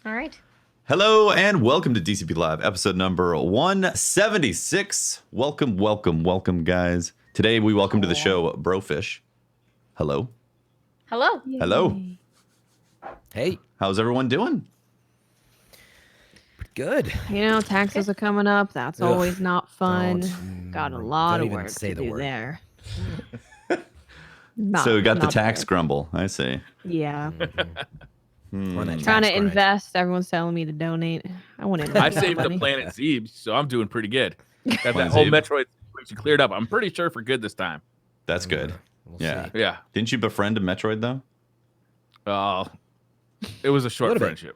All right. Hello and welcome to DCP Live, episode number 176. Welcome, guys. Today we welcome to the show BroFish. Hello. Hello. Yay. Hello. Hey. How's everyone doing? Good. You know, taxes are coming up. That's always not fun. Got a lot of work to do there. So we got the tax grumble. I see. Yeah. Mm-hmm. Trying to invest. Everyone's telling me to donate. I want to. I saved the Planet Zeebs, so I'm doing pretty good. Got that whole Metroid situation cleared up. I'm pretty sure for good this time. That's good. We'll yeah. see. Yeah. Didn't you befriend a Metroid though? Oh, it was a short friendship.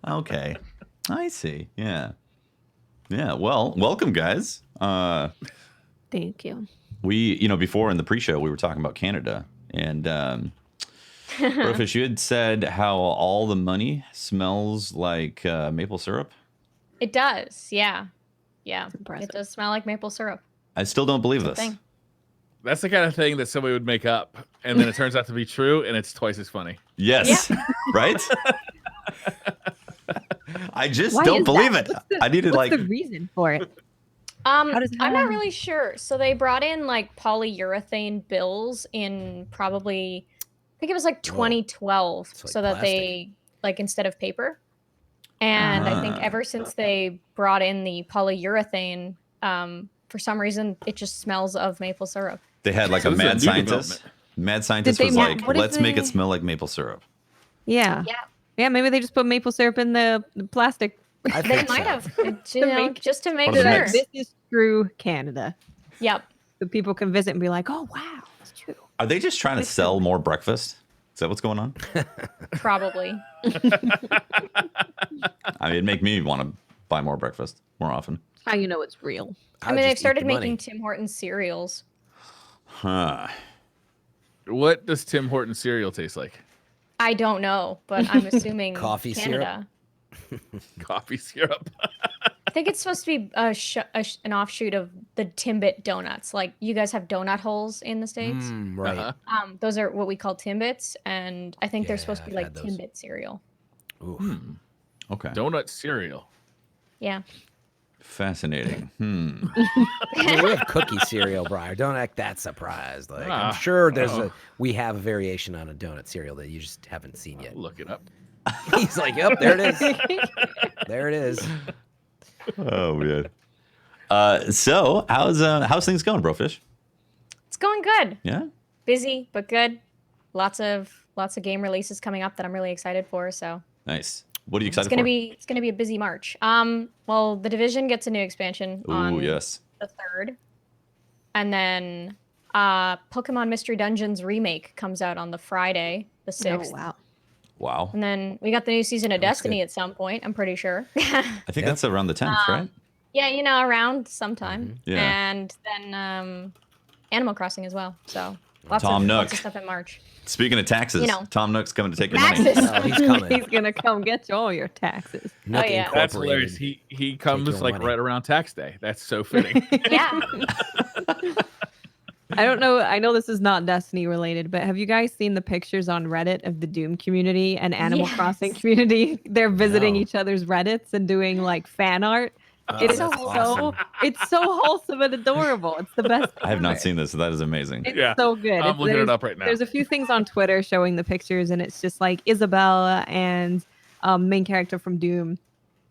Okay. I see. Yeah. Yeah. Well, welcome, guys. Thank you. Before in the pre-show, we were talking about Canada. And BroFish, you had said how all the money smells like maple syrup. It does. Yeah. Yeah. Impressive. It does smell like maple syrup. I still don't believe this. Thing. That's the kind of thing that somebody would make up, and then it turns out to be true, and it's twice as funny. Yes. Yeah. Right? I just Why don't is believe that? it. I need to What's the reason for it? I'm does that not happen? really sure. So they brought in like polyurethane bills in probably, I think it was like 2012, It's like so that plastic. they like instead of paper. And I think ever since they brought in the polyurethane, for some reason it just smells of maple syrup. They had like So a this is a mad new scientist. development. Mad scientist they was ma- like, what if let's make it they- smell like maple syrup. Yeah. Yeah. Yeah, maybe they just put maple syrup in the plastic. I They think might so. have, just to make Part of the sure. mix. This is true Canada. Yep. So people can visit and be like, oh, wow, it's true. Are they just trying to sell more breakfast? Is that what's going on? Probably. I mean, it'd make me want to buy more breakfast more often. How you know it's real. I mean, they've started making Tim Hortons cereals. Huh. What does Tim Horton cereal taste like? I don't know, but I'm assuming Coffee Canada. Coffee syrup. I think it's supposed to be an offshoot of the Timbit donuts. Like you guys have donut holes in the States. Right. Uh-huh. Those are what we call Timbits, and I think they're Yeah, supposed to be I've like had those. Timbit cereal. Oof. Okay. Donut cereal. Yeah. Fascinating. I mean, we have cookie cereal, Briar. Don't act that surprised. Like I'm Ah, sure oh. we have a variation on a donut cereal that you just haven't seen yet. Look it up. He's like, yep, there it is. There it is. Oh man. So how's things going, BroFish? It's going good. Yeah. Busy but good. Lots of game releases coming up that I'm really excited for. So Nice. What are you excited it's gonna for? be a busy March. Well, the Division gets a new expansion on Ooh, yes. the 3rd, and then Pokemon Mystery Dungeons remake comes out on the Friday, the 6th. Oh, wow. Wow. And then we got the new season of That looks Destiny good. at some point, I'm pretty sure. I think that's around the 10th, right? Yeah, around sometime. Yeah. And then Animal Crossing as well. So lots Tom of Nook. stuff in March. Speaking of taxes, Tom Nook's coming to take your money. Taxes. Oh, he's coming. He's going to come get you all your taxes. Nook yeah. That's Incorporated. hilarious. He comes your like money. right around tax day. That's so fitting. Yeah. I don't know. I know this is not Destiny related, but have you guys seen the pictures on Reddit of the Doom community and Animal Yes. Crossing community? They're visiting No. each other's Reddits and doing like fan art. It is so that's so awesome. it's so wholesome and adorable. It's the best. I have not ever. seen this, so that is amazing. It's Yeah. so good. I'm looking it There's- up right now. There's a few things on Twitter showing the pictures, and it's just like Isabella and main character from Doom,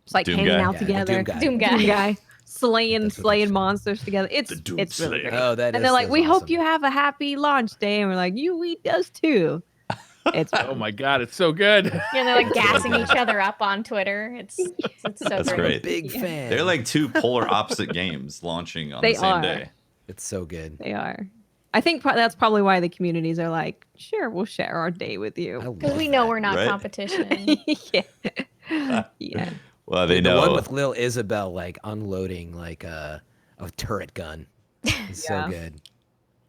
just like Doom hanging guy. out Yeah, the together. Doom guy. Doom guy. slaying That's what they monsters together. It's Doom it's really Slayer. great. Oh, that And is. they're like, that's we hope awesome. you have a happy launch day, and we're like, we does too. It's Oh my god, it's so good. Yeah, they're like gassing each other up on Twitter. It's so That's great. Big fan. They're like two polar opposite games launching on They the same are. day. It's so good. They are. I think that's probably why the communities are like, sure, we'll share our day with you. Because we know we're not Right? competition. yeah. Yeah. Well, they The know. one with Lil Isabel like unloading like a turret gun. It's Yeah. so good.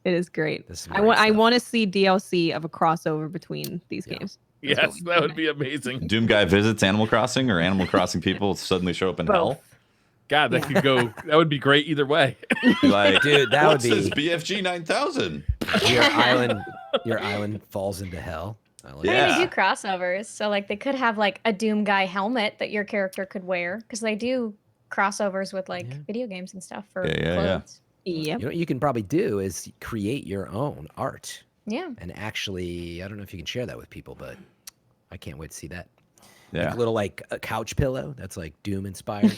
It is great. This is I great want stuff. to see DLC of a crossover between these Yeah. games. Yes, that would be amazing. Doom guy visits Animal Crossing, or Animal Crossing people suddenly show up in hell. Both. God, that could go. That would be great either way. Be like, Dude, that would what's this be BFG 9000? your island falls into hell. I like I mean, Yeah. they do crossovers, so like they could have like a Doom guy helmet that your character could wear because they do crossovers with like Yeah. video games and stuff for Yeah. clothes. Yep. You know what you can probably do is create your own art. Yeah. And actually, I don't know if you can share that with people, but I can't wait to see that. Yeah. Like a little like a couch pillow that's like Doom inspired.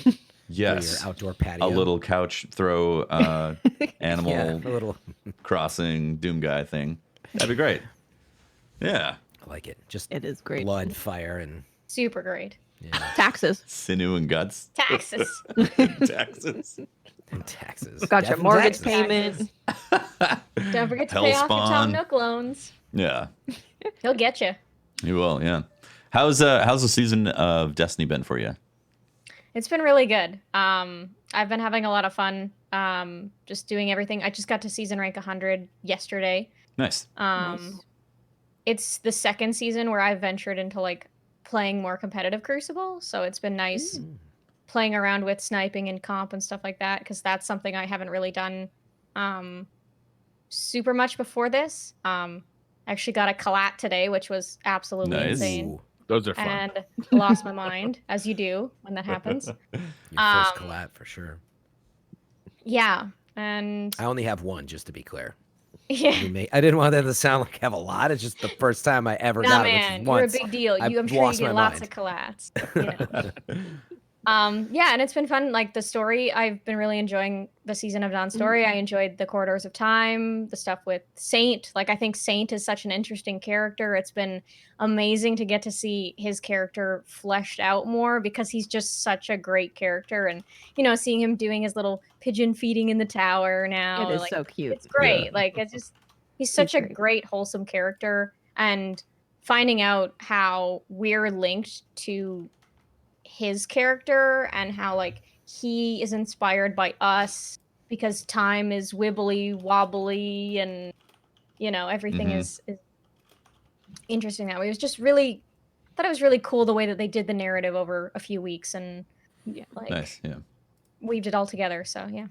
Yes. For your outdoor patio. A little couch throw animal Yeah, a little. crossing Doom guy thing. That'd be great. Yeah. I like it. Just It is great. blood, fire, and Super great. yeah, Taxes. Sinew and guts. Taxes. Taxes. and taxes. Got your Death and mortgage taxes. payment. Don't forget to pay off your Tom Hellspawn. Nook loans. Yeah. He'll get you. You will, yeah. How's the season of Destiny been for you? It's been really good. I've been having a lot of fun. Just doing everything. I just got to season rank 100 yesterday. Nice. Nice. It's the second season where I've ventured into like playing more competitive Crucible, so it's been nice playing around with sniping and comp and stuff like that because that's something I haven't really done super much before this. I actually got a collat today, which was absolutely Nice. insane. Ooh, Those are fun. And lost my mind, as you do when that happens. your first Um, collab for sure. Yeah, and I only have one, just to be clear. yeah. I didn't want that to sound like I have a lot. It's just the first time I ever Nah, got man, it, you're a which is once. big deal. I've I'm sure you lost get my lots mind. of collats. You know. Yeah, and it's been fun. Like the story, I've been really enjoying the Season of Dawn story. I enjoyed the Corridors of Time, the stuff with Saint. Like I think Saint is such an interesting character. It's been amazing to get to see his character fleshed out more because he's just such a great character. And you know, seeing him doing his little pigeon feeding in the tower now, It is like, so cute. it's great. Like it's just he's such a great. great wholesome character, and finding out how we're linked to his character and how like he is inspired by us because time is wibbly wobbly and you know everything is interesting that way. It was just really I thought it was really cool the way that they did the narrative over a few weeks and Yeah. like Nice. Yeah. weaved it all together. So yeah.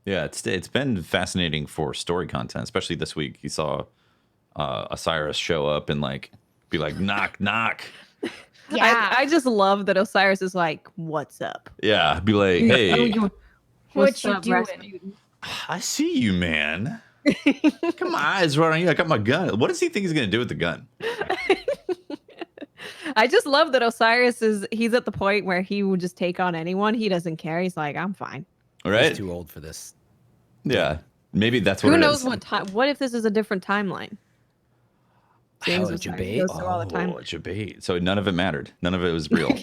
Yeah, it's been fascinating for story content, especially this week. You saw Osiris show up and like be like knock knock. Yeah. I just love that Osiris is like, "What's up?" Yeah, be like, hey, What What's you up, doing? Rasputin? I see you, man. Got my eyes right on you. I got my gun. What does he think he's gonna do with the gun? I just love that Osiris he's at the point where he will just take on anyone. He doesn't care. He's like, I'm fine. All He's right. too old for this. Yeah. Maybe that's what Who it knows is. what time? What if this is a different timeline? James Oh, Osiris debate? goes through all the time. Oh, debate. So none of it mattered. None of it was real.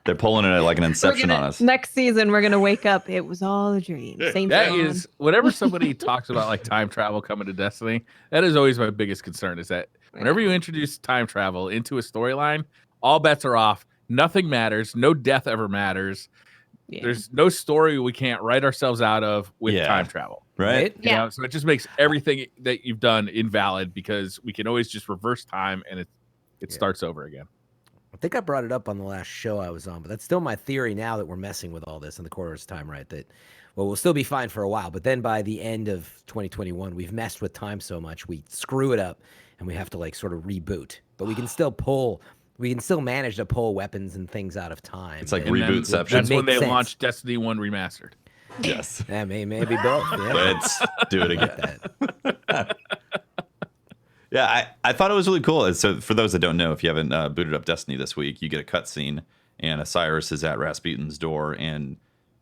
They're pulling it like an inception on us. Next season, we're gonna wake up. It was all a dream. Same That thing. is whenever somebody talks about like time travel coming to Destiny, that is always my biggest concern is that whenever you introduce time travel into a storyline, all bets are off. Nothing matters. No death ever matters. Yeah. There's no story we can't write ourselves out of with Yeah. time travel. Right? You know? So it just makes everything that you've done invalid because we can always just reverse time and it starts over again. I think I brought it up on the last show I was on, but that's still my theory now that we're messing with all this in the quarters time, right? That, well, we'll still be fine for a while, but then by the end of 2021, we've messed with time so much, we screw it up and we have to like sort of reboot. But we can still manage to pull weapons and things out of time. It's like And Rebootception. That's when Makes they sense. launched Destiny 1 Remastered. Yes. Yeah, maybe both. Yeah. Let's do it I like again. that. Yeah, I thought it was really cool. So for those that don't know, if you haven't booted up Destiny this week, you get a cutscene, and Osiris is at Rasputin's door and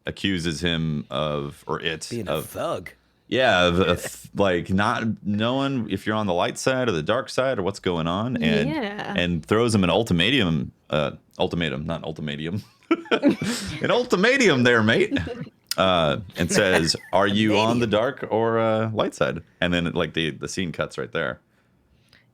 accuses him of, or it, Being a of, thug. yeah, of like not knowing if you're on the light side or the dark side or what's going on, and Yeah. and throws him an ultimatum, not ultimatum, an ultimatum there, mate. And says, "Are you on the dark or light side?" And then like the scene cuts right there.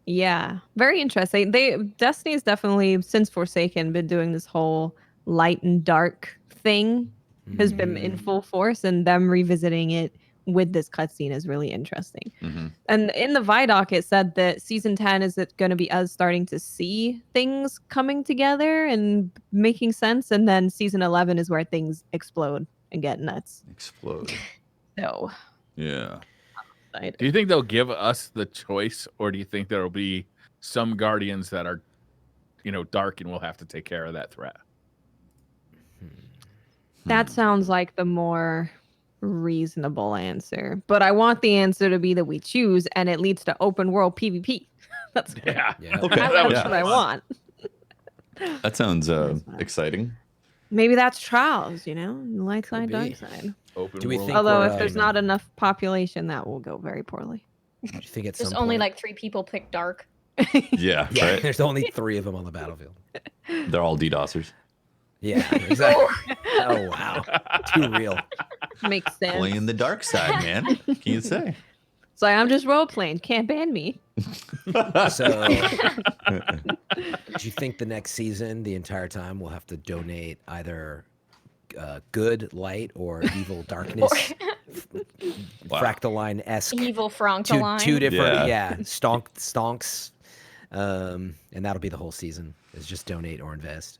Yeah, very interesting. Destiny has definitely since Forsaken been doing this whole light and dark thing has been in full force, and them revisiting it with this cutscene is really interesting. Mm-hmm. And in the Vidoc, it said that season 10 is going to be us starting to see things coming together and making sense, and then season 11 is where things explode and get nuts. Explode. So Yeah. Excited. Do you think they'll give us the choice, or do you think there will be some guardians that are, dark, and we'll have to take care of that threat? That sounds like the more reasonable answer. But I want the answer to be that we choose and it leads to open world PvP. That's Yeah. Yeah. Okay. That was that's what I want. That sounds That's fine. exciting. Maybe that's trials, light Could side, be. dark side. Open Do we world. think Although we're, if there's not enough population, that will go very poorly. Do you think at Just some only point- like 3 people pick dark. Yeah, Yeah, right. there's only 3 of them on the battlefield. They're all DDoSers. Yeah, exactly. Oh wow, too real. Makes sense. Playing the dark side, man. Can you say? So I'm just role playing. Can't ban me. So, do you think the next season, the entire time, we'll have to donate either good light or evil darkness, Wow. Fractaline-esque, Evil two Frontline. different, Yeah. stonks, and that'll be the whole season. Is just donate or invest.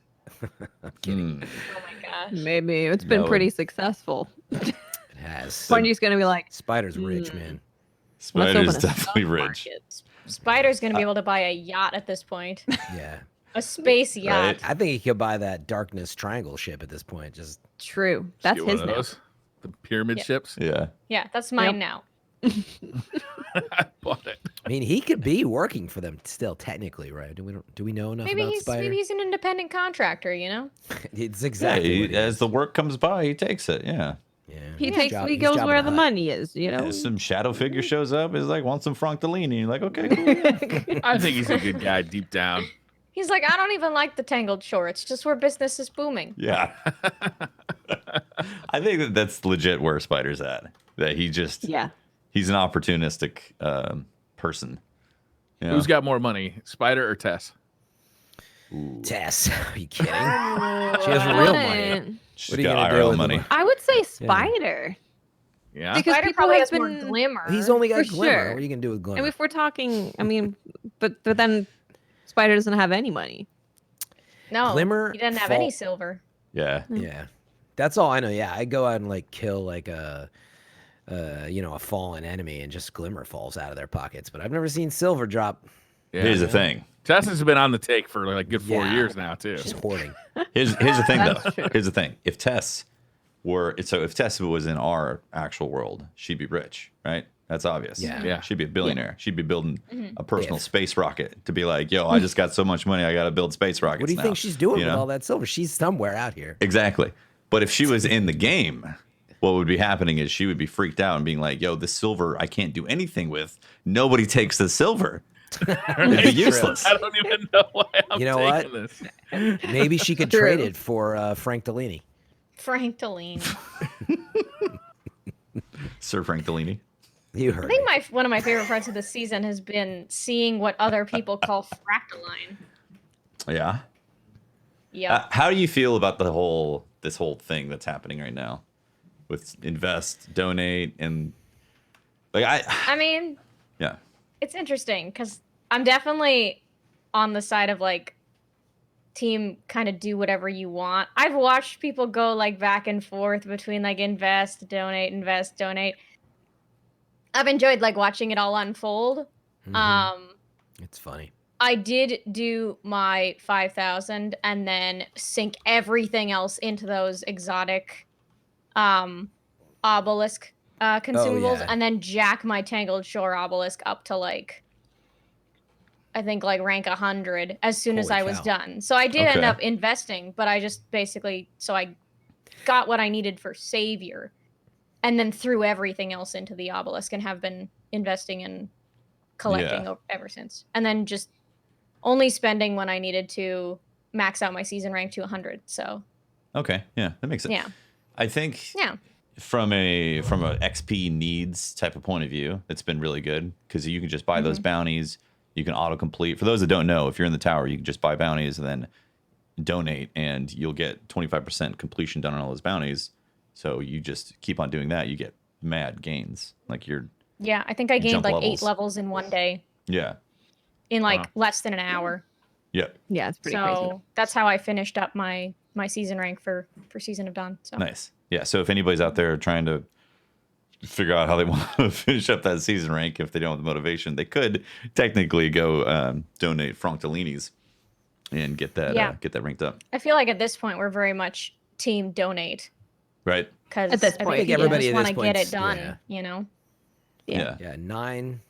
I'm kidding. Oh my gosh. Maybe it's been No. pretty successful. It has. Bungy's gonna be like, Spider's rich, man. let's open Spider's a definitely stock rich. market. Spider's gonna be able to buy a yacht at this point. Yeah, A space yacht. Right. I think he could buy that Darkness Triangle ship at this point. Just True. Just That's get one his of now. those. The pyramid Yeah. ships. Yeah. Yeah, that's mine now. I bought it. I mean, he could be working for them still, technically, right? Do we know enough Maybe about he's Spider? maybe he's an independent contractor, It's Yeah, exactly what it as is. the work comes by, he takes it. Yeah. Yeah. He His takes. job- He his goes job in where the the hut. money is. And some shadow figure shows up, is like, want some Frank You're like, okay, cool. I think he's a good guy deep down. He's like, I don't even like the tangled shore. It's just where business is booming. Yeah. I think that's legit where Spider's at. That Yeah. he's an opportunistic person. You know? Who's got more money, Spider or Tess? Ooh. Tess, are you kidding? She has real money. She's What are you got gonna do IRL with money. the I would say Spider. Yeah. Because Spider people probably have has more been- glimmer. He's only got For glimmer. sure. What are you gonna do with glimmer? And if we're talking, I mean, but then Spider doesn't have any money. no Glimmer He doesn't have any fall- silver. Yeah. Yeah, that's all I know. Yeah, I go out and like kill like a fallen enemy, and just glimmer falls out of their pockets. But I've never seen silver drop. Yeah. Here's the thing. Tess has been on the take for like a good 4 Yeah. years now too. She's hoarding. Here's the thing That's though. true. Here's the thing. If Tess was in our actual world, she'd be rich, right? That's obvious. Yeah. Yeah. She'd be a billionaire. She'd be building a personal If. space rocket to be like, yo, I just got so much money, I got to build space rockets. What do you now. think she's doing You with know? all that silver? She's somewhere out here. Exactly. But if she was in the game, what would be happening is she would be freaked out and being like, yo, this silver I can't do anything with. Nobody takes the silver. It'd be useless. I don't even know why I'm You know taking what? this. Maybe she could True. trade it for Frank Delaney. Frank Delaney. Sir Frank Delaney. You I heard think me. one of my favorite parts of the season has been seeing what other people call fractaline. Yeah. Yeah. How do you feel about this whole thing that's happening right now with invest, donate, and like I mean, yeah. it's interesting because I'm definitely on the side of like team kind of do whatever you want. I've watched people go like back and forth between like invest, donate. I've enjoyed like watching it all unfold. Mhm. It's funny. I did do my 5,000 and then sink everything else into those exotic obelisk consumables yeah. and then jack my Tangled Shore obelisk up to like I think like rank 100 as soon as Holy I was cow. done. So I did end Okay. up investing, but I just basically I got what I needed for Savior and then threw everything else into the obelisk and have been investing and collecting ever since. And then just only spending when I needed to max out my season rank to 100. So Okay. Yeah, that makes sense. yeah. I think Yeah. from a XP needs type of point of view, it's been really good because you can just buy those bounties. You can autocomplete. For those that don't know, if you're in the tower, you can just buy bounties and then donate, and you'll get 25% completion done on all those bounties. So you just keep on doing that. You get mad gains. Like Yeah, I think I gained Jump like levels. 8 levels in one day yeah, in like Wow. less than an hour. yeah, Yeah, it's pretty So crazy. that's how I finished up my season rank for Season of Dawn. So nice. Yeah. So if anybody's out there trying to figure out how they want to finish up that season rank. If they don't have the motivation, they could technically go donate Franktelinis and get that ranked up. I feel like at this point we're very much team donate. Right. Because At this I point, think everybody just at want this to get point, it done, yeah. you know? Yeah. Yeah, 9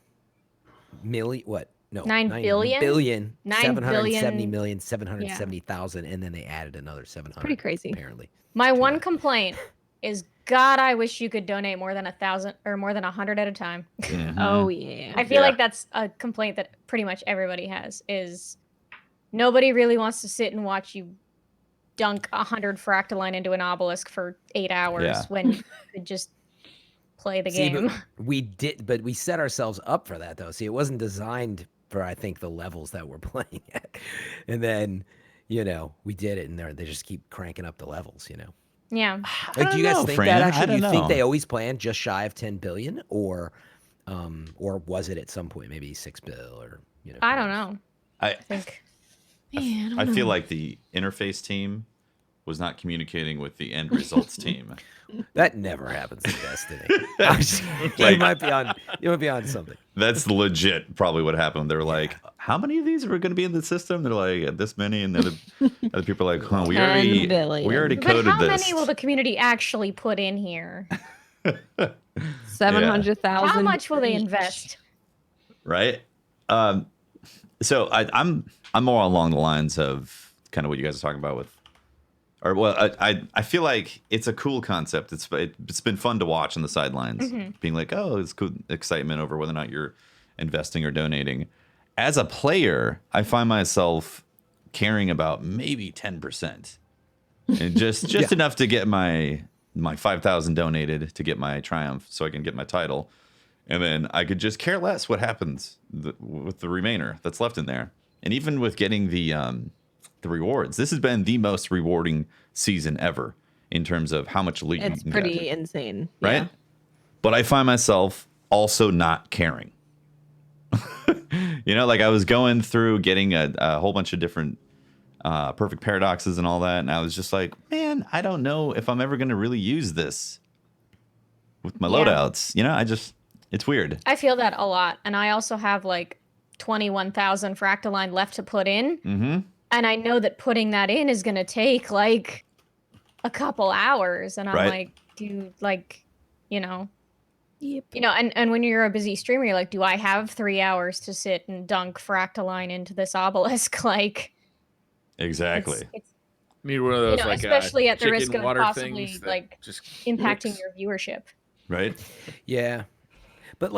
million. What? No, 9 billion? 9 770 billion. million, 770,000, and then they added another 700. Pretty crazy. Apparently. My one complaint is, God, I wish you could donate more than 1,000 or more than 100 at a time. Mhm. Oh yeah. I feel like that's a complaint that pretty much everybody has, is nobody really wants to sit and watch you dunk 100 Fractaline into an obelisk for 8 hours Yeah. when you could just play the See, game. but we set ourselves up for that though. See, it wasn't designed for, I think, the levels that we're playing at, and then we did it, and they just keep cranking up the levels. Yeah. Like, do you guys know, think Fran. that I actually? Do you don't think know. they always planned just shy of 10 billion, or was it at some point maybe 6 bill, or I don't know. I I think. Man, I feel like the interface team was not communicating with the end results team. That never happens in Destiny. you Like- might be on something. That's legit probably what happened. They're like, how many of these are going to be in the system? They're like, this many. And other people are like, huh, we 10 already billion. But coded how this. many will the community actually put in here? 700,000. How much will they invest? Right? So I'm more along the lines of kind of what you guys are talking about with, or well, I feel like it's a cool concept. It's been fun to watch on the sidelines, being like, oh, it's cool excitement over whether or not you're investing or donating. As a player, I find myself caring about maybe 10%, and just enough to get my 5,000 donated to get my triumph, so I can get my title. And then I could just care less what happens with the remainder that's left in there. And even with getting the rewards, this has been the most rewarding season ever in terms of how much loot you It's can pretty get. insane. Right? Yeah. But I find myself also not caring. Like I was going through getting a whole bunch of different perfect paradoxes and all that. And I was just like, man, I don't know if I'm ever going to really use this with my Yeah. loadouts. It's weird. I feel that a lot. And I also have like 21,000 Fractaline left to put in. Mm-hmm. And I know that putting that in is going to take like a couple hours. And I'm Right. like, Yep. and when you're a busy streamer, you're like, do I have 3 hours to sit and dunk Fractaline into this obelisk? Like, Exactly. it's Need one of those like especially at the chicken risk of water possibly things that like just impacting clicks. your viewership. Right? Yeah. But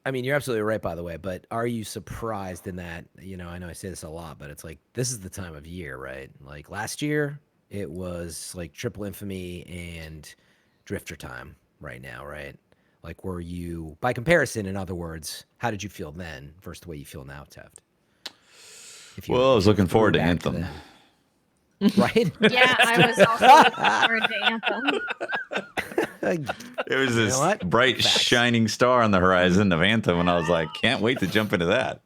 I mean, you're absolutely right, by the way, but are you surprised in that, I know I say this a lot, but it's like, this is the time of year, right? Like last year, it was like Triple Infamy and Drifter time right now, right? Like, were you, by comparison, in other words, how did you feel then versus the way you feel now, Teft? Well, I was looking forward to threw back Anthem. then. Right? Yeah, I was also looking forward to Anthem. It was You this know what? bright, Facts. shining star on the horizon of Anthem, and I was like, can't wait to jump into that.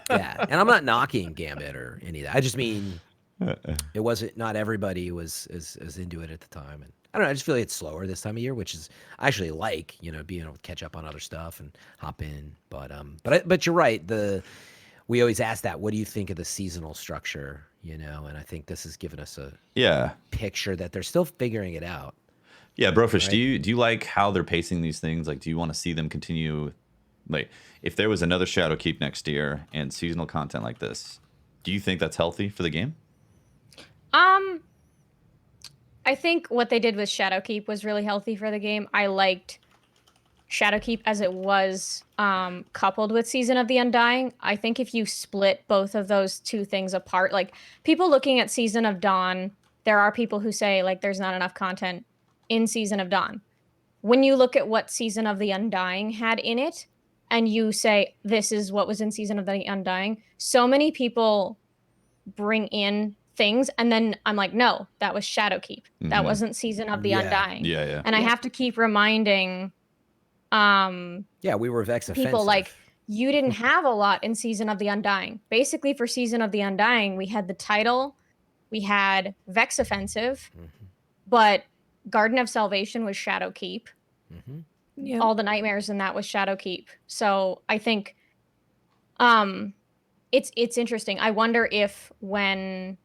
Yeah, and I'm not knocking Gambit or any of that. I just mean it wasn't. Not everybody was as into it at the time, and I don't know. I just feel like it's slower this time of year, which is I actually like, being able to catch up on other stuff and hop in. But you're right. We always ask that. What do you think of the seasonal structure? And I think this has given us a picture that they're still figuring it out. Yeah, BroFish, Right. do you like how they're pacing these things? Like, do you want to see them continue? Like, if there was another Shadowkeep next year and seasonal content like this, do you think that's healthy for the game? I think what they did with Shadowkeep was really healthy for the game. I liked Shadowkeep as it was coupled with Season of the Undying. I think if you split both of those two things apart, like people looking at Season of Dawn, there are people who say like there's not enough content in Season of Dawn. When you look at what Season of the Undying had in it, and you say this is what was in Season of the Undying, so many people bring in things, and then I'm like, no, that was Shadowkeep. That Mhm. wasn't Season of the Yeah. Undying. Yeah. And I have to keep reminding Yeah, we were Vex offensive. people like, you didn't have a lot in Season of the Undying. Basically, for Season of the Undying, we had the title, we had Vex Offensive, Mhm. but Garden of Salvation was Shadowkeep. Mm-hmm. Yeah. All the nightmares in that was Shadowkeep. So I think it's interesting. I wonder if when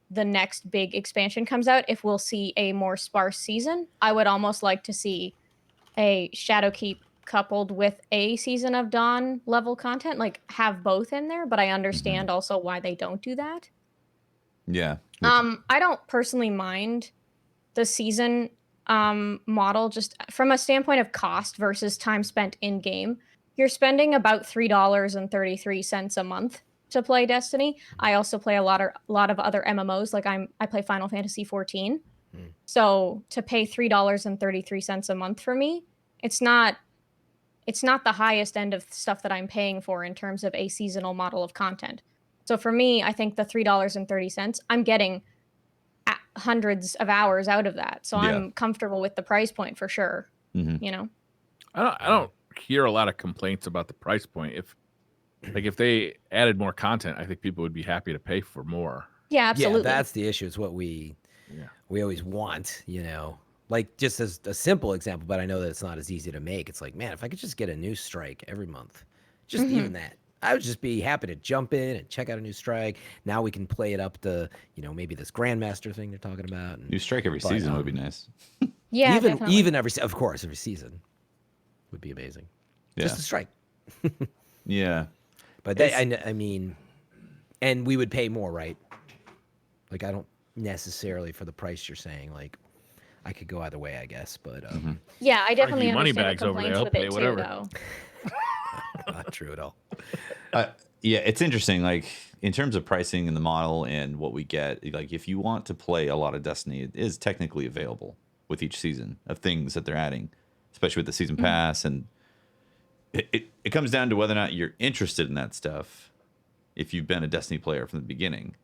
the next big expansion comes out, if we'll see a more sparse season. I would almost like to see a Shadowkeep coupled with a Season of Dawn level content, like have both in there, but I understand also why they don't do that. Yeah. I don't personally mind the season model just from a standpoint of cost versus time spent in game. You're spending about $3.33 a month to play Destiny. I also play a lot of other MMOs. Like I play Final Fantasy 14. So to pay $3.33 a month for me, it's not the highest end of stuff that I'm paying for in terms of a seasonal model of content. So for me, I think the $3.30, I'm getting hundreds of hours out of that. So I'm comfortable with the price point for sure. You know? I don't hear a lot of complaints about the price point. If they added more content, I think people would be happy to pay for more. Yeah, absolutely. Yeah, that's the issue. It's what we always want, you know. Like just as a simple example, but I know that it's not as easy to make. It's like, man, if I could just get a new strike every month, just even that, I would just be happy to jump in and check out a new strike. Now we can play it up to, you know, maybe this Grandmaster thing they're talking about. And, New strike every season would be nice. Yeah, even every season would be amazing. Yeah. Just a strike. Yeah. But I mean, and we would pay more, right? Like I don't necessarily for the price you're saying. Like I could go either way, I guess. But yeah, I definitely money understand bags the over there. complaints I'll with pay it whatever. too, though. not true at all. Yeah, it's interesting. Like in terms of pricing and the model and what we get, like if you want to play a lot of Destiny, it is technically available with each season of things that they're adding, especially with the season pass. And it comes down to whether or not you're interested in that stuff. If you've been a Destiny player from the beginning,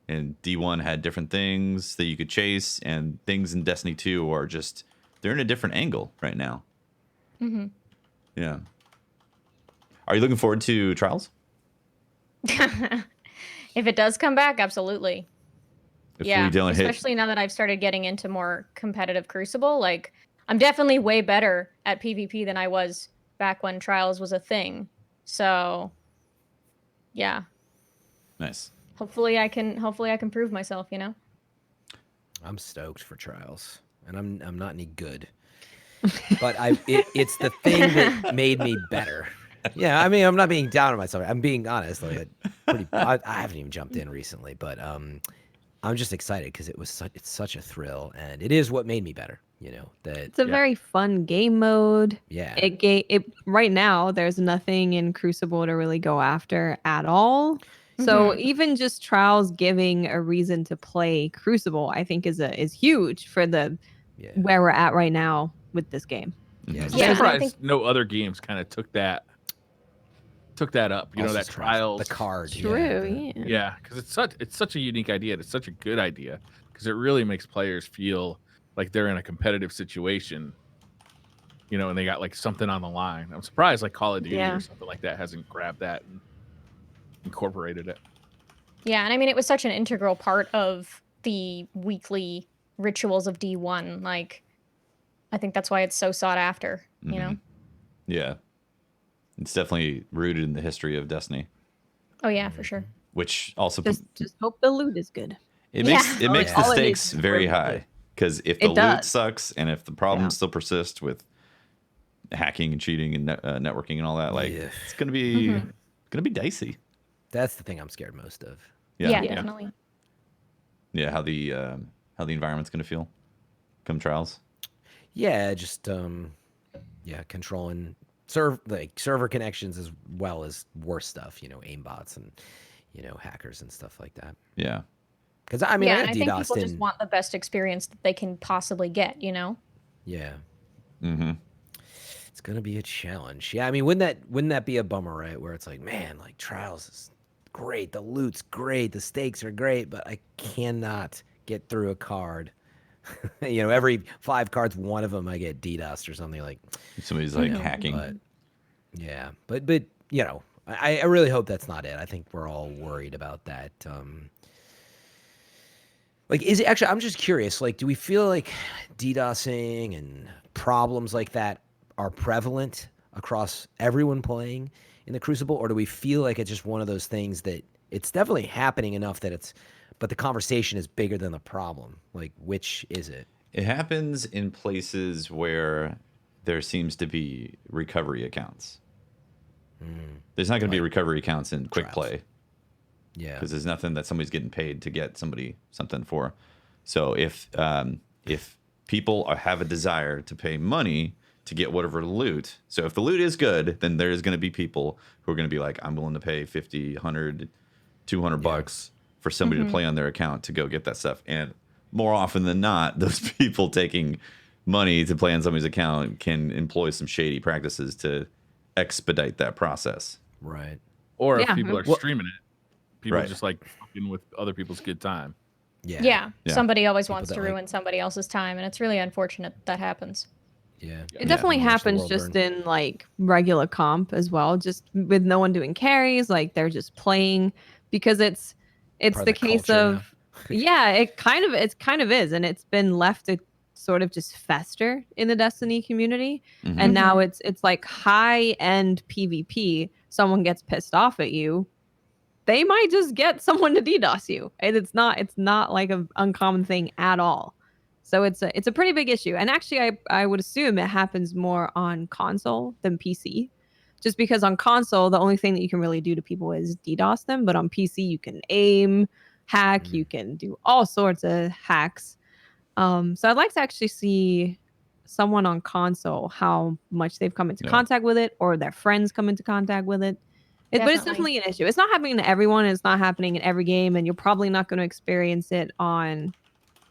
and D1 had different things that you could chase, and things in Destiny 2 are just they're in a different angle right now. Yeah. Are you looking forward to Trials? If it does come back, absolutely. If Yeah, we don't hit, especially now that I've started getting into more competitive Crucible. Like, I'm definitely way better at PvP than I was back when Trials was a thing. So, yeah. nice. Hopefully I can prove myself, you know? I'm stoked for Trials, and I'm not any good, but it's the thing that made me better. Yeah, I mean, I'm not being down on myself. I'm being honest. Like, I haven't even jumped in recently, but I'm just excited because it's such a thrill, and it is what made me better. You know that It's a very fun game mode. Yeah. It right now there's nothing in Crucible to really go after at all. So even just Trials giving a reason to play Crucible, I think is huge for the where we're at right now with this game. Yeah, I'm surprised no other games kind of took that up. You know, that Trials, the card. True, yeah, because it's such a unique idea. It's such a good idea because it really makes players feel like they're in a competitive situation. You know, and they got like something on the line. I'm surprised like Call of Duty or something like that hasn't grabbed that and incorporated it. Yeah, and I mean it was such an integral part of the weekly rituals of D1. Like, I think that's why it's so sought after, you know? Yeah. It's definitely rooted in the history of Destiny. Oh yeah, for sure. Which also just hope the loot is good. it makes the stakes very high. Because if the loot sucks and if the problems still persist with hacking and cheating and networking and all that, like it's gonna be dicey. That's the thing I'm scared most of. Yeah, definitely. Yeah, how the environment's gonna feel come Trials. Yeah, just controlling server connections as well as worse stuff. You know, aimbots and hackers and stuff like that. Yeah. Because I mean, I think people just want the best experience that they can possibly get. You know. Yeah. It's gonna be a challenge. Yeah, I mean, wouldn't that be a bummer, right? Where it's like, man, like Trials is great, the loot's great, the stakes are great, but I cannot get through a card. You know, every 5 cards, one of them I get DDoS or something like. Somebody's like hacking. But, yeah, but you know, I really hope that's not it. I think we're all worried about that. Like, is it actually? I'm just curious. Like, do we feel like DDoSing and problems like that are prevalent across everyone playing in the Crucible, or do we feel like it's just one of those things that it's definitely happening enough that it's, but the conversation is bigger than the problem? Like, which is it? It happens in places where there seems to be recovery accounts. There's not going to be recovery accounts in quick play. Yeah. Because there's nothing that somebody's getting paid to get somebody something for. So if people have a desire to pay money to get whatever loot, so if the loot is good, then there's going to be people who are going to be like, I'm willing to pay 50, 100, 200 bucks for somebody to play on their account to go get that stuff. And more often than not, those people taking money to play on somebody's account can employ some shady practices to expedite that process. Right. Or if Yeah. people are streaming it, people Right. just like fucking with other people's good time. Yeah. Yeah. Somebody always wants that, to like- ruin somebody else's time, and it's really unfortunate that happens. Yeah. It definitely Watch the happens world just burn. in like regular comp as well, just with no one doing carries, like they're just playing because it's Part of the the case culture of yeah, it kind of is, and it's been left to sort of just fester in the Destiny community. Mhm. And now it's like high end PvP, someone gets pissed off at you, they might just get someone to DDoS you. And it's not like an uncommon thing at all. So it's a pretty big issue. And actually I would assume it happens more on console than PC. Just because on console the only thing that you can really do to people is DDoS them, but on PC you can aim, hack, you can do all sorts of hacks. So I'd like to actually see someone on console how much they've come into contact with it, or their friends come into contact with it. But it's definitely an issue. It's not happening to everyone. It's not happening in every game, and you're probably not going to experience it on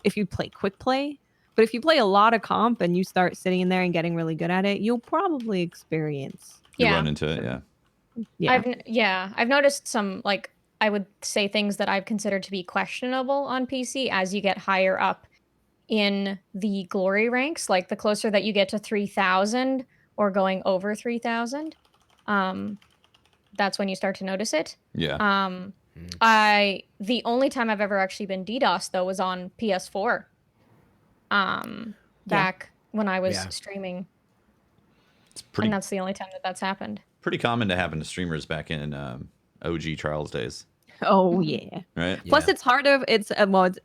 if you play quick play. But if you play a lot of comp and you start sitting in there and getting really good at it, you'll probably experience. You run into it, I've noticed some, like, I would say things that I've considered to be questionable on PC as you get higher up in the glory ranks. Like the closer that you get to 3,000 or going over 3,000, that's when you start to notice it. Yeah. The only time I've ever actually been DDoS though was on PS4. Back when I was streaming. It's pretty And that's the only time that's happened. pretty common to happen to streamers back in OG Trials days, Oh yeah. right? Plus, it's harder. It's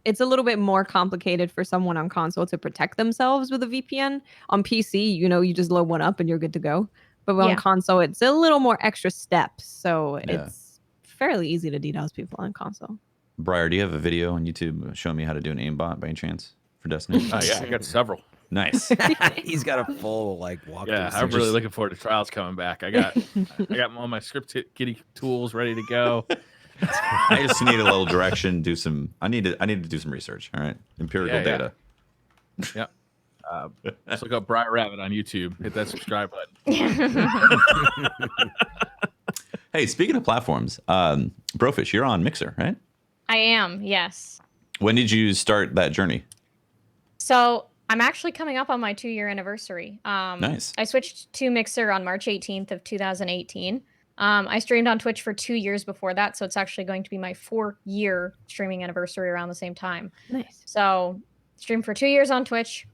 it's a little bit more complicated for someone on console to protect themselves with a VPN. On PC, you just load one up and you're good to go. But on console, it's a little more extra steps. So it's fairly easy to DDoS people on console. Briar, do you have a video on YouTube showing me how to do an aimbot by any chance for Destiny? Yeah, I got several. Nice. He's got a full walkthrough. Yeah, I'm really looking forward to Trials coming back. I got all my script kitty tools ready to go. I just need a little direction. I need to do some research. All right, empirical data. Yep. Just look up Briar Rabbit on YouTube. Hit that subscribe button. Hey, speaking of platforms, BroFish, you're on Mixer, right? I am, yes. When did you start that journey? So I'm actually coming up on my 2-year anniversary. Nice. I switched to Mixer on March 18th of 2018. I streamed on Twitch for 2 years before that, so it's actually going to be my 4-year streaming anniversary around the same time. Nice. So streamed for 2 years on Twitch,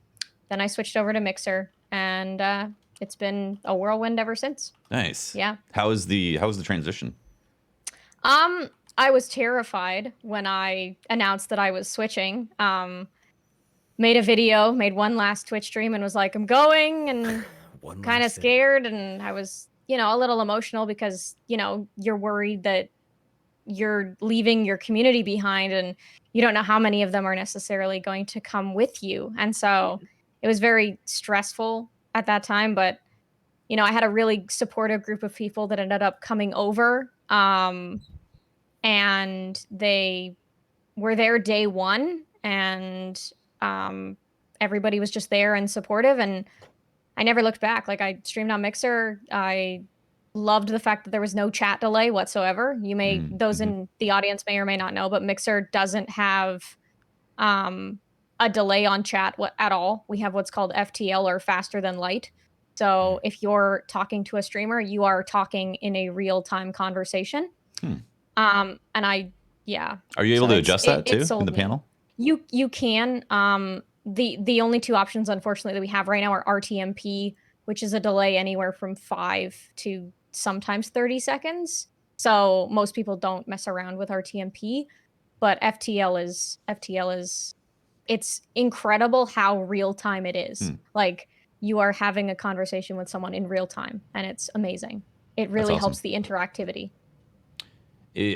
then I switched over to Mixer, and it's been a whirlwind ever since. Nice. Yeah. How was the transition? I was terrified when I announced that I was switching. Made a video, made one last Twitch stream, and was like, I'm going, and kind of scared, and I was a little emotional because, you're worried that you're leaving your community behind and you don't know how many of them are necessarily going to come with you. And so it was very stressful at that time. But, I had a really supportive group of people that ended up coming over. And they were there day one, and everybody was just there and supportive. And I never looked back. Like, I streamed on Mixer. I loved the fact that there was no chat delay whatsoever. Those in the audience may or may not know, but Mixer doesn't have a delay on chat at all. We have what's called FTL, or faster than light. So if you're talking to a streamer, you are talking in a real-time conversation. Are you able to adjust that too in the panel? You can. The only two options, unfortunately, that we have right now are RTMP, which is a delay anywhere from 5 to sometimes 30 seconds. So most people don't mess around with RTMP, but FTL is it's incredible how real time it is. Like you are having a conversation with someone in real time, and it's amazing. It really helps the interactivity.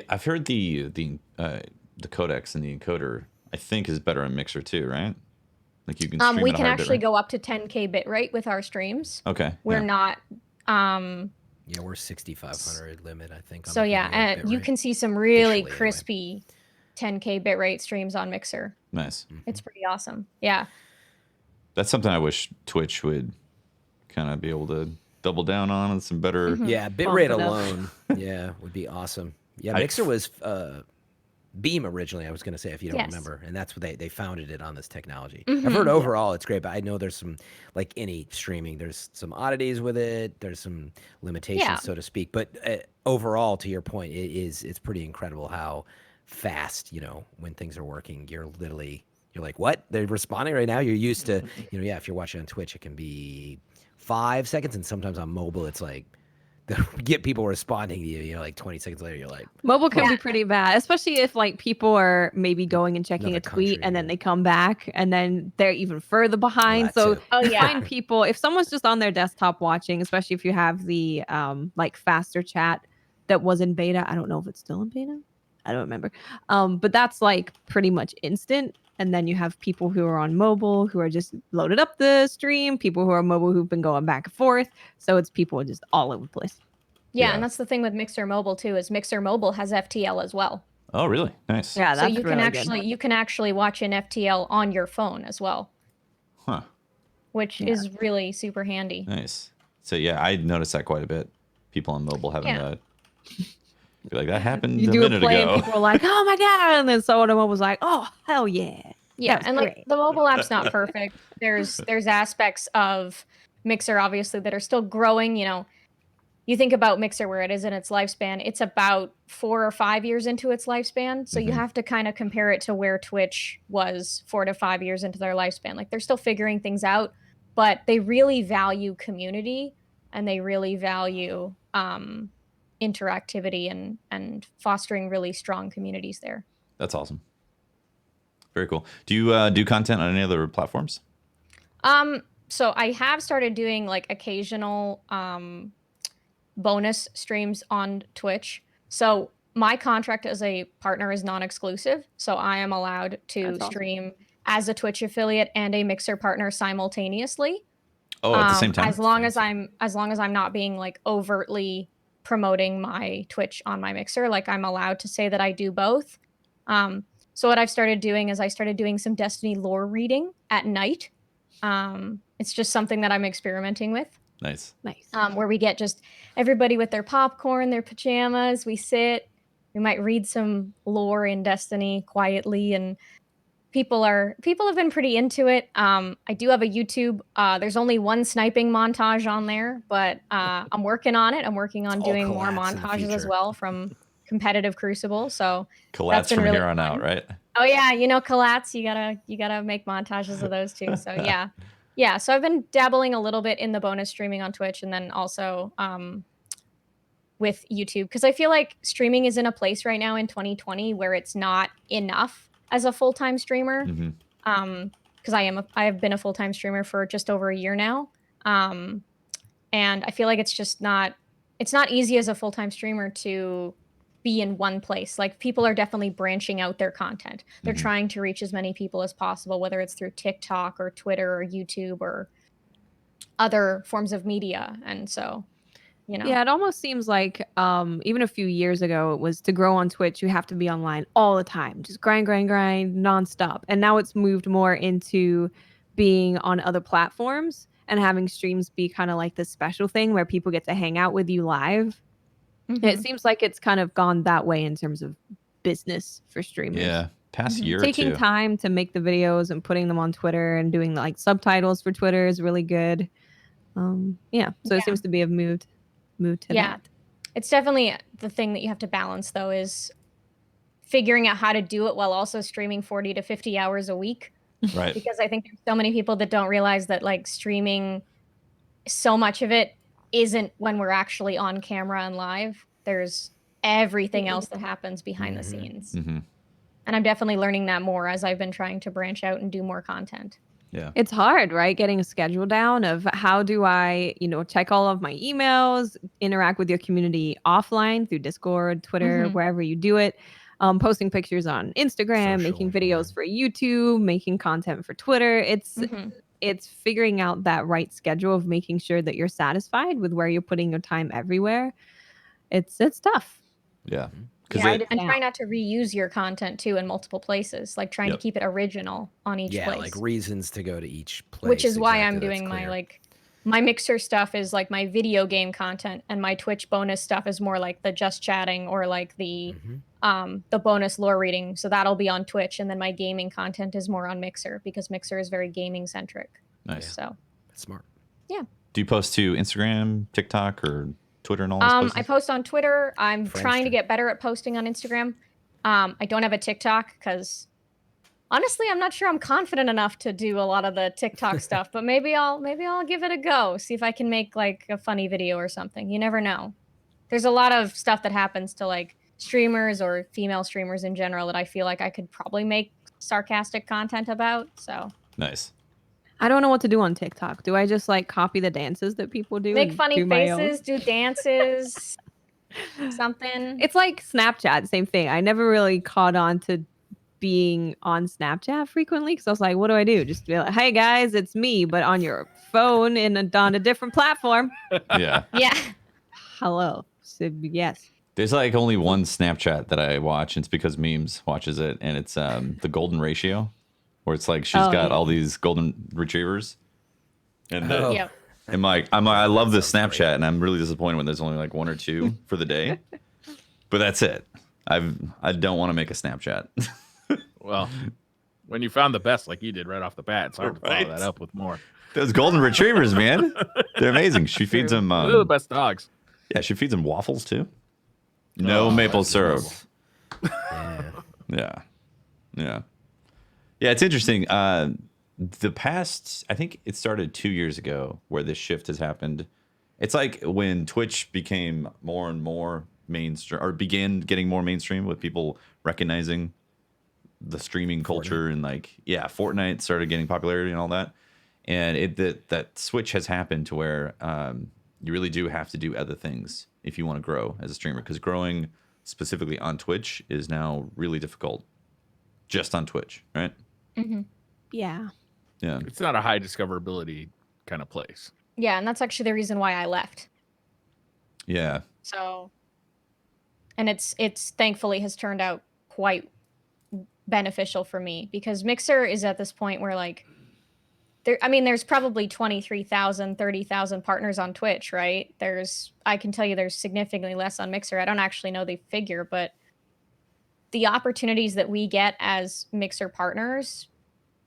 I've heard the codecs and the encoder, I think, is better in Mixer too, right? Like you can stream we at a can higher actually bitrate. go up to 10K bitrate with our streams. Okay. We're yeah. not Yeah, we're 6,500 limit, I think. so yeah, and you can see some really Visually, crispy 10K bitrate streams on Mixer. Nice. It's pretty awesome. Yeah. That's something I wish Twitch would kind of be able to double down on and some better. Yeah, bitrate alone, yeah, would be awesome. Yeah, Mixer was Beam originally, I was going to say, if you don't remember, and that's what they founded it on, this technology. I've heard overall it's great, but I know there's some, like any streaming, there's some oddities with it, there's some limitations, so to speak, but overall, to your point, it's pretty incredible how fast, when things are working, you're like, what? They're responding right now? You're used to, if you're watching on Twitch, it can be 5 seconds, and sometimes on mobile, it's like, get people responding to you, like 20 seconds later, you're like... Mobile can be pretty bad, especially if like people are maybe going and checking a tweet and then they come back and then they're even further behind. So find people, if someone's just on their desktop watching, especially if you have the like faster chat that was in beta. I don't know if it's still in beta. I don't remember. But that's like pretty much instant. And then you have people who are on mobile who are just loaded up the stream, people who are mobile who've been going back and forth. So it's people just all over the place. Yeah, and that's the thing with Mixer Mobile too, is Mixer Mobile has FTL as well. Oh, really? Nice. Yeah, that's so you can actually watch an FTL on your phone as well. Huh. Which is really super handy. Nice. So yeah, I noticed that quite a bit. People on mobile having be like, that happened a minute ago. And people are like, oh my god, and then someone was like, oh hell yeah. Yeah, and like the mobile app's not perfect. There's aspects of Mixer obviously that are still growing. You think about Mixer where it is in its lifespan, it's about 4 or 5 years into its lifespan. So you have to kind of compare it to where Twitch was 4 to 5 years into their lifespan. Like they're still figuring things out, but they really value community and they really value interactivity and fostering really strong communities there. That's awesome. Very cool. Do you do content on any other platforms? So I have started doing like occasional bonus streams on Twitch. So my contract as a partner is non-exclusive. So I am allowed to stream as a Twitch affiliate and a Mixer partner simultaneously. Oh, at the same time. As long as I'm not being like overtly promoting my Twitch on my Mixer, like I'm allowed to say that I do both. So what I've started doing is I started doing some Destiny lore reading at night. It's just something that I'm experimenting with. Nice. Where we get just everybody with their popcorn, their pajamas. We sit, we might read some lore in Destiny quietly, and people have been pretty into it. I do have a YouTube. There's only one sniping montage on there, but I'm working on it. I'm working on doing more montages as well from competitive Crucible. So collats from really here on out, right? Oh yeah, collats. You gotta make montages of those too. So yeah. Yeah, so I've been dabbling a little bit in the bonus streaming on Twitch and then also with YouTube, because I feel like streaming is in a place right now in 2020 where it's not enough as a full-time streamer. Because I have been a full-time streamer for just over a year now. And I feel like it's not easy as a full-time streamer to be in one place. Like people are definitely branching out their content. They're trying to reach as many people as possible, whether it's through TikTok or Twitter or YouTube or other forms of media. And so, yeah, it almost seems like even a few years ago, it was to grow on Twitch, you have to be online all the time, just grind nonstop. And now it's moved more into being on other platforms and having streams be kind of like this special thing where people get to hang out with you live. It seems like it's kind of gone that way in terms of business for streamers. Yeah, past year taking or two. time to make the videos and putting them on Twitter and doing like subtitles for Twitter is really good. It seems to be a moved to that. It's definitely the thing that you have to balance though is figuring out how to do it while also streaming 40 to 50 hours a week. Right. Because I think there's so many people that don't realize that like streaming, so much of it isn't when we're actually on camera and live. There's everything else that happens behind the scenes. Mm-hmm. And I'm definitely learning that more as I've been trying to branch out and do more content. Yeah. It's hard, right? Getting a schedule down of how do I, check all of my emails, interact with your community offline through Discord, Twitter, wherever you do it. Posting pictures on Instagram, making videos for YouTube, making content for Twitter. It's figuring out that right schedule of making sure that you're satisfied with where you're putting your time everywhere. It's tough. Yeah. And try not to reuse your content too in multiple places, like trying to keep it original on each place. Yeah, like reasons to go to each place. Which is why I'm doing my Mixer stuff is like my video game content, and my Twitch bonus stuff is more like the just chatting or like the bonus lore reading. So that'll be on Twitch, and then my gaming content is more on Mixer because Mixer is very gaming centric. Nice. So that's smart. Yeah. Do you post to Instagram, TikTok, or Twitter and all those places? I post on Twitter. I'm trying to get better at posting on Instagram. I don't have a TikTok because honestly, I'm not sure I'm confident enough to do a lot of the TikTok stuff, but maybe I'll give it a go. See if I can make like a funny video or something. You never know. There's a lot of stuff that happens to like streamers or female streamers in general that I feel like I could probably make sarcastic content about. So nice. I don't know what to do on TikTok. Do I just like copy the dances that people do? Make funny faces, do dances, something. It's like Snapchat, same thing. I never really caught on to being on Snapchat frequently because I was like, what do I do? Just be like, hey guys, it's me, but on your phone and on a different platform. Yeah. Yeah. Hello. So, yes. There's like only one Snapchat that I watch, and it's because Memes watches it, and it's the golden ratio, where it's like she's got all these golden retrievers, and I'm like, I love this Snapchat, and I'm really disappointed when there's only like one or two for the day, but that's it. I don't want to make a Snapchat. Well, when you found the best like you did right off the bat, it's hard to follow that up with more. Those golden retrievers, man, they're amazing. She feeds them. They're the best dogs. Yeah, she feeds them waffles too. No maple syrup. Yeah. It's interesting. The past, I think it started 2 years ago where this shift has happened. It's like when Twitch became more and more mainstream, or began getting more mainstream with people recognizing the streaming culture, and like, Fortnite started getting popularity and all that. And that switch has happened to where you really do have to do other things if you want to grow as a streamer, because growing specifically on Twitch is now really difficult. Just on Twitch, right? Mm-hmm. Yeah. Yeah. It's not a high discoverability kind of place. Yeah, and that's actually the reason why I left. Yeah. So, and it's thankfully has turned out quite beneficial for me, because Mixer is at this point where like there's probably 23,000, 30,000 partners on Twitch, right? I can tell you there's significantly less on Mixer. I don't actually know the figure, but the opportunities that we get as Mixer partners,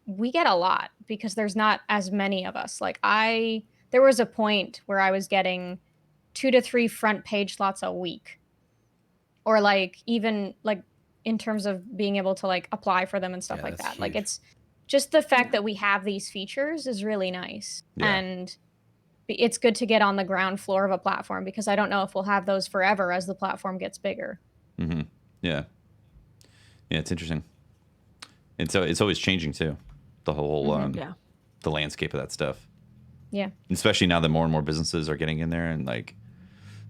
we get a lot because there's not as many of us. Like there was a point where I was getting 2 to 3 front page slots a week, or like even like in terms of being able to like apply for them and stuff like that. Huge. Like it's just the fact that we have these features is really nice. Yeah. And it's good to get on the ground floor of a platform, because I don't know if we'll have those forever as the platform gets bigger. Mm-hmm. Yeah. Yeah, it's interesting. And so it's always changing too. The whole the landscape of that stuff. Yeah. Especially now that more and more businesses are getting in there, and like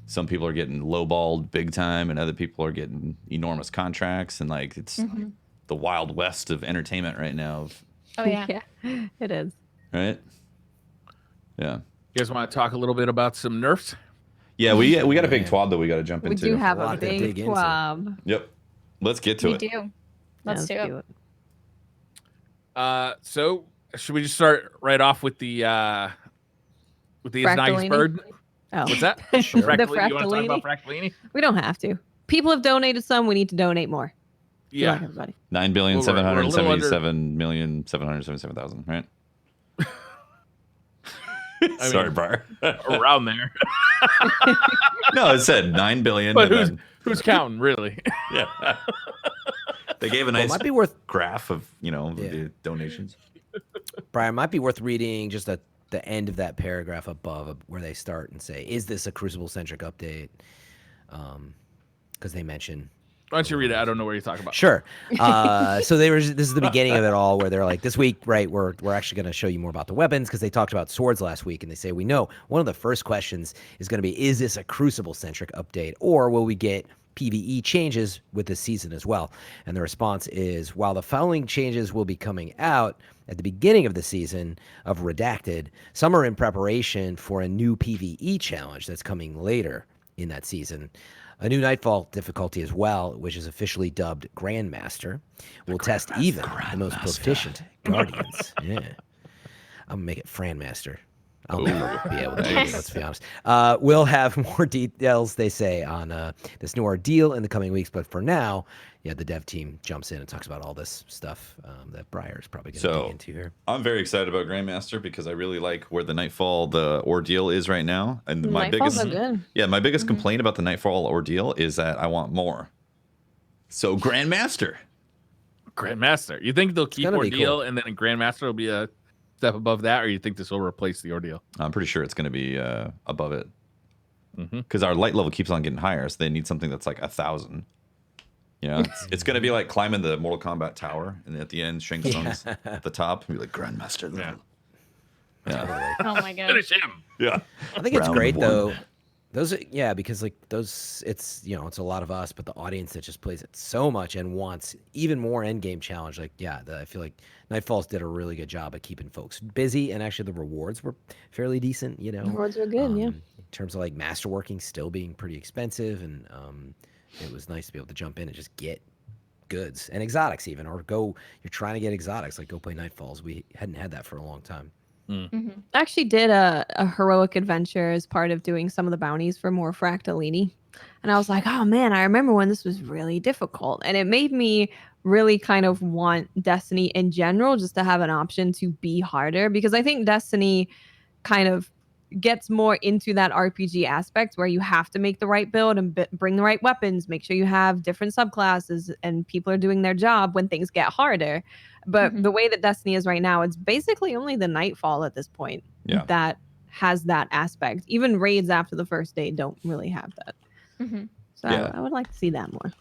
some people are getting lowballed big time and other people are getting enormous contracts, and like it's the wild west of entertainment right now. Oh yeah. Yeah, it is. Right? Yeah. You guys want to talk a little bit about some nerfs? Yeah, we got a big TWAB that we got to jump into. We do have a big TWAB. Yep. Let's get to it. We do. Let's do it. So should we just start right off with the nice bird? Oh. What's that? Sure. You want to talk about Fractalini? We don't have to. People have donated some. We need to donate more. Yeah. Everybody. 9,777,777,000, right? Sorry, Briar. Around there. No, it said 9 billion. But who's counting, really? Yeah. They gave a Well, it nice might be worth graph of Yeah. the donations. Brian, might be worth reading just the end of that paragraph above where they start and say, "Is this a Crucible-centric update?" Because they mention. Why don't you read it? I don't know what you're talking about. Sure. So this is the beginning of it all, where they're like, this week, right? We're actually going to show you more about the weapons, because they talked about swords last week, and they say, we know one of the first questions is going to be, is this a Crucible-centric update, or will we get PvE changes with this season as well? And the response is, while the following changes will be coming out at the beginning of the season of Redacted, some are in preparation for a new PvE challenge that's coming later in that season. A new Nightfall difficulty as well, which is officially dubbed Grandmaster, will test even the most proficient Guardians. Yeah. I'm going to make it Franmaster. I'll never be able to do it, let's be honest. We'll have more details, they say, on this new ordeal in the coming weeks. But for now, yeah, the dev team jumps in and talks about all this stuff that Briar's probably going to dig into here. I'm very excited about Grandmaster because I really like where the Nightfall, the ordeal is right now. And my Nightfalls are good. biggest complaint about the Nightfall ordeal is that I want more. So Grandmaster. Grandmaster. You think they'll keep gonna be Ordeal cool. and then Grandmaster will be a step above that, or you think this will replace the Ordeal? I'm pretty sure it's going to be above it. Mm-hmm. Because our light level keeps on getting higher, so they need something that's like 1,000. You know, it's going to be like climbing the Mortal Kombat tower, and at the end, Shang Tsung's at the top, and be like Grandmaster. Yeah. Oh my god. Finish him. Yeah. I think it's Round great one. though. Those, because like those, it's it's a lot of us, but the audience that just plays it so much and wants even more end game challenge. Like, I feel like Nightfalls did a really good job at keeping folks busy, and actually the rewards were fairly decent. The rewards were good, yeah. in terms of like masterworking still being pretty expensive, and it was nice to be able to jump in and just get goods and exotics even, or you're trying to get exotics, like go play Nightfalls. We hadn't had that for a long time. Mm-hmm. I actually did a heroic adventure as part of doing some of the bounties for more Fractalini. And I was like, oh man, I remember when this was really difficult. And it made me really kind of want Destiny in general just to have an option to be harder, because I think Destiny kind of gets more into that RPG aspect where you have to make the right build and bring the right weapons, make sure you have different subclasses and people are doing their job when things get harder. But the way that Destiny is right now, it's basically only the Nightfall at this point that has that aspect. Even raids after the first day don't really have that. So I would like to see that more.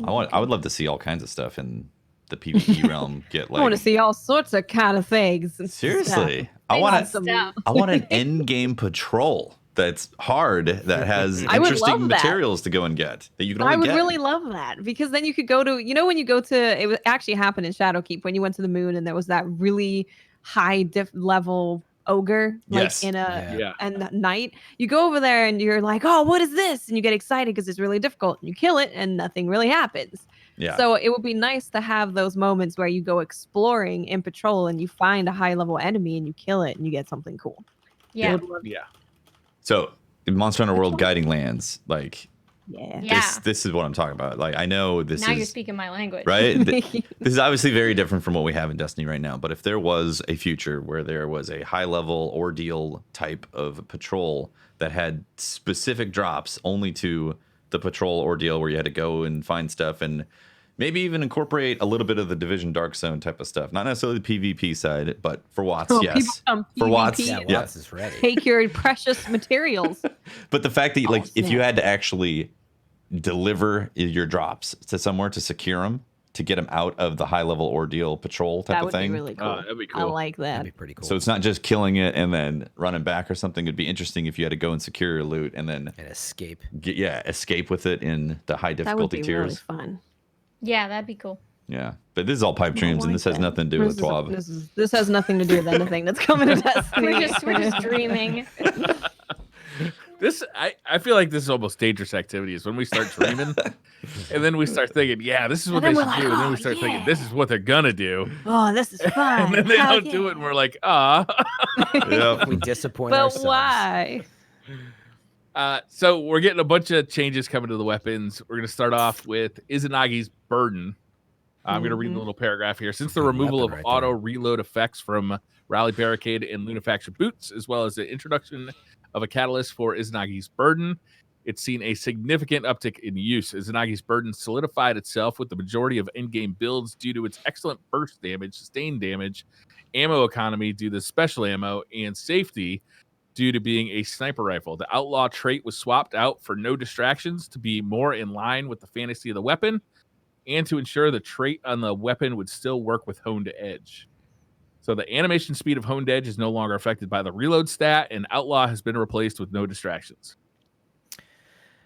I would love to see all kinds of stuff in the PvE realm get like. I want to see all sorts of kind of things. and Seriously, stuff. I want Stuff. I want an end game patrol that's hard, that has I would interesting love that. materials to go and get that you can only I would get. really love that, because then you could go to, when you go to, it actually happened in Shadowkeep when you went to the moon and there was that really high level ogre, like Yes. in Yeah. and night. You go over there and you're like, oh, what is this? And you get excited because it's really difficult. And you kill it and nothing really happens. Yeah. So it would be nice to have those moments where you go exploring in patrol and you find a high level enemy and you kill it and you get something cool. Yeah. Yeah. So in Monster Hunter World Guiding Lands, like Yeah. this is what I'm talking about. Like, I know this Now is you're speaking my language. right. This is obviously very different from what we have in Destiny right now. But if there was a future where there was a high level ordeal type of patrol that had specific drops only to the patrol ordeal, where you had to go and find stuff and maybe even incorporate a little bit of the Division Dark Zone type of stuff, not necessarily the PvP side, but for Watts, Oh, yes. people come For Watts, PvP Yeah, and yeah. Watts is ready. take your precious materials. But the fact that like if you snap. had to actually deliver your drops to somewhere to secure them, to get them out of the high level ordeal patrol type That of would thing. be really cool. That'd be I cool. like that. That'd be pretty cool. So it's not just killing it and then running back or something. It'd be interesting if you had to go and secure your loot and then and escape. escape with it in the high That would difficulty be tiers. really fun. Yeah, that'd be cool. Yeah, but this is all pipe dreams, and like this has that. nothing to do with TWAB. This has nothing to do with anything that's coming to Destiny. We're just dreaming. I feel like this is almost dangerous activity, is when we start dreaming and then we start thinking, yeah, this is what And they then should we're do. like, And then we "Oh, start thinking, yeah." this is what they're going to do. Oh, this is fun. And then they Hell don't do yeah. it. And we're like, ah. Yeah, We disappoint But ourselves. why? So we're getting a bunch of changes coming to the weapons. We're going to start off with Izanagi's Burden. I'm going to read the little paragraph here. Since the Good removal of weapon right auto there. reload effects from Rally Barricade and Lunafaction boots, as well as the introduction of a catalyst for Izanagi's Burden, it's seen a significant uptick in use. Izanagi's burden solidified itself with the majority of in-game builds due to its excellent burst damage, sustained damage, ammo economy due to special ammo, and safety due to being a sniper rifle. The outlaw trait was swapped out for no distractions to be more in line with the fantasy of the weapon and to ensure the trait on the weapon would still work with honed edge. So the animation speed of honed edge is no longer affected by the reload stat, and outlaw has been replaced with no distractions.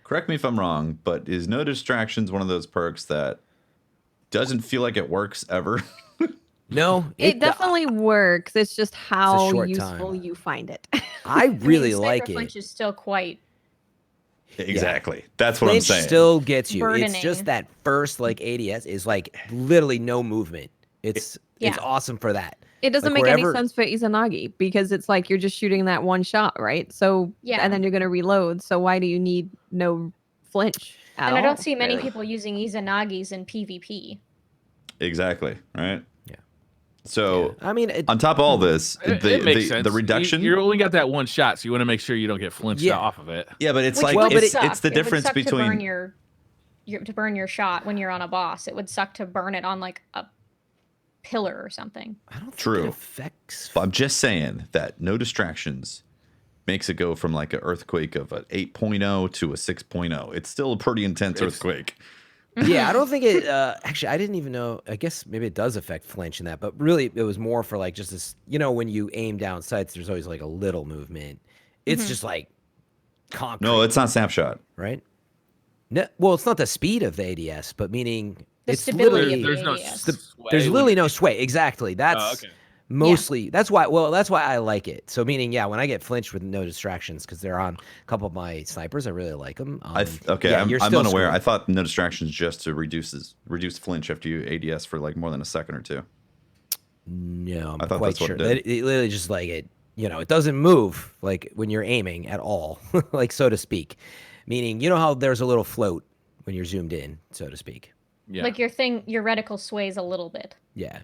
Correct me if I'm wrong, but is no distractions one of those perks that doesn't feel like it works ever? No, It definitely works. It's just how short useful time. you find it. I really Sniper like it. flinch is still quite Exactly. That's what I'm Flinch saying. still gets you. It's burdening. just that first like ADS is like literally no movement. It's Yeah. awesome for that. It doesn't Like, make any wherever- sense for Izanagi because it's like you're just shooting that one shot, right? So Yeah. and then you're gonna reload. So why do you need no flinch at and all? I don't see many really? people using Izanagis in PvP. Exactly. Right. Yeah. So I mean, on top of all this, It makes sense. the reduction. You only got that one shot, so you want to make sure you don't get flinched Yeah. off of it. Yeah, but it's Which like would it's, suck. it's the It would difference suck between. to burn your shot when you're on a boss. It would suck to burn it on like a pillar or something. I don't think True. it affects. But I'm just saying that no distractions makes it go from like an earthquake of an 8.0 to a 6.0. It's still a pretty intense earthquake. Yeah, I don't think it. Actually, I didn't even know. I guess maybe it does affect flinch in that, but really, it was more for like just this. You know, when you aim down sights, there's always like a little movement. It's just like concrete. No, it's not snapshot. right. No, well, it's not the speed of the ADS, but meaning The it's stability literally of There's no ADS. sway there's when literally you- no sway. Exactly. That's Oh, okay. mostly that's why. Well, that's why I like it. So meaning, yeah, when I get flinched with no distractions because they're on a couple of my snipers, I really like them. Okay, yeah, I'm you're unaware. still screwed. I thought no distractions just to reduce flinch after you ADS for like more than a second or two. No, I'm I thought quite that's what sure. it did. It literally just like it, it doesn't move like when you're aiming at all, like so to speak. Meaning, you know how there's a little float when you're zoomed in, so to speak. Yeah. Like your reticle sways a little bit. Yeah,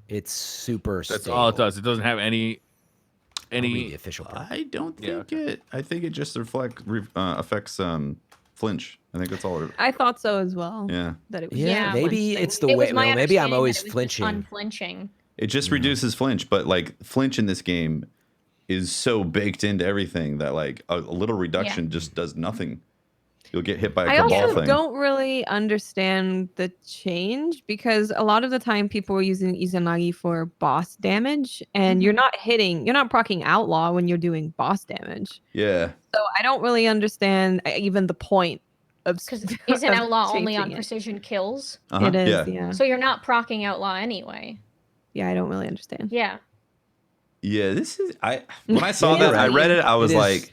it's super. That's all it stable. does. It doesn't have any I'll read the official part. I don't Yeah, think it. I think it just affects flinch. I think that's all. I thought so as well. Yeah, That it was Yeah, just a Yeah. maybe flinch it's thing. the It way. was my Well, maybe I'm understanding always that it was just flinching. unflinching. it just reduces flinch, but like flinch in this game is so baked into everything that like a little reduction just does nothing. You'll get hit by a I cabal also thing. don't really understand the change because a lot of the time people were using Izanagi for boss damage, and you're not proccing outlaw when you're doing boss damage. Yeah, So I don't really understand even the point of Because isn't of outlaw only on changing it. precision kills? uh-huh. It is, Yeah, yeah. So you're not procking outlaw anyway. Yeah, I don't really understand. Yeah. yeah. This is when I saw You're that, I right. read it. I was It is- like,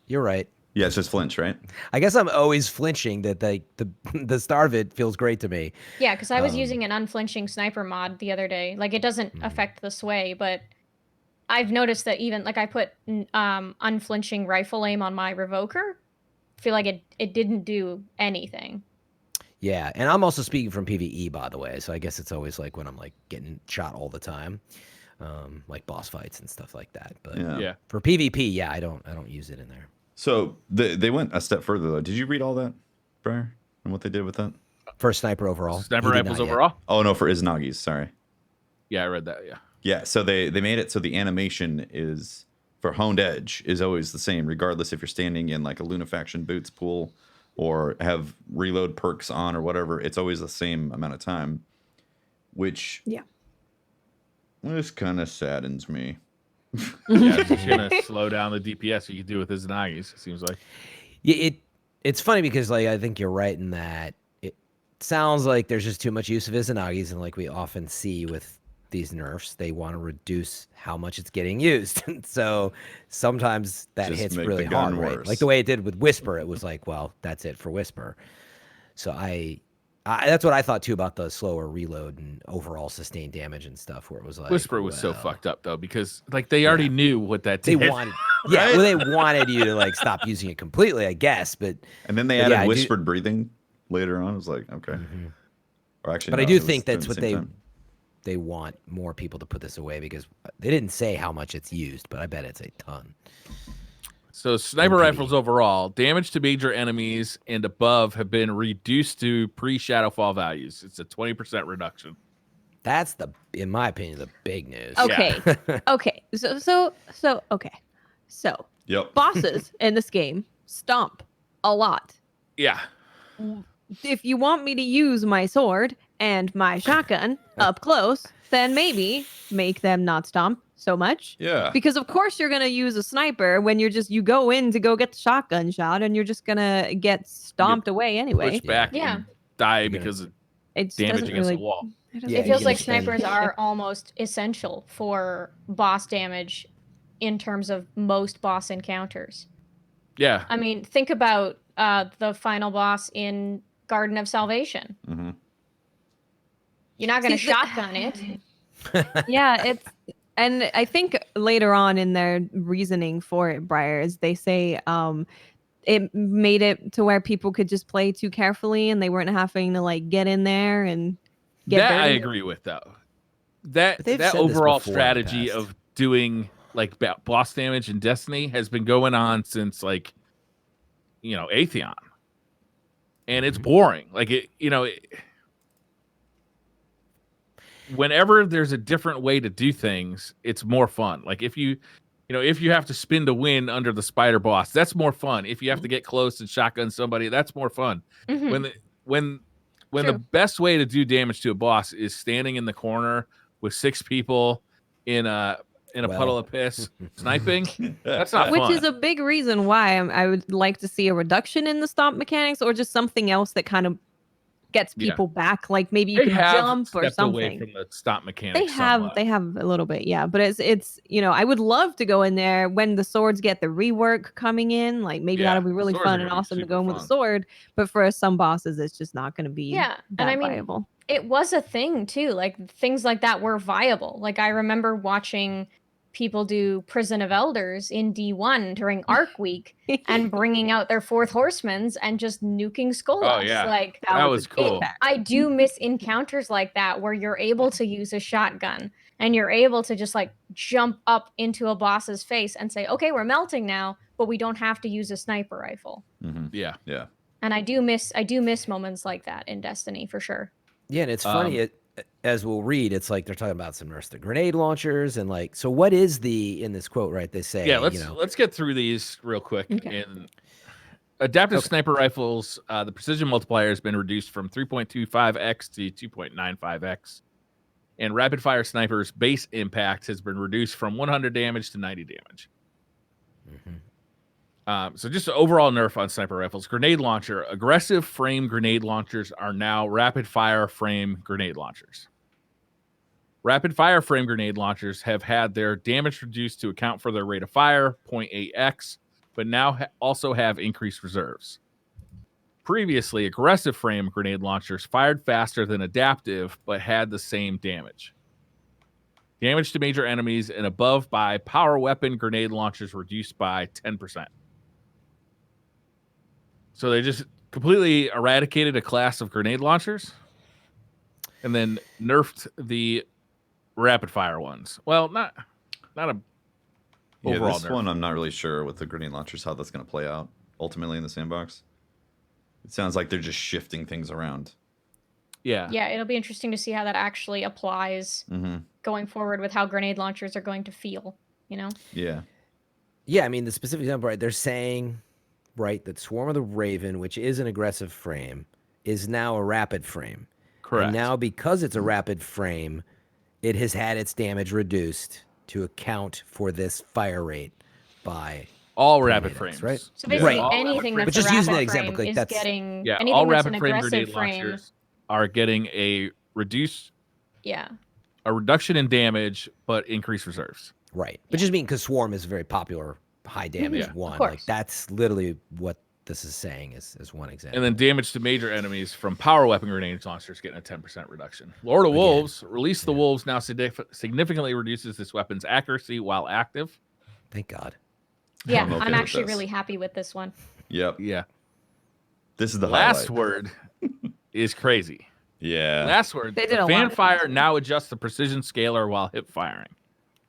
You're right. yeah, it's just flinch, right? I guess I'm always flinching that the start of it feels great to me. Yeah, because I was using an unflinching sniper mod the other day. Like it doesn't affect the sway, but I've noticed that even like I put unflinching rifle aim on my revoker. I feel like it didn't do anything. Yeah, and I'm also speaking from PvE, by the way. So I guess it's always like when I'm like getting shot all the time, like boss fights and stuff like that. But Yeah. Yeah. for PvP, yeah, I don't use it in there. So they went a step further though. Did you read all that, Briar, and what they did with that? For sniper overall, Sniper he did rifles not yet. overall? Oh no, for Izanagi's. Sorry. Yeah, I read that. Yeah. Yeah, so they made it so the animation is for honed edge is always the same, regardless if you're standing in like a Lunafaction boots pool or have reload perks on or whatever. It's always the same amount of time, which Yeah. this kind of saddens me. Yeah, it's just gonna slow down the DPS you can do with Izanagi's, it seems like. Yeah, it's funny because like I think you're right in that it sounds like there's just too much use of Izanagi's, and like we often see with these nerfs, they want to reduce how much it's getting used. So sometimes that Just hits make really the gun hard, right? worse. Like the way it did with Whisper, it was like, well, that's it for Whisper. So I that's what I thought too about the slower reload and overall sustained damage and stuff, where it was like Whisper was so well, fucked up though, because like they already knew what that They did. wanted, yeah, well, they wanted you to like stop using it completely, I guess, but And then they But added yeah, I do- whispered breathing later on. I was like, okay. Or actually, But no, I do it was think during that's the what same they time. they want more people to put this away because they didn't say how much it's used, but I bet it's a ton. So sniper MPD. rifles overall, damage to major enemies and above have been reduced to pre-Shadowfall values. It's a 20% reduction. That's in my opinion, the big news. Okay. Okay. So okay. So Yep. bosses in this game stomp a lot. Yeah. If you want me to use my sword and my shotgun up close, then maybe make them not stomp so much. Yeah. Because of course you're gonna use a sniper when you go in to go get the shotgun shot and you're just gonna get stomped away anyway. Push back Yeah. and die You're because of It just damage doesn't against really. the wall. It, Yeah, It feels you like can spend- snipers are almost essential for boss damage in terms of most boss encounters. Yeah. I mean, think about the final boss in Garden of Salvation. Mm-hmm. You're not going to See, the- shotgun it. Yeah, it's and I think later on in their reasoning for it, Briar, is they say it made it to where people could just play too carefully and they weren't having to like get in there and get That I dirty. agree with though. That But they've that said this overall before in the strategy past. of doing like boss damage in Destiny has been going on since like Atheon. And it's boring. Like whenever there's a different way to do things, it's more fun. Like if you have to spin to win under the spider boss, that's more fun. If you have to get close and shotgun somebody, that's more fun. Mhm. When the True. best way to do damage to a boss is standing in the corner with 6 people in a puddle of piss sniping, that's not Which fun. is a big reason why I would like to see a reduction in the stomp mechanics or just something else that kind of gets Yeah. people back. Like maybe you They can have jump or stepped away something. from the stomp mechanics. They have a little bit, yeah. But it's I would love to go in there when the swords get the rework coming in. Like maybe Yeah, that'll be really swords are fun gonna and be awesome to super go in with a fun. sword. But for some bosses, it's just not going to be Yeah, that and I mean, viable. it was a thing too. Like things like that were viable. Like I remember watching people do Prison of Elders in D1 during Arc Week and bringing out their fourth horsemans and just nuking Skolas. Oh, yeah. Like That was cool. I do miss encounters like that where you're able to use a shotgun and you're able to just like jump up into a boss's face and say, okay, we're melting now, but we don't have to use a sniper rifle. Mm-hmm. Yeah. Yeah. And I do miss moments like that in Destiny for sure. Yeah, and it's funny. As we'll read, it's like they're talking about some the grenade launchers and like. So what is in this quote? Right? They say. Yeah, let's get through these real quick. Okay. In adaptive sniper rifles, the precision multiplier has been reduced from 3.25x to 2.95x, and rapid fire snipers' base impact has been reduced from 100 damage to 90 damage. So just an overall nerf on sniper rifles. Grenade launcher, aggressive frame grenade launchers are now rapid fire frame grenade launchers. Rapid fire frame grenade launchers have had their damage reduced to account for their rate of fire, 0.8x, but now also have increased reserves. Previously, aggressive frame grenade launchers fired faster than adaptive, but had the same damage. Damage to major enemies and above by power weapon grenade launchers reduced by 10%. So they just completely eradicated a class of grenade launchers and then nerfed the rapid fire ones. Well, not a overall this nerf. one I'm not really sure with the grenade launchers how that's going to play out ultimately in the sandbox. It sounds like they're just shifting things around. Yeah. Yeah, it'll be interesting to see how that actually applies going forward with how grenade launchers are going to feel, Yeah. Yeah, I mean the specific example, right? They're saying, right, that Swarm of the Raven, which is an aggressive frame, is now a rapid frame. Correct. And now because it's a rapid frame, it has had its damage reduced to account for this fire rate by all rapid grenades, frames. right? So basically, All anything rapid that's But just a using rapid that example, frame like, is that's- getting Yeah, anything all that's rapid an frame aggressive grenade frame. launchers are getting a Yeah, reduction in damage, but increased reserves. Right. But just mean because Swarm is a very popular high damage Yeah, one. course. Like that's literally what this is saying is one example. And then damage to major enemies from power weapon grenade launchers getting a 10% reduction. Lord of Wolves, Release the Wolves now significantly reduces this weapon's accuracy while active. Thank God. yeah. I'm okay I'm with actually this. really happy with this one. Yep. Yeah. This is the Last highlight. word is crazy. Yeah. Last word. They did a lot Fan of fire now adjusts the precision scaler while hip firing.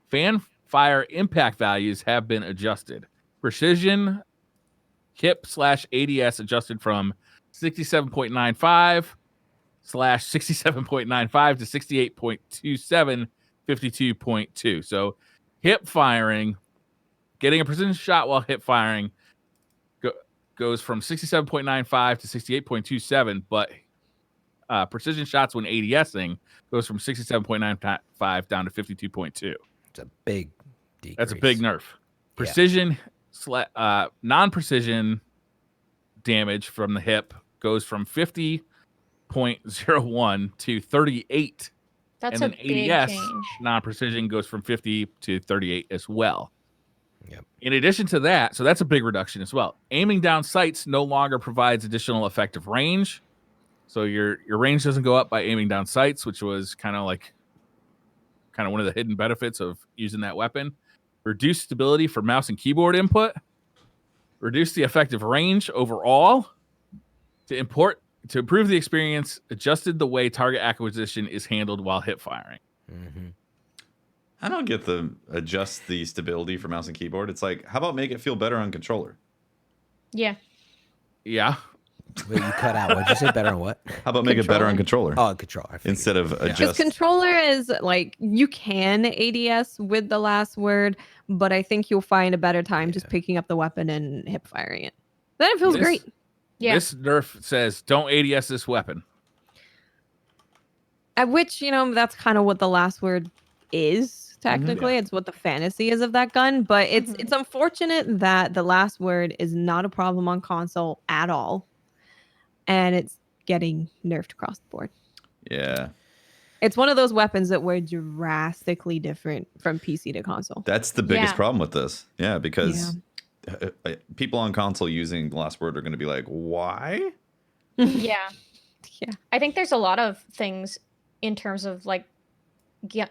Fan fire impact values have been adjusted. Precision hip/ADS adjusted from 67.95 /67.95 to 68.27 52.2. So hip firing, getting a precision shot while hip firing goes from 67.95 to 68.27, but precision shots when ADSing goes from 67.95 down to 52.2. It's a big decrease. That's a big nerf. Precision non-precision damage from the hip goes from 50.01 to 38. That's and a then big ADS change. non-precision goes from 50 to 38 as well. Yep. In addition to that, so that's a big reduction as well. Aiming down sights no longer provides additional effective range. So your range doesn't go up by aiming down sights, which was kind of one of the hidden benefits of using that weapon. Reduced stability for mouse and keyboard input. Reduce the effective range overall. To improve the experience, adjusted the way target acquisition is handled while hip firing. Mm-hmm. I don't get the adjust the stability for mouse and keyboard. It's like, how about make it feel better on controller? Yeah. Yeah. Wait, you cut out. What'd you say? Better on what? How about make it better on controller? Oh, control. I figured. Instead of Because adjust. controller is like you can ADS with the last word, but I think you'll find a better time just picking up the weapon and hip firing it. Then it feels great. Yeah. This nerf says don't ADS this weapon. At which, that's kind of what the last word is. Technically, it's what the fantasy is of that gun, but it's unfortunate that the last word is not a problem on console at all, and it's getting nerfed across the board. Yeah. It's one of those weapons that were drastically different from PC to console. That's the biggest Yeah. problem with this. Yeah, because people on console using the last word are going to be like, why? Yeah. Yeah. I think there's a lot of things in terms of like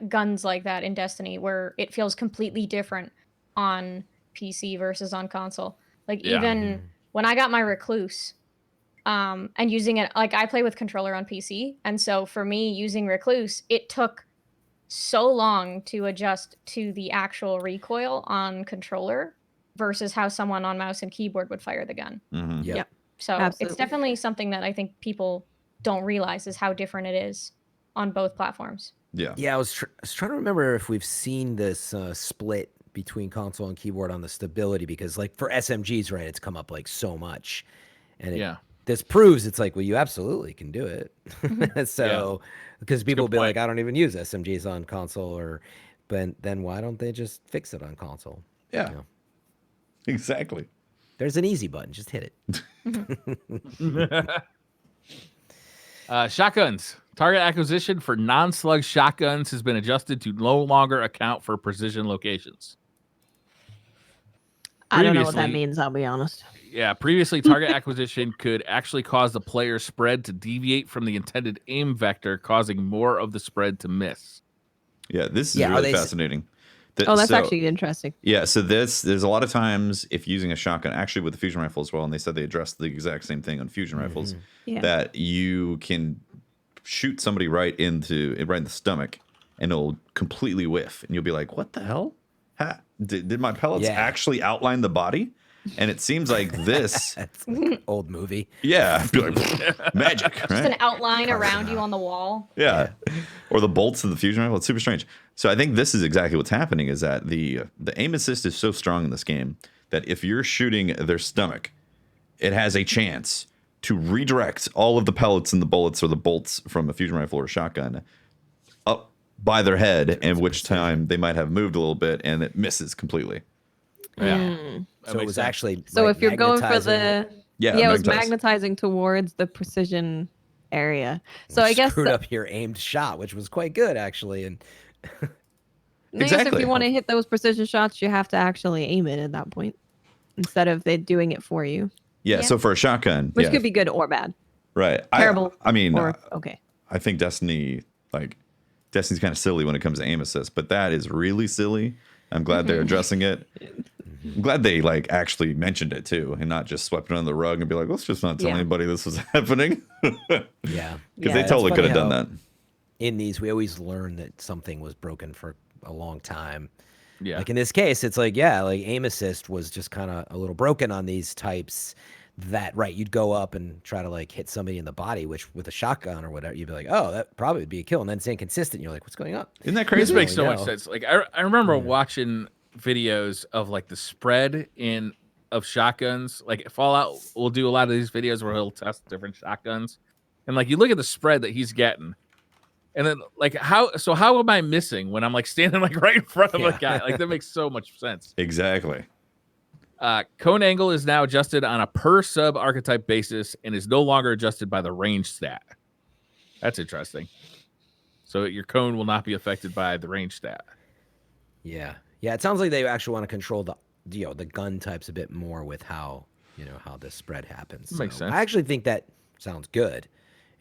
guns like that in Destiny where it feels completely different on PC versus on console. Like even when I got my Recluse, and using it, like I play with controller on PC, and so for me using Recluse, it took so long to adjust to the actual recoil on controller versus how someone on mouse and keyboard would fire the gun. Mm-hmm. Yep. So Absolutely. it's definitely something that I think people don't realize is how different it is on both platforms. Yeah. Yeah, I was trying to remember if we've seen this split between console and keyboard on the stability, because like for SMGs, right, it's come up like so much, and this proves it's like, well, you absolutely can do it. So because people will be like, I don't even use SMGs on console, but then why don't they just fix it on console? Yeah. Exactly. There's an easy button, just hit it. Shotguns. Target acquisition for non-slug shotguns has been adjusted to no longer account for precision locations. I don't know what that Previously- means, I'll be honest. Yeah, previously target acquisition could actually cause the player's spread to deviate from the intended aim vector, causing more of the spread to miss. Yeah, this is Yeah, are really they- fascinating. That's actually interesting. Yeah, so there's a lot of times if using a shotgun, actually with the fusion rifle as well, and they said they addressed the exact same thing on fusion rifles, that you can shoot somebody right in the stomach, and it'll completely whiff, and you'll be like, "What the hell? Did my pellets actually outline the body?" And it seems like this That's an old movie. Yeah, be like, magic, Just right? an outline around you on the wall. Yeah. Or the bolts of the fusion rifle. It's super strange. So I think this is exactly what's happening, is that the aim assist is so strong in this game that if you're shooting their stomach, it has a chance to redirect all of the pellets and the bullets or the bolts from a fusion rifle or a shotgun up by their head, in which time they might have moved a little bit and it misses completely. Yeah. So it was actually So like, if you're going for magnetizing the Yeah, it was magnetized. magnetizing towards the precision area. So which I guess screwed up your aimed shot, which was quite good actually. And I guess if Exactly. you want to hit those precision shots, you have to actually aim it at that point instead of they doing it for you, Yeah, so for a shotgun, which could be good or bad. right. terrible I mean, Or okay. I think Destiny's kind of silly when it comes to aim assist, but that is really silly. I'm glad they're addressing it. I'm glad they like actually mentioned it too, and not just swept it under the rug and be like, let's just not tell anybody this was happening. yeah, Because they totally could have done that. In these, we always learn that something was broken for a long time. Yeah. Like in this case, it's like, yeah, like aim assist was just kind of a little broken on these types. That right, you'd go up and try to like hit somebody in the body, which with a shotgun or whatever, you'd be like, oh, that probably would be a kill. And then it's inconsistent. You're like, what's going on? Isn't that This crazy? makes so know. much sense. Like I remember watching videos of like the spread of shotguns. Like Fallout will do a lot of these videos where he'll test different shotguns, and like you look at the spread that he's getting, and then like how am I missing when I'm like standing like right in front of a guy? Like that makes so much sense. Exactly. Cone angle is now adjusted on a per sub archetype basis and is no longer adjusted by the range stat. That's interesting. So your cone will not be affected by the range stat. Yeah. Yeah. It sounds like they actually want to control the gun types a bit more with how the spread happens. Makes sense. I actually think that sounds good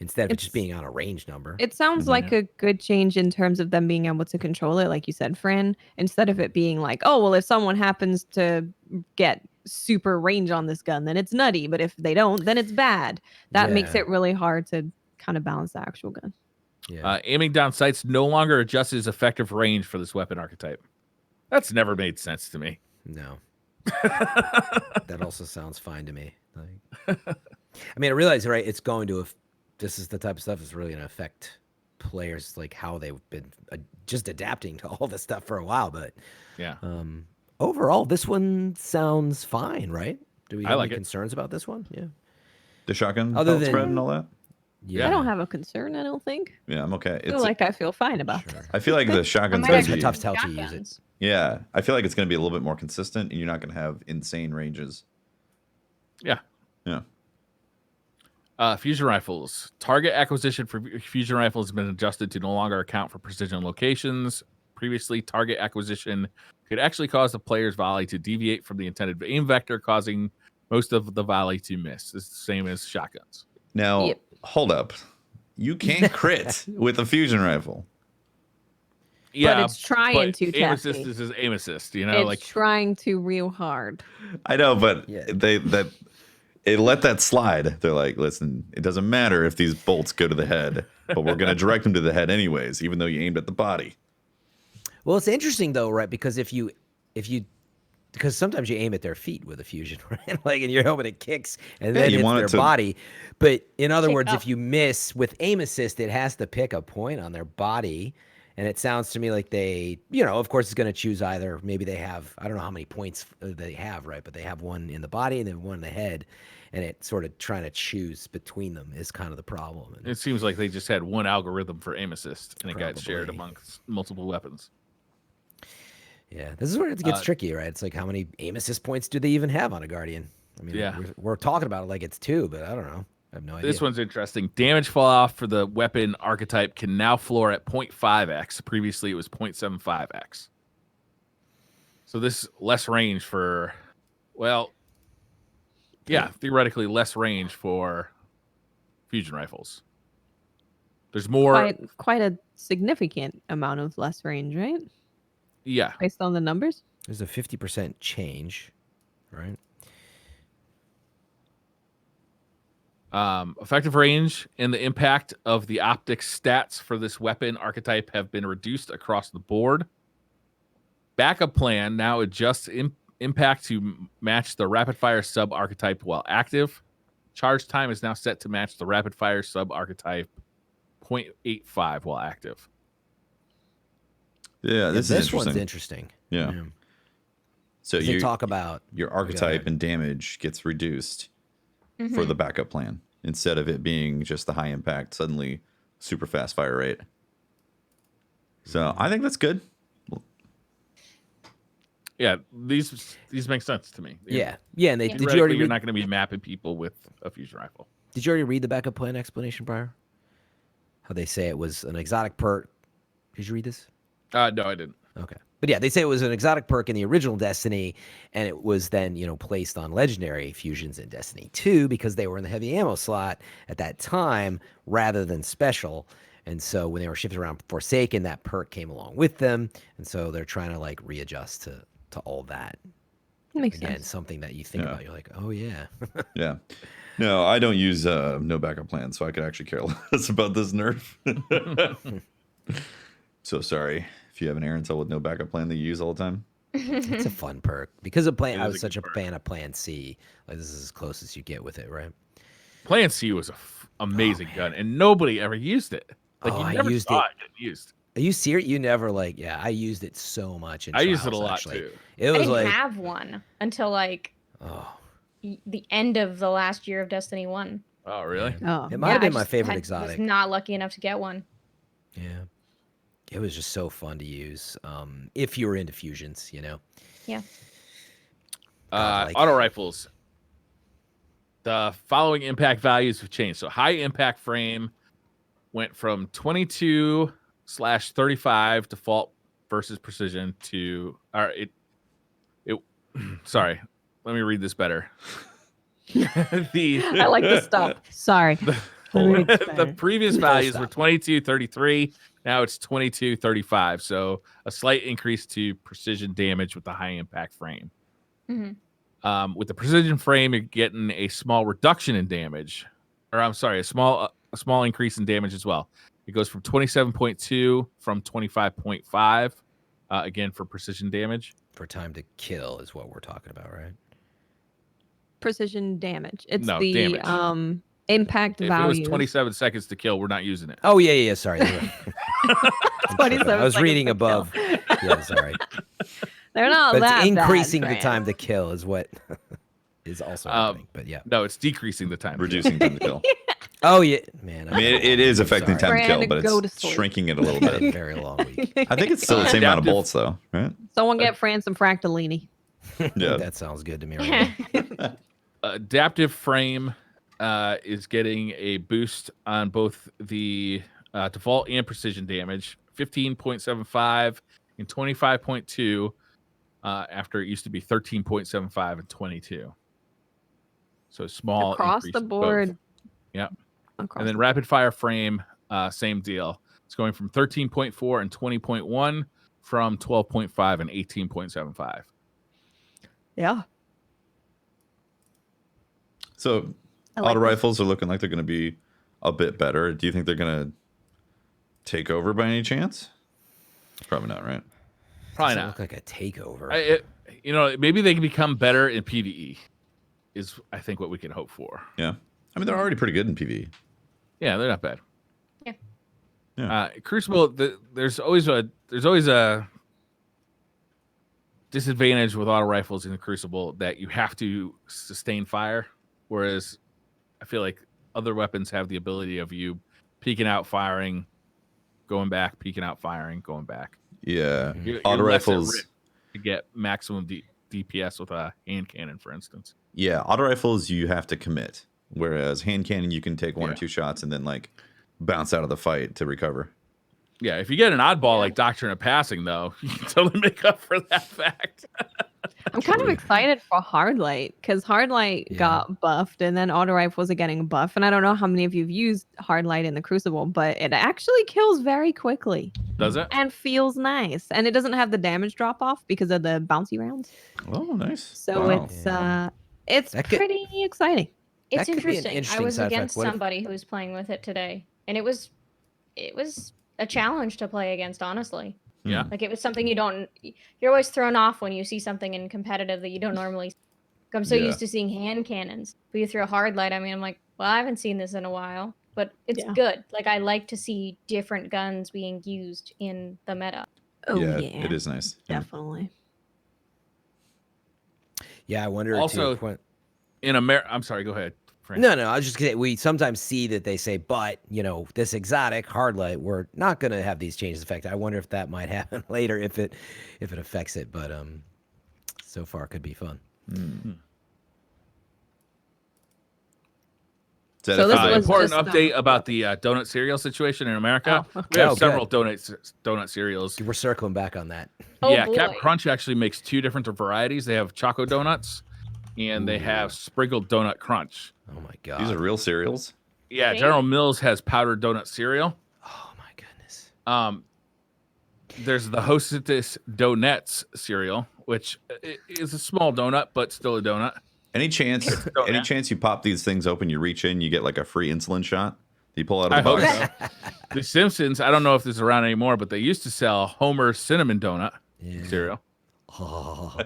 instead of it just being on a range number. It sounds like a good change in terms of them being able to control it, like you said, Fran, instead of it being like, oh, well, if someone happens to get super range on this gun, then it's nutty. But if they don't, then it's bad. That makes Yeah. it really hard to kind of balance the actual gun. Yeah. Aiming down sights no longer adjusts its effective range for this weapon archetype. That's never made sense to me. No. That also sounds fine to me. Like, I mean, I realize, right, it's going to, this is the type of stuff that's really going to affect players, like how they've been just adapting to all this stuff for a while. But Yeah. Overall, this one sounds fine, right? Do we have like any it. concerns about this one? Yeah. The shotgun Other belt than- spread and all that. Yeah. I don't have a concern, I don't think. Yeah, I'm okay. I feel like I feel fine about Sure. that. I feel like the shotgun's might gonna actually be, tough to tell till you use it. Shotguns. yeah. I feel like it's gonna be a little bit more consistent, and you're not gonna have insane ranges. Yeah. Yeah. Fusion rifles. Target acquisition for fusion rifles has been adjusted to no longer account for precision locations. Previously, target acquisition could actually cause the player's volley to deviate from the intended aim vector, causing most of the volley to miss. It's the same as shotguns. Now, Yep. hold up. You can't crit with a fusion rifle. Yeah, it's trying but to, aim Cassie. assist is aim assist. You know, It's like trying to real hard. I know, but Yeah. they let that slide. They're like, listen, it doesn't matter if these bolts go to the head, but we're gonna direct them to the head anyways, even though you aimed at the body. Well, it's interesting though, right? Because because sometimes you aim at their feet with a fusion, right? Like, and you're hoping it kicks and Yeah, then you hits want it their to- body. But in other Kick words, up. if you miss with aim assist, it has to pick a point on their body. And it sounds to me like they, of course, it's going to choose either. Maybe they have, I don't know how many points they have, right? But they have one in the body and then one in the head. And it sort of trying to choose between them is kind of the problem. And it seems like they just had one algorithm for aim assist, and it got shared Probably. amongst multiple weapons. yeah, this is where it gets tricky, right? It's like, how many aim assist points do they even have on a Guardian? I mean, Yeah. we're talking about it like it's 2, but I don't know. I have no idea. This one's interesting. Damage fall off for the weapon archetype can now floor at 0.5x. Previously, it was 0.75x. So this less range for, well, yeah, theoretically less range for fusion rifles. There's more, Quite a significant amount of less range, right? yeah. Based on the numbers. There's a 50% change, right? Effective range and the impact of the optics stats for this weapon archetype have been reduced across the board. Backup plan now adjusts impact to match the rapid fire sub archetype while active. Charge time is now set to match the rapid fire sub archetype 0.85 while active. Yeah, this is one's interesting. interesting. Yeah. So They talk about your archetype and damage gets reduced for the backup plan instead of it being just the high impact, suddenly super fast fire rate. So I think that's good. Yeah, these make sense to me. yeah, and they Yeah. did you Theoretically, already you're read, not going to be mapping people with a fusion rifle. did you already read the backup plan explanation prior? How they say it was an exotic perk. Did you read this? No, I didn't. Okay. But yeah, they say it was an exotic perk in the original Destiny, and it was then, placed on legendary fusions in Destiny 2 because they were in the heavy ammo slot at that time rather than special. And so when they were shifted around Forsaken, that perk came along with them. And so they're trying to like readjust to all that. Makes Again, sense. something that you think Yeah. about. You're like, oh yeah. Yeah. No, I don't use no backup plan, so I could actually care less about this nerf. So sorry if you have an Aaron cell with no backup plan that you use all the time. It's a fun perk because of plan. It I is was a such a good perk. fan of Plan C. Like this is as close as you get with it, right? Plan C was a amazing gun, and nobody ever used it. Like Oh, you I never used saw it. it getting used. Are you serious? You never like? Yeah, I used it so much in I used it a trials, lot actually. too. It I was didn't like, have one until like oh, the end of the last year of Destiny 1. Oh, really? Oh, it might have I been my just favorite was exotic. not lucky enough to get one. Yeah, it was just so fun to use. If you were into fusions, you know. Yeah. Godlike. Auto rifles. The following impact values have changed. So high impact frame went from 22/35 default versus precision to sorry, let me read this better. I like the stuff. Sorry. The previous Full values were stop. 22/33. Now it's 22/35. So a slight increase to precision damage with the high impact frame. hmm With the precision frame, you're getting a small reduction in damage, or I'm sorry, a small increase in damage as well. It goes from 27.2 from 25.5. Again for precision damage. For time to kill is what we're talking about, right? Precision damage. It's No, the damage. impact If values. it was 27 seconds to kill, we're not using it. Oh yeah. Sorry. You're right. I'm 27 tripping. I was seconds reading to above. Yeah, sorry. They're not But that it's increasing bad, the Fran. time to kill is what is also happening. But yeah. No, it's decreasing the time. Reducing time to kill. Oh yeah, man. I mean, it is affecting time to kill, Fran, but go to it's sleep. shrinking it a little Had a bit. very long week. I think it's still the same amount of Adaptive- bullets, though, right? Someone get Fran some fractallini. Yeah. That sounds good to me right now. Adaptive frame is getting a boost on both the default and precision damage, 15.75 and 25.2 after it used to be 13.75 and 22. So small Across increase the in both. board. Yep. Across And then the- rapid fire frame, same deal. It's going from 13.4 and 20.1 from 12.5 and 18.75. Yeah. So I like auto this. rifles are looking like they're going to be a bit better. Do you think they're going to take over by any chance? Probably not, right? Probably Doesn't not. look like a takeover. Maybe they can become better in PvE. Is I think what we can hope for. Yeah. I mean, they're already pretty good in PvE. Yeah, they're not bad. Yeah. Yeah. Crucible, there's always a disadvantage with auto rifles in the Crucible that you have to sustain fire, whereas I feel like other weapons have the ability of you peeking out, firing, going back, peeking out, firing, going back. Yeah. You're Auto less at rifles. risk to get maximum DPS with a hand cannon, for instance. Yeah. Auto rifles, you have to commit. Whereas hand cannon, you can take one or Yeah. two shots and then like bounce out of the fight to recover. Yeah, if you get an oddball like Doctrine of Passing, though, you can totally make up for that fact. I'm kind of excited for Hardlight because Hardlight Yeah. got buffed and then auto rifles are getting buffed. And I don't know how many of you have used Hardlight in the Crucible, but it actually kills very quickly Does it? and feels nice. And it doesn't have the damage drop off because of the bouncy rounds. Oh, nice. So Wow. it's That could- pretty exciting. It's That could be an interesting. I interesting was side effect. against What if- somebody who was playing with it today, and it was a challenge to play against, honestly. Yeah. Like it was something you're always thrown off when you see something in competitive that you don't normally see. I'm so Yeah. used to seeing hand cannons. But you throw a hard light, I mean, I'm like, well, I haven't seen this in a while, but it's Yeah. good. Like I like to see different guns being used in the meta. Oh, yeah, yeah. it is nice. Yeah. Definitely. Yeah, I wonder. to Also- your point- I'm sorry, go ahead. Frank. No, I was just gonna say we sometimes see that they say, but this exotic hardlight, we're not gonna have these changes affect. I wonder if that might happen later if it affects it. But so far could be fun. Is that So a this five? was Important just, update about the donut cereal situation in America. Oh, We have Oh, several donut cereals. We're circling back on that. Oh, Yeah, Cap boy. Crunch actually makes two different varieties. They have Choco Donuts and they have Sprinkled Donut Crunch. Oh my god. These are real cereals. Yeah, Okay. General Mills has powdered donut cereal. Oh my goodness. There's the Hostess Donuts cereal, which is a small donut, but still a donut. Any chance? Donut. Any chance you pop these things open, you reach in, you get like a free insulin shot? You pull out I of the hope box. so. The Simpsons, I don't know if this is around anymore, but they used to sell Homer Cinnamon Donut Yeah. cereal. Oh,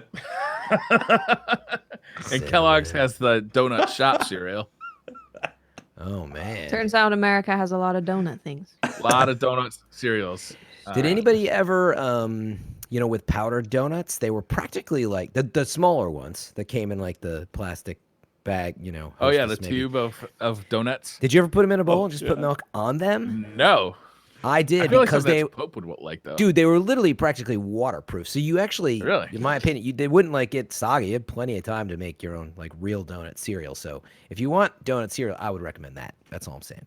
And Kellogg's has the donut shop cereal. oh man. Turns out America has a lot of donut things. A lot of donut cereals. Did anybody ever, with powdered donuts, they were practically like the smaller ones that came in like the plastic bag, Oh yeah, the Hostess maybe. tube of donuts. Did you ever put them in a bowl and just put milk on them? No, I did I feel like because something Pope would like though. dude, they were literally practically waterproof. So you actually, Really? in my opinion, they wouldn't like get soggy. You had plenty of time to make your own like real donut cereal. So if you want donut cereal, I would recommend that. That's all I'm saying.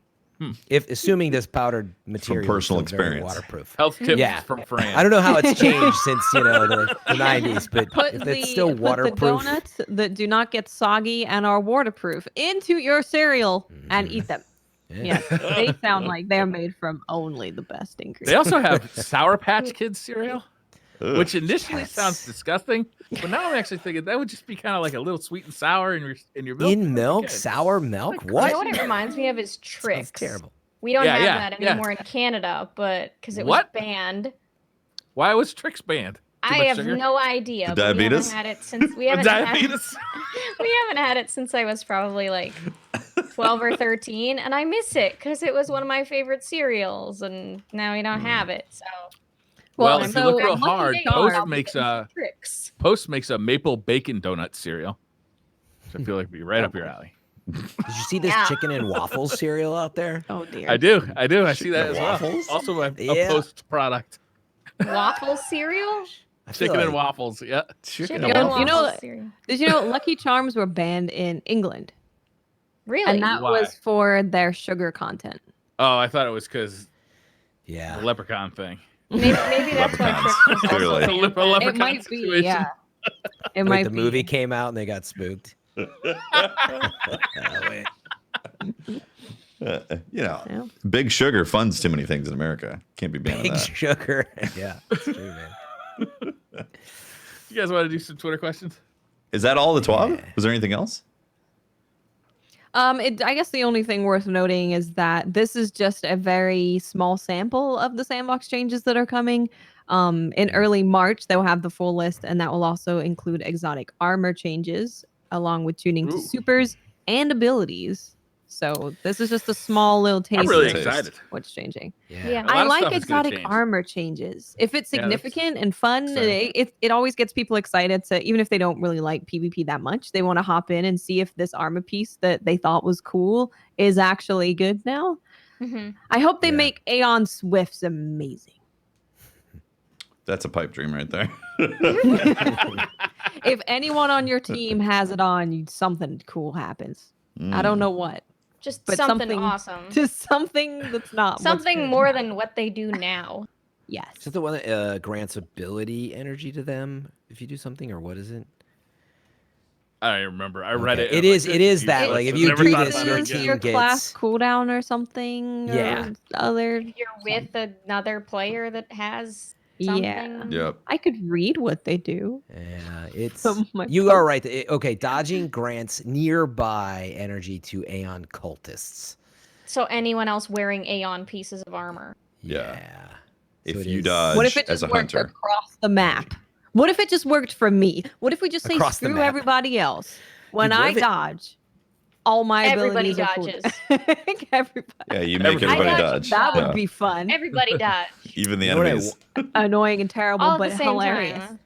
If assuming this powdered material personal is still very experience. waterproof. Health tips Yeah. from Fran. I don't know how it's changed since the 90s, but Put if the, it's still put the waterproof. donuts that do not get soggy and are waterproof into your cereal and eat them. Yeah. Yes, they sound like they're made from only the best ingredients. They also have Sour Patch Kids cereal, Ugh. which initially Yes. sounds disgusting, but now I'm actually thinking that would just be kind of like a little sweet and sour in your milk. In milk, Okay. sour milk. You What? know what it reminds me of is Sounds Trix. terrible. We don't Yeah, have yeah, that yeah. anymore in Canada, but because it was What? banned. Why was Trix banned? Too I much have sugar? no idea. The but we diabetes? haven't had it since we haven't Diabetes. we haven't had it since I was probably like 12 or 13, and I miss it because it was one of my favorite cereals, and now we don't have it. So Well, Well, if you look so real Lucky hard, Charms- Post I'll be makes getting some a Trix. maple bacon donut cereal. Which I feel like would be right up your alley. Did you see this Yeah. chicken and waffles cereal out there? Oh dear. I do. I see that Chicken as and well. waffles? Also a Yeah. Post product. Waffle cereal? I feel Chicken and like- waffles. Yeah. Chicken and waffles. waffle You know- cereal. Did you know Lucky Charms were banned in England? Really? And that Why? was for their sugar content. Oh, I thought it was because Yeah. the leprechaun thing. maybe that's why Leprechauns, Trix was clearly. also The banned. leprechaun It might be, situation. yeah. It Like might the be. movie came out and they got spooked. Wait. Yeah. Big Sugar funds too many things in America. Can't be banning Big that. sugar. Yeah, it's true, man. You guys want to do some Twitter questions? Is that all the TWAB? Yeah. Was there anything else? I guess the only thing worth noting is that this is just a very small sample of the sandbox changes that are coming. In early March, they'll have the full list, and that will also include exotic armor changes, along with tuning to Ooh. supers and abilities. So this is just a small little taste I'm really of excited. what's changing. Yeah. Yeah. A lot I of like stuff is gonna exotic change. armor changes. If it's Yeah, that's significant and fun, exciting. it always gets people excited to, even if they don't really like PvP that much, they want to hop in and see if this armor piece that they thought was cool is actually good now. Mhm. I hope they Yeah. make Aeon Swifts amazing. That's a pipe dream right there. If anyone on your team has it on, something cool happens. I don't know what. Just But something something- awesome. Just something that's not what's Something good. more than what they do now. Yes. Is that the one that grants ability energy to them if you do something, or what is it? I don't remember. I read Okay. it. It is that, like, if you Never do thought this, about your it Increases again. team your class gets- cooldown or something. Yeah. Or other. If you're with another player that has Yeah. something. Yep. I could read what they do. Yeah, it's Oh my you are right. Okay, dodging grants nearby energy to Aeon cultists. So anyone else wearing Aeon pieces of armor. Yeah. So If it you is- dodge What if it as just a worked hunter. across the map? What if it just worked for me? What if we just say Across the screw map. everybody else? When Dude, what I if it- dodge, all my Everybody abilities are cool. dodges. Everybody. Yeah, you make Everybody everybody dodges. dodge. That would Yeah. be fun. Everybody dodge. Even the You know what I enemies. Annoying and terrible, All at but the same hilarious. time.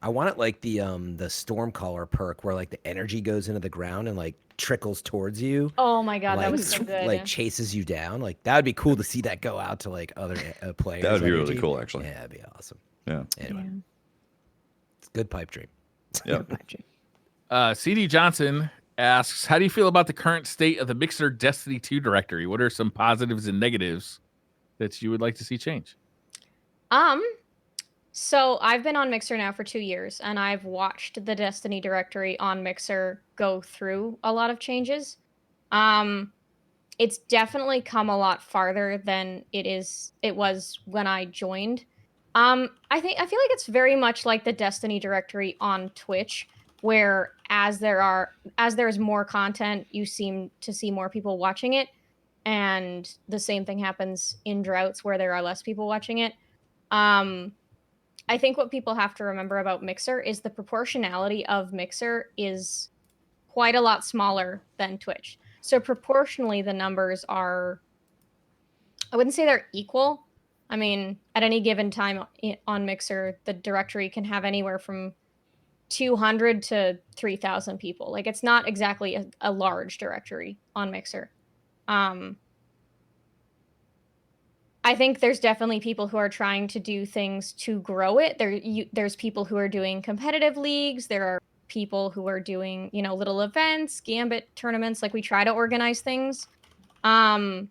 I want it like the Stormcaller perk where like the energy goes into the ground and like trickles towards you. Oh my god, like, that was so good. like chases you down. Like that would be cool to see that go out to like other players. That would be really energy. cool, actually. Yeah, that'd be awesome. Yeah. Anyway, it's a good pipe dream. Yep. CD Johnson asks, how do you feel about the current state of the Mixer Destiny 2 directory? What are some positives and negatives that you would like to see change? So I've been on Mixer now for 2 years, and I've watched the Destiny directory on Mixer go through a lot of changes. It's definitely come a lot farther than it was when I joined. I feel like it's very much like the Destiny directory on Twitch, where as there's more content, you seem to see more people watching it, and the same thing happens in droughts where there are less people watching it. I think what people have to remember about Mixer is the proportionality of Mixer is quite a lot smaller than Twitch. So proportionally, the numbers are, I wouldn't say they're equal. I mean, at any given time on Mixer, the directory can have anywhere from 200 to 3,000 people. Like, it's not exactly a large directory on Mixer. I think there's definitely people who are trying to do things to grow it. There's people who are doing competitive leagues. There are people who are doing, little events, Gambit tournaments. Like, we try to organize things. I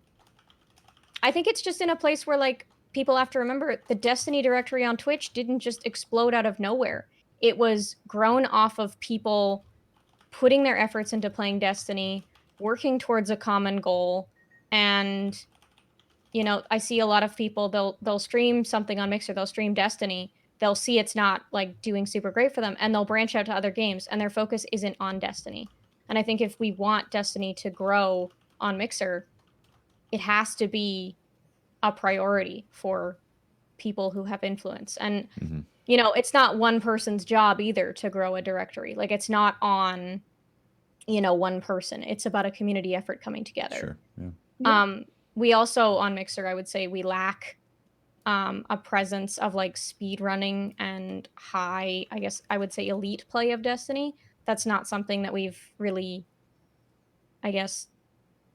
think it's just in a place where, like, people have to remember the Destiny directory on Twitch didn't just explode out of nowhere. It was grown off of people putting their efforts into playing Destiny, working towards a common goal, and I see a lot of people, they'll stream something on Mixer, they'll stream Destiny, they'll see it's not like doing super great for them, and they'll branch out to other games, and their focus isn't on Destiny. And I think if we want Destiny to grow on Mixer, it has to be a priority for people who have influence. And it's not one person's job either to grow a directory. Like, it's not on one person. It's about a community effort coming together. Sure. Yeah. We also, on Mixer, I would say we lack a presence of like speed running and high, I guess I would say, elite play of Destiny. That's not something that we've really, I guess,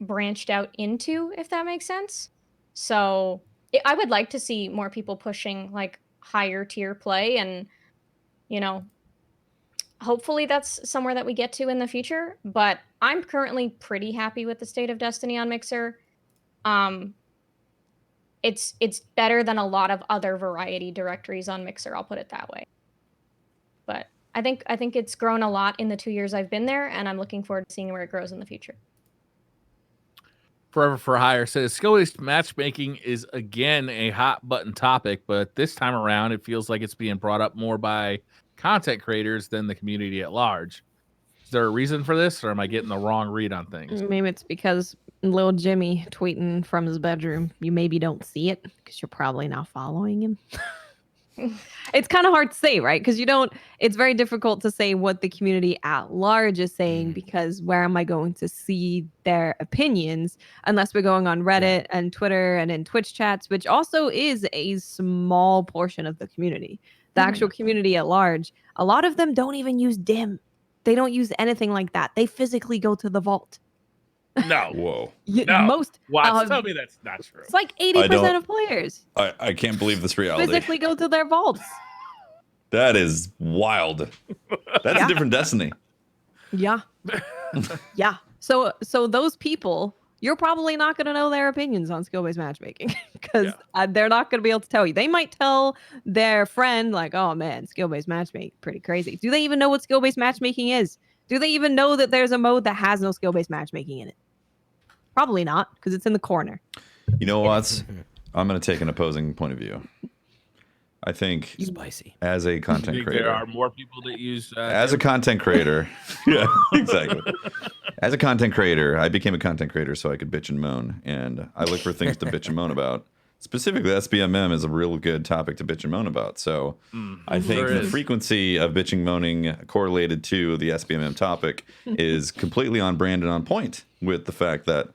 branched out into, if that makes sense. So I would like to see more people pushing like higher tier play, and hopefully that's somewhere that we get to in the future. But I'm currently pretty happy with the state of Destiny on Mixer. It's better than a lot of other variety directories on Mixer, I'll put it that way. But I think it's grown a lot in the 2 years I've been there, and I'm looking forward to seeing where it grows in the future. Forever for Hire says skill-based matchmaking is again a hot button topic, but this time around it feels like it's being brought up more by content creators than the community at large. Is there a reason for this, or am I getting the wrong read on things? Maybe it's because little Jimmy tweeting from his bedroom. You maybe don't see it because you're probably not following him. It's kind of hard to say, right? Because it's very difficult to say what the community at large is saying, because where am I going to see their opinions unless we're going on Reddit and Twitter and in Twitch chats, which also is a small portion of the community. The actual community at large, a lot of them don't even use DIM. They don't use anything like that. They physically go to the vault. No. Whoa. No. Most Tell me that's not true. It's like 80% of players I can't believe this reality. physically go to their vaults. That is wild. That's a different Destiny. Yeah. Yeah. So those people, you're probably not going to know their opinions on skill-based matchmaking because they're not going to be able to tell you. They might tell their friend like, oh man, skill-based matchmaking, pretty crazy. Do they even know what skill-based matchmaking is? Do they even know that there's a mode that has no skill-based matchmaking in it? Probably not, because it's in the corner. You know what? I'm going to take an opposing point of view. I think spicy. As a content creator, there are more people that use as a content creator. Yeah, exactly. As a content creator, I became a content creator so I could bitch and moan, and I look for things to bitch and moan about. Specifically, SBMM is a real good topic to bitch and moan about. So I think the frequency of bitching moaning correlated to the SBMM topic is completely on brand and on point with the fact that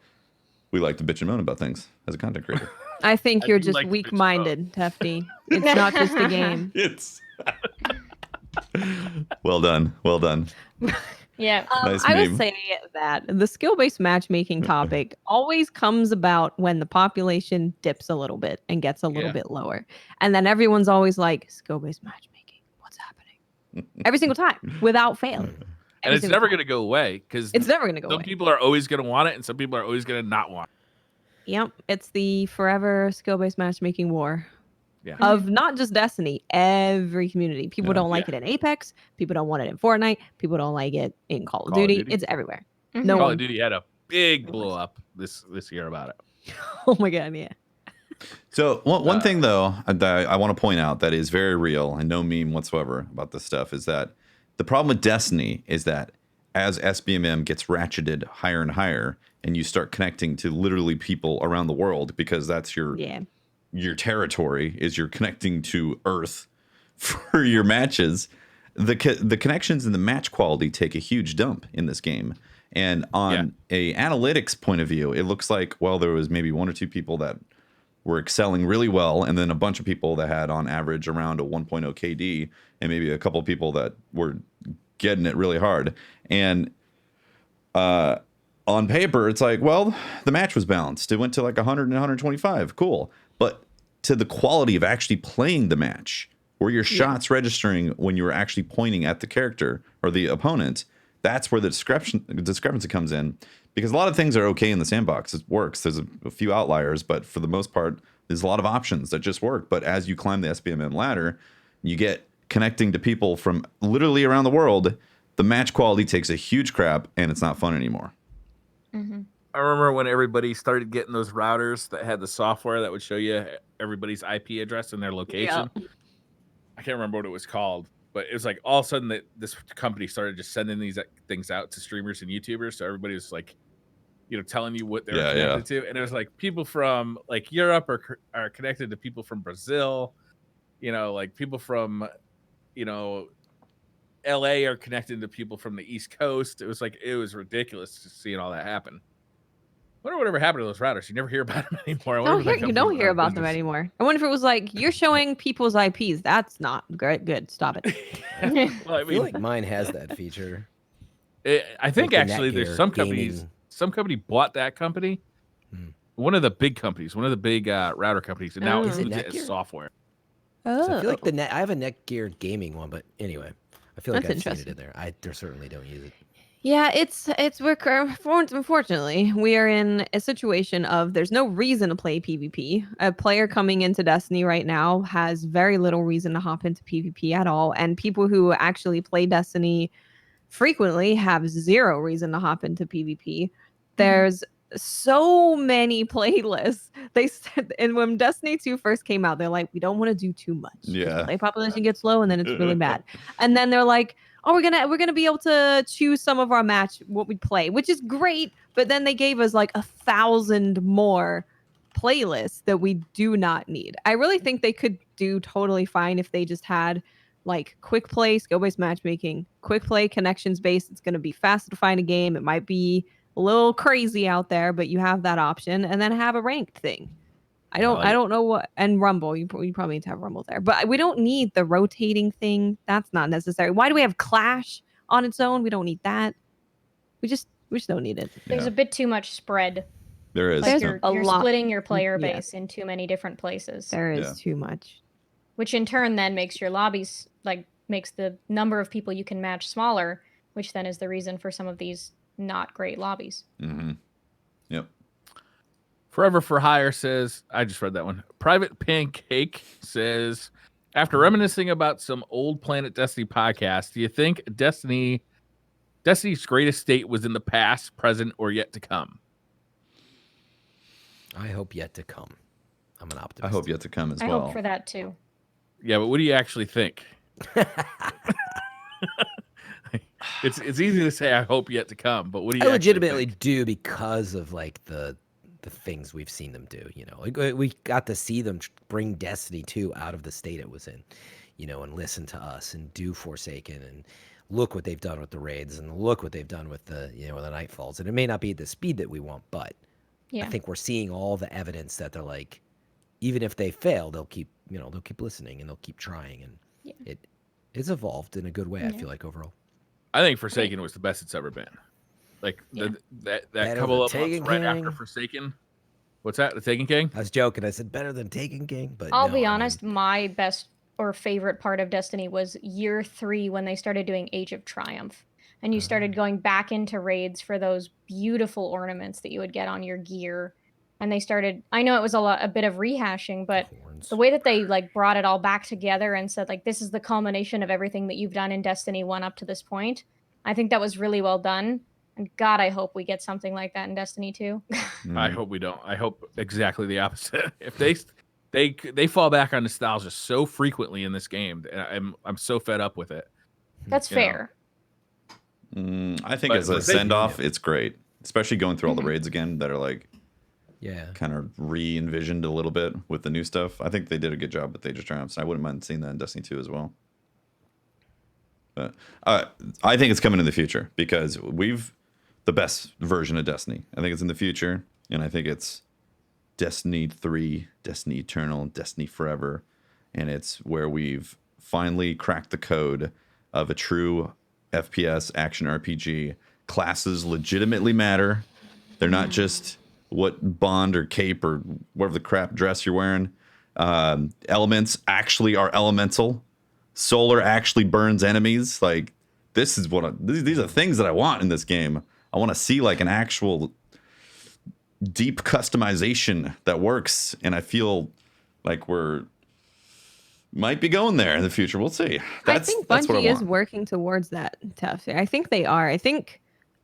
we like to bitch and moan about things as a content creator. I think you're just weak-minded, Tefty. It's not just a game. It's well done. Well done. Yeah. Nice I meme. would say that the skill-based matchmaking topic always comes about when the population dips a little bit and gets a little bit lower. And then everyone's always like, skill-based matchmaking, what's happening? Every single time, without fail. And it's never going to go away because it's never going to go away. Some people are always going to want it and some people are always going to not want it. Yep. It's the forever skill-based matchmaking war. Yeah. Of not just Destiny, every community. People don't like it in Apex. People don't want it in Fortnite. People don't like it in Call of Duty. It's everywhere. Mm-hmm. Call of Duty had a big blow up this year about it. Oh my god, yeah. So one thing though that I want to point out that is very real and no meme whatsoever about this stuff is that the problem with Destiny is that as SBMM gets ratcheted higher and higher, and you start connecting to literally people around the world because that's your territory is you're connecting to Earth for your matches, the connections and the match quality take a huge dump in this game. And on a analytics point of view, it looks like, well, there was maybe 1 or 2 people that were excelling really well, and then a bunch of people that had on average around a 1.0 KD, and maybe a couple of people that were getting it really hard. And on paper, it's like, well, the match was balanced. It went to like 100 and 125. Cool. But to the quality of actually playing the match, were your shots registering when you were actually pointing at the character or the opponent, that's where the discrepancy comes in. Because a lot of things are okay in the sandbox. It works. There's a few outliers, but for the most part, there's a lot of options that just work. But as you climb the SBMM ladder, you get connecting to people from literally around the world. The match quality takes a huge crap, and it's not fun anymore. Mm-hmm. I remember when everybody started getting those routers that had the software that would show you everybody's IP address and their location. Yeah. I can't remember what it was called, but it was like all of a sudden that this company started just sending these things out to streamers and YouTubers. So everybody was like, telling you what they were connected to. And it was like people from like Europe are connected to people from Brazil, like people from, LA are connected to people from the East Coast. It was ridiculous just seeing all that happen. I wonder whatever happened to those routers. You never hear about them anymore. You don't hear about them anymore. I wonder if it was like, you're showing people's IPs. That's not great. Good. Stop it. Well, I feel like mine has that feature. I think Like actually there's some companies, some company bought that company. One of the big companies, one of the big router companies, and now it's as software. Oh. So I feel like I have a Netgear gaming one, but anyway, I feel like That's I've seen it interesting. in there. I certainly don't use it. Yeah, unfortunately, we are in a situation of there's no reason to play PvP. A player coming into Destiny right now has very little reason to hop into PvP at all. And people who actually play Destiny frequently have zero reason to hop into PvP. There's so many playlists. They said, and when Destiny 2 first came out, they're like, we don't want to do too much. Yeah. Play population gets low and then it's really bad. And then they're like, oh, we're gonna be able to choose some of our match what we play, which is great. But then they gave us like 1,000 more playlists that we do not need. I really think they could do totally fine if they just had like quick play, skill-based matchmaking, quick play, connections based. It's gonna be fast to find a game. It might be a little crazy out there, but you have that option, and then have a ranked thing. I don't know what, and Rumble, you probably need to have Rumble there, but we don't need the rotating thing. That's not necessary. Why do we have Clash on its own? We don't need that. We just don't need it. There's a bit too much spread. There is. Like There's you're lot. splitting your player Yes. base in too many different places. There is too much. Which in turn then makes your lobbies, like, makes the number of people you can match smaller, which then is the reason for some of these not great lobbies. Mm-hmm. Yep. Forever for Hire says, I just read that one. Private Pancake says, after reminiscing about some old Planet Destiny podcasts, do you think Destiny's greatest state was in the past, present, or yet to come? I hope yet to come. I'm an optimist. I hope yet to come as I well. hope for that too. Yeah, but what do you actually think? It's easy to say I hope yet to come, but what do you I legitimately think? do because of like the things we've seen them do. Like we got to see them bring Destiny 2 out of the state it was in, and listen to us and do Forsaken and look what they've done with the raids and look what they've done with the the Nightfalls. And it may not be at the speed that we want, but I think we're seeing all the evidence that they're like, even if they fail, they'll keep listening and they'll keep trying, and it's evolved in a good way. I feel like overall. I think Forsaken was the best it's ever been. Like that couple of months right after Forsaken. What's that? The Taken King? I was joking. I said better than Taken King, but I'll be honest, my best or favorite part of Destiny was year 3 when they started doing Age of Triumph. And you started going back into raids for those beautiful ornaments that you would get on your gear. And they started, I know it was a bit of rehashing, but the way that they like brought it all back together and said like, this is the culmination of everything that you've done in Destiny 1 up to this point. I think that was really well done. And God, I hope we get something like that in Destiny 2. I hope we don't. I hope exactly the opposite. If they fall back on nostalgia so frequently in this game, I'm so fed up with it. That's fair. I think as a send off, it's great, especially going through all the raids again that are like Yeah. kind of re-envisioned a little bit with the new stuff. I think they did a good job with Age of Triumphs. I wouldn't mind seeing that in Destiny 2 as well. But I think it's coming in the future because the best version of Destiny. I think it's in the future, and I think it's Destiny 3, Destiny Eternal, Destiny Forever, and it's where we've finally cracked the code of a true FPS action RPG. Classes legitimately matter. They're not just what bond or cape or whatever the crap dress you're wearing. Elements actually are elemental. Solar actually burns enemies. Like, this is these are things that I want in this game. I want to see like an actual deep customization that works, and I feel like might be going there in the future. We'll see. I think Bungie is working towards that, Tuff. I think they are. I think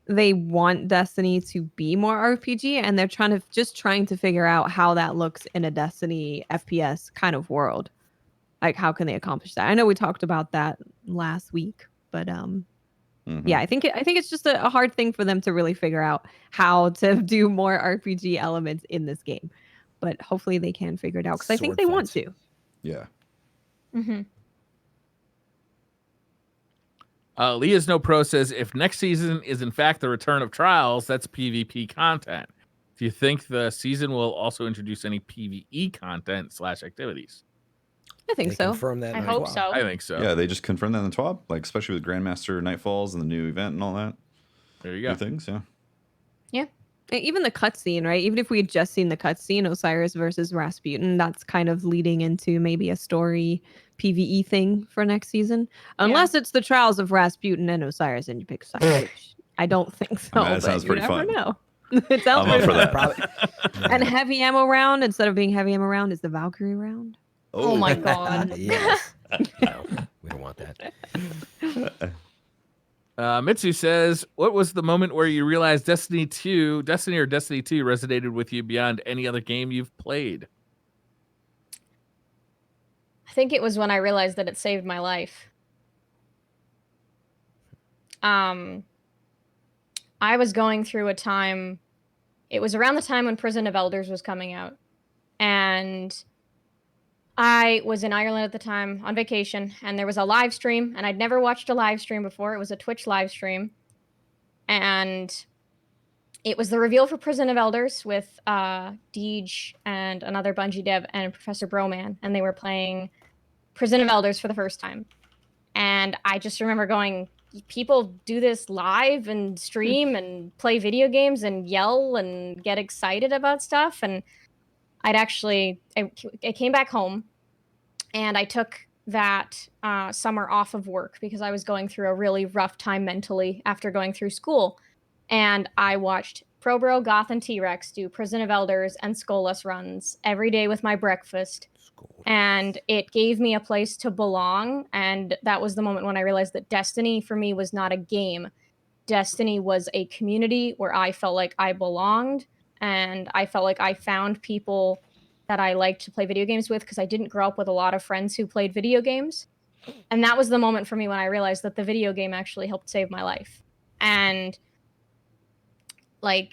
they want Destiny to be more RPG, and they're trying to figure out how that looks in a Destiny FPS kind of world. Like, how can they accomplish that? I know we talked about that last week, but yeah, I think it's just a hard thing for them to really figure out how to do more RPG elements in this game. But hopefully they can figure it out, because I think they want to. Yeah. Mm-hmm. Leah's No Pro says, if next season is in fact the return of Trials, that's PvP content. Do you think the season will also introduce any PvE content / activities? I think so. Confirm that. I hope so. I think so. Yeah, they just confirmed that in the TWAB, like especially with Grandmaster Nightfalls and the new event and all that. There you go. New things, yeah. Yeah. Even the cutscene, right? Even if we had just seen the cutscene, Osiris versus Rasputin, that's kind of leading into maybe a story PvE thing for next season. Unless it's the trials of Rasputin and Osiris and you pick Osiris. I don't think so. I mean, that sounds pretty fun. You never know. It sounds I'm up for that. Probably, And heavy ammo round, instead of being heavy ammo round, is the Valkyrie round. Oh my god. Yes. No, we don't want that. Mitsu says, what was the moment where you realized Destiny or Destiny 2 resonated with you beyond any other game you've played? I think it was when I realized that it saved my life. I was going through a time, it was around the time when Prison of Elders was coming out. And I was in Ireland at the time on vacation, and there was a live stream, and I'd never watched a live stream before. It was a Twitch live stream. And it was the reveal for Prison of Elders with Deej and another Bungie dev and Professor Broman, and they were playing Prison of Elders for the first time. And I just remember going, people do this live and stream and play video games and yell and get excited about stuff. And I came back home, and I took that summer off of work because I was going through a really rough time mentally after going through school. And I watched ProBro, Goth, and T-Rex do Prison of Elders and Skolas runs every day with my breakfast. And it gave me a place to belong. And that was the moment when I realized that Destiny for me was not a game. Destiny was a community where I felt like I belonged. And I felt like I found people that I liked to play video games with, because I didn't grow up with a lot of friends who played video games. And that was the moment for me when I realized that the video game actually helped save my life. And like,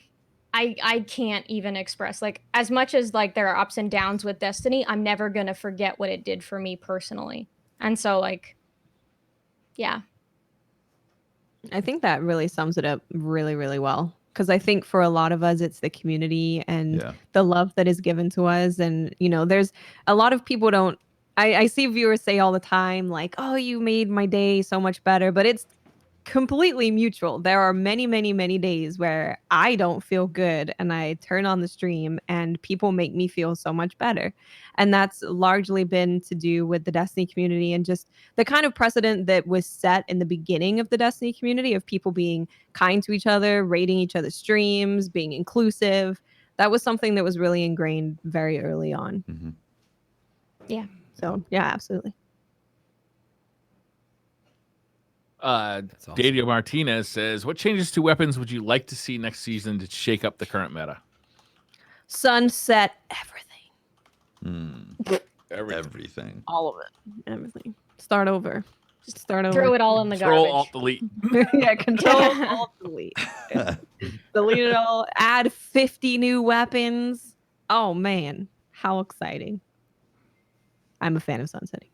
I can't even express, like, as much as like there are ups and downs with Destiny, I'm never gonna forget what it did for me personally. And so, like, yeah. I think that really sums it up really, really well. Because I think for a lot of us, it's the community and the love that is given to us. And, you know, there's a lot of people I see viewers say all the time, like, oh, you made my day so much better. But it's completely mutual. There are many, many, many days where I don't feel good and I turn on the stream and people make me feel so much better. And that's largely been to do with the Destiny community and just the kind of precedent that was set in the beginning of the Destiny community of people being kind to each other, rating each other's streams, being inclusive. That was something that was really ingrained very early on. Mm-hmm. Yeah. So, yeah, absolutely. Awesome. Dadio Martinez says, what changes to weapons would you like to see next season to shake up the current meta? Sunset everything. Everything. All of it. Everything. Start over. Just start over. Throw it all in the Control, garbage. Alt, Delete. Yeah, Control, Alt, Delete. Delete it all. Add 50 new weapons. Oh man, how exciting! I'm a fan of sunsetting.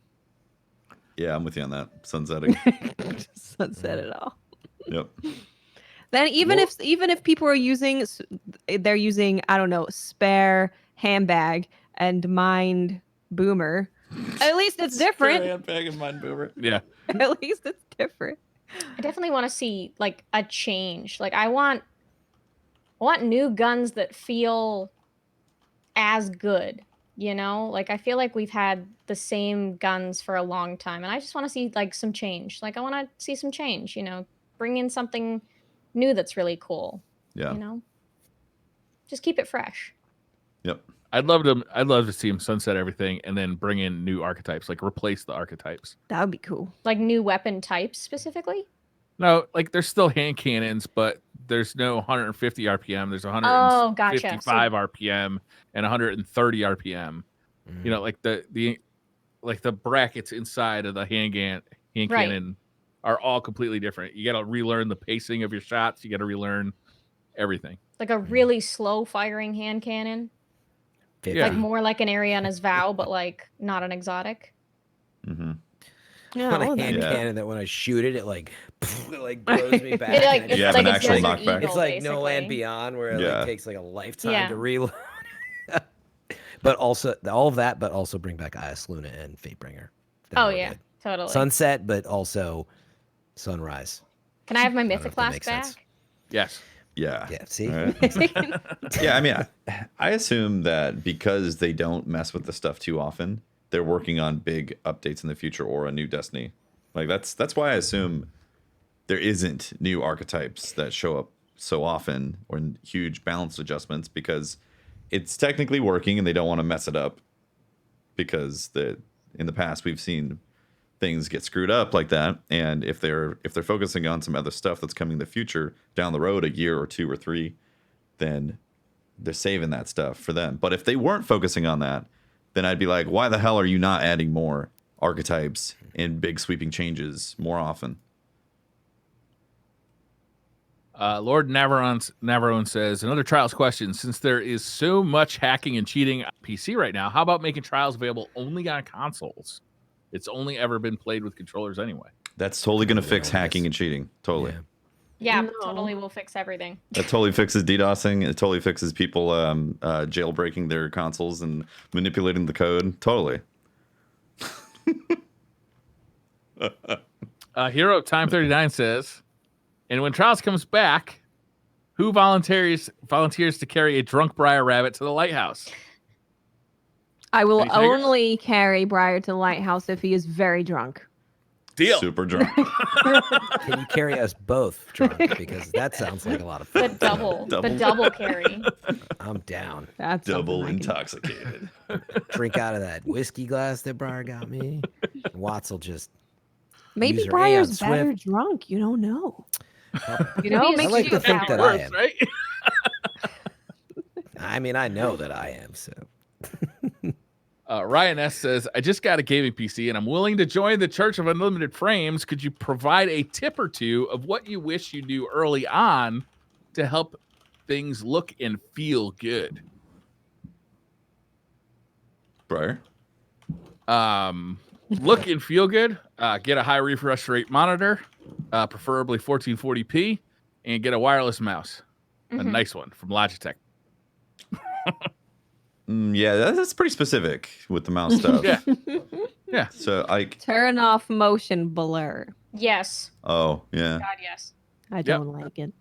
Yeah, I'm with you on that. Sunsetting. Just sunset it all. Yep. Then even if people are using, they're using, I don't know, spare handbag and mind boomer. At least it's different. Handbag and mind boomer. Yeah. At least it's different. I definitely want to see like a change. Like I want new guns that feel as good, you know? Like I feel like we've had the same guns for a long time and I just want to see like some change. Like I want to see some change, you know, bring in something new that's really cool. Yeah. You know? Just keep it fresh. Yep. I'd love to see him sunset everything and then bring in new archetypes, like replace the archetypes. That would be cool. Like new weapon types specifically? No, like there's still hand cannons, but there's no 150 RPM. There's Oh, gotcha. 155 RPM and 130 RPM. You know, like the brackets inside of the hand cannon are all completely different. You got to relearn the pacing of your shots. You got to relearn everything. Like a really slow firing hand cannon. Yeah. Like more like an Ariana's Vow, but like not an exotic. Mm-hmm. Yeah, On all a that. hand Yeah. cannon that when I shoot it, it like blows me back. It, like, and I it's You have like an a actual Desert knockback. Eagle, it's like No Land basically. Beyond, where it Yeah. like, takes like a lifetime Yeah. to reload. But also all of that, but also bring back Ias Luna and Fatebringer. Oh yeah, totally. Sunset, but also Sunrise. Can I have my I don't know if that Mythoclast makes sense. back? Yes. Yeah. Yeah, see? All right. Yeah, I mean, I assume that because they don't mess with the stuff too often, they're working on big updates in the future or a new Destiny. Like that's why I assume there isn't new archetypes that show up so often or huge balance adjustments because it's technically working and they don't want to mess it up because in the past we've seen things get screwed up like that, and if they're focusing on some other stuff that's coming in the future down the road, a year or 2 or 3, then they're saving that stuff for them. But if they weren't focusing on that, then I'd be like, why the hell are you not adding more archetypes and big sweeping changes more often? Lord Navarone says, another Trials question. Since there is so much hacking and cheating on PC right now, how about making Trials available only on consoles? It's only ever been played with controllers anyway. That's totally going to Yeah, fix I hacking guess. and cheating. Totally. Yeah. Yeah, No. totally will fix everything. That totally fixes DDoSing. It totally fixes people jailbreaking their consoles and manipulating the code. Totally. Hero Time 39 says, and when Trials comes back, who volunteers to carry a drunk Briar Rabbit to the lighthouse? I will Any takers? only carry Briar to the lighthouse if he is very drunk. Deal. Super drunk. Can you carry us both drunk? Because that sounds like a lot of The fun. double carry. I'm down. That's Double something I can- intoxicated. Drink out of that whiskey glass that Briar got me. Watts will just Maybe use her Briar's Aeon better Swift. drunk. You don't know. Could You know, be a makes like you to think that I sour. am. Right? I mean, I know that I am, so. Ryan S says, I just got a gaming PC and I'm willing to join the Church of Unlimited Frames. Could you provide a tip or two of what you wish you knew early on to help things look and feel good? Briar? Look and feel good. Get a high refresh rate monitor, preferably 1440p, and get a wireless mouse. A Mhm. nice one from Logitech. Yeah, that's pretty specific with the mouse stuff. Yeah. Yeah. So, like, Turn off motion blur. Yes. oh, yeah. God, yes. I don't like it.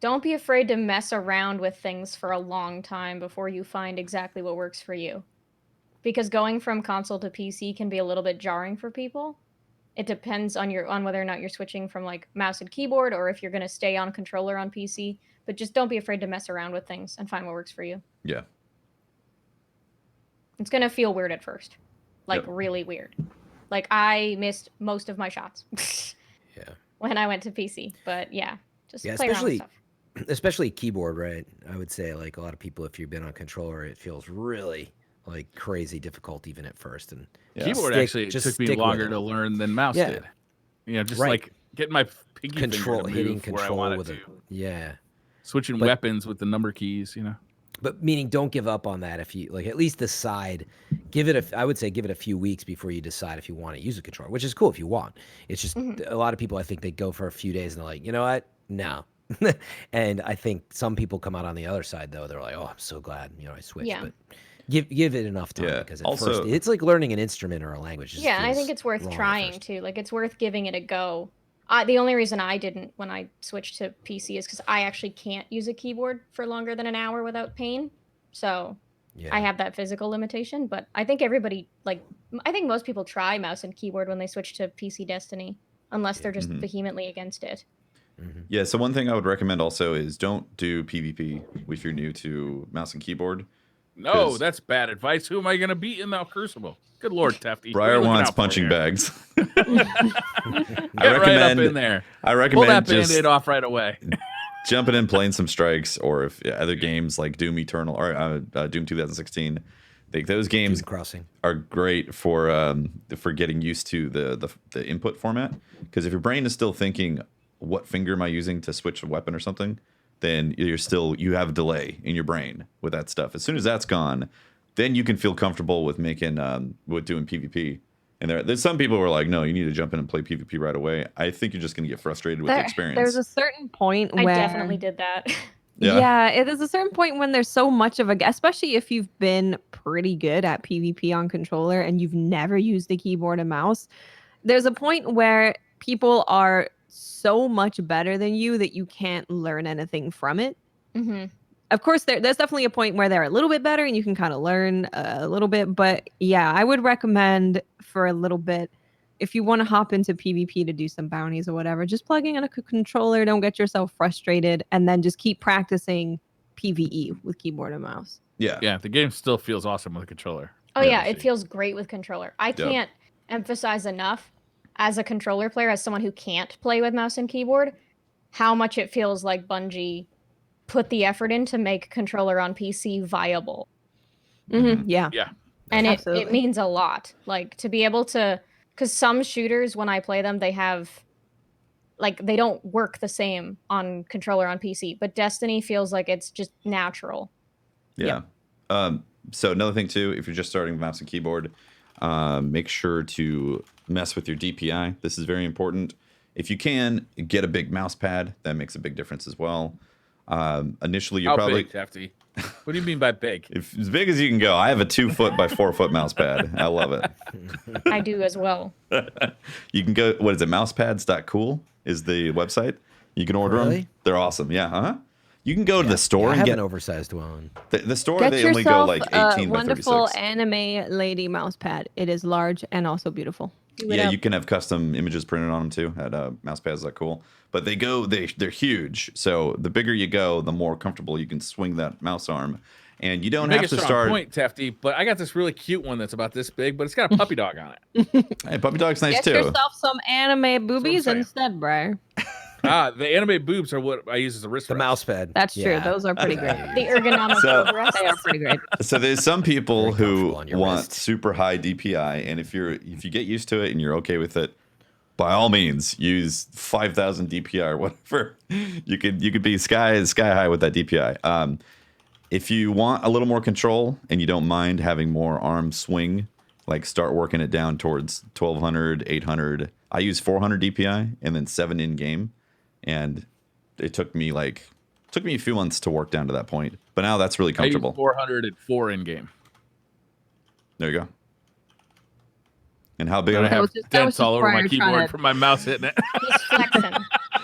Don't be afraid to mess around with things for a long time before you find exactly what works for you. Because going from console to PC can be a little bit jarring for people. It depends on whether or not you're switching from like mouse and keyboard or if you're going to stay on controller on PC. But just don't be afraid to mess around with things and find what works for you. Yeah. It's going to feel weird at first. Like Yep. really weird. Like I missed most of my shots Yeah. when I went to PC. But yeah, just Yeah, play around with stuff. especially keyboard, right? I would say like a lot of people, if you've been on controller, it feels really like crazy difficult even at first. And Yeah. Keyboard Stick- actually just took me stick with longer it. to learn than mouse Yeah. did. You know, just Right. like getting my pinky control, finger to hitting move where I control wanted with to. it. Yeah. Switching But- weapons with the number keys, you know. But meaning, don't give up on that. If you like, at least decide. I would say give it a few weeks before you decide if you want to use a controller, which is cool if you want. It's just a lot of people. I think they go for a few days and they're like, you know what, no. And I think some people come out on the other side though. They're like, oh, I'm so glad I switched. Yeah. But give it enough time because at first it's like learning an instrument or a language. It just Yeah, and I think feels it's worth wrong at trying first. too. Like it's worth giving it a go. The only reason I didn't when I switched to PC is because I actually can't use a keyboard for longer than an hour without pain. So Yeah. I have that physical limitation. But I think everybody, like, I think most people try mouse and keyboard when they switch to PC Destiny, unless they're just vehemently against it. Yeah, so one thing I would recommend also is don't do PvP if you're new to mouse and keyboard. No, 'Cause- that's bad advice. Who am I going to beat in that Crucible? Good Lord, Tefty. Briar wants punching bags. Get right up in there. I Pull recommend that just Band-Aid off right away. jumping in, playing some strikes, or if other games like Doom Eternal or Doom 2016. I think those games Doom Crossing are great for getting used to the input format. Because if your brain is still thinking, what finger am I using to switch a weapon or something, then you have a delay in your brain with that stuff. As soon as that's gone, then you can feel comfortable with with doing PvP. And there's some people who are like, no, you need to jump in and play PvP right away. I think you're just going to get frustrated with the experience. There's a certain point I where definitely did that. Yeah, it is a certain point when there's so much of especially if you've been pretty good at PvP on controller and you've never used the keyboard and mouse. There's a point where people are so much better than you that you can't learn anything from it. Of course, there's definitely a point where they're a little bit better and you can kind of learn a little bit. But yeah, I would recommend for a little bit, if you want to hop into PvP to do some bounties or whatever, just plugging in a controller, don't get yourself frustrated, and then just keep practicing PvE with keyboard and mouse. Yeah. Yeah, the game still feels awesome with a controller. Oh yeah, it feels great with controller. I can't emphasize enough as a controller player, as someone who can't play with mouse and keyboard, how much it feels like Bungie put the effort in to make controller on PC viable. Yeah. Yeah. And it Absolutely. means a lot. Like to be able to, because some shooters, when I play them, they don't work the same on controller on PC, but Destiny feels like it's just natural. Yeah. So another thing too, if you're just starting with mouse and keyboard, make sure to mess with your DPI. This is very important. If you can, get a big mouse pad. That makes a big difference as well. Initially, you're How probably big, Tefty? What do you mean by big? as big as you can go. I have a 2 foot by 4 foot mouse pad. I love it. I do as well. You can go. What is it? Mousepads.cool is the website. You can order them. Really? They're awesome. Yeah. You can go to the store I and have get an oversized one. the store. Get They only go yourself like a 18 by wonderful 36. anime lady mouse pad. It is large and also beautiful. Do it Yeah, up. you can have custom images printed on them too at mousepads.cool. But they're huge. So the bigger you go, the more comfortable you can swing that mouse arm, and you don't Make have a to strong start. point, Tefty, but I got this really cute one that's about this big, but it's got a puppy dog on it. Hey, puppy dog's nice Get too. yourself some anime boobies saying. instead, Briar. The anime boobs are what I use as a wrist The rest. mouse pad. That's true. Those are pretty great. The ergonomic So- overrest. They are pretty great. So there's some people Very who comfortable on your want wrist. super high DPI, and if you get used to it and you're okay with it, by all means use 5,000 DPI or whatever. You could be sky high with that DPI. If you want a little more control and you don't mind having more arm swing, like start working it down towards 1200, 800. I use 400 DPI and then 7 in game, and it took me a few months to work down to that point. But now that's really I use comfortable. 404 in game. There you go. And how big? And I That have was just- that was dents just all over my Briar trying keyboard to- from my mouse hitting it. He's flexing.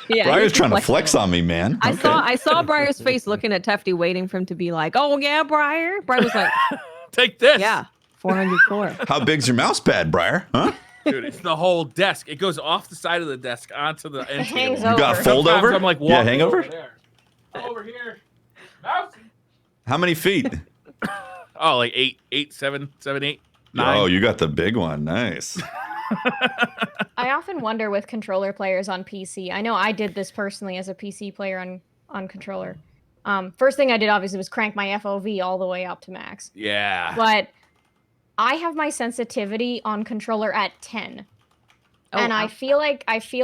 Yeah, Briar's he's trying to flexible. flex on me, man. I saw Briar's face looking at Tefty, waiting for him to be like, "Oh yeah, Briar." Briar was like, Take this. "Yeah, 404." How big's your mouse pad, Briar? Huh? Dude, it's the whole desk. It goes off the side of the desk onto the end hangs table. You got over. fold Sometimes over? I'm like, Yeah, walking hangover? over there. Over here. Mouse. How many feet? Oh, like 8, 7, 8, 9. Oh, you got the big one. Nice. I often wonder with controller players on PC. I know I did this personally as a PC player on controller. First thing I did obviously was crank my FOV all the way up to max. Yeah. But I have my sensitivity on controller at 10. Oh, And wow. I feel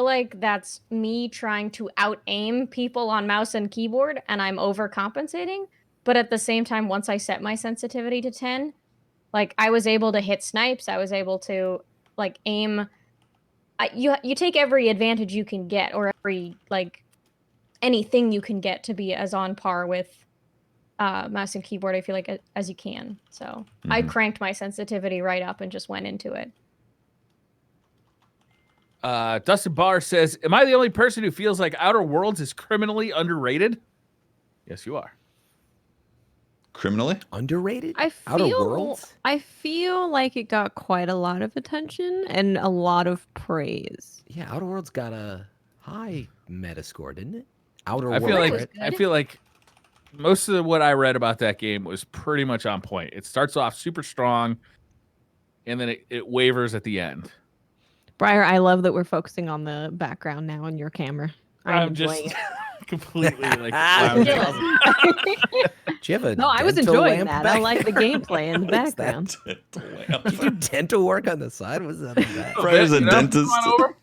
like that's me trying to out aim people on mouse and keyboard, and I'm overcompensating. But at the same time, once I set my sensitivity to 10, like I was able to hit snipes. I was able to like aim. You take every advantage you can get, or every like anything you can get to be as on par with mouse and keyboard. I feel like as you can. So I cranked my sensitivity right up and just went into it. Dustin Barr says, "Am I the only person who feels like Outer Worlds is criminally underrated?" Yes, you are. Criminally Underrated? I feel like it got quite a lot of attention and a lot of praise. Yeah, Outer Worlds got a high Metascore, didn't it? Outer I Worlds. feel like most of what I read about that game was pretty much on point. It starts off super strong, and then it wavers at the end. Briar, I love that we're focusing on the background now on your camera. I'm just completely like. Do you have a No, I was dental enjoying lamp that. back I like the gameplay in the What's background. that? You do dental work on the side? What's that about? Briar's a dentist.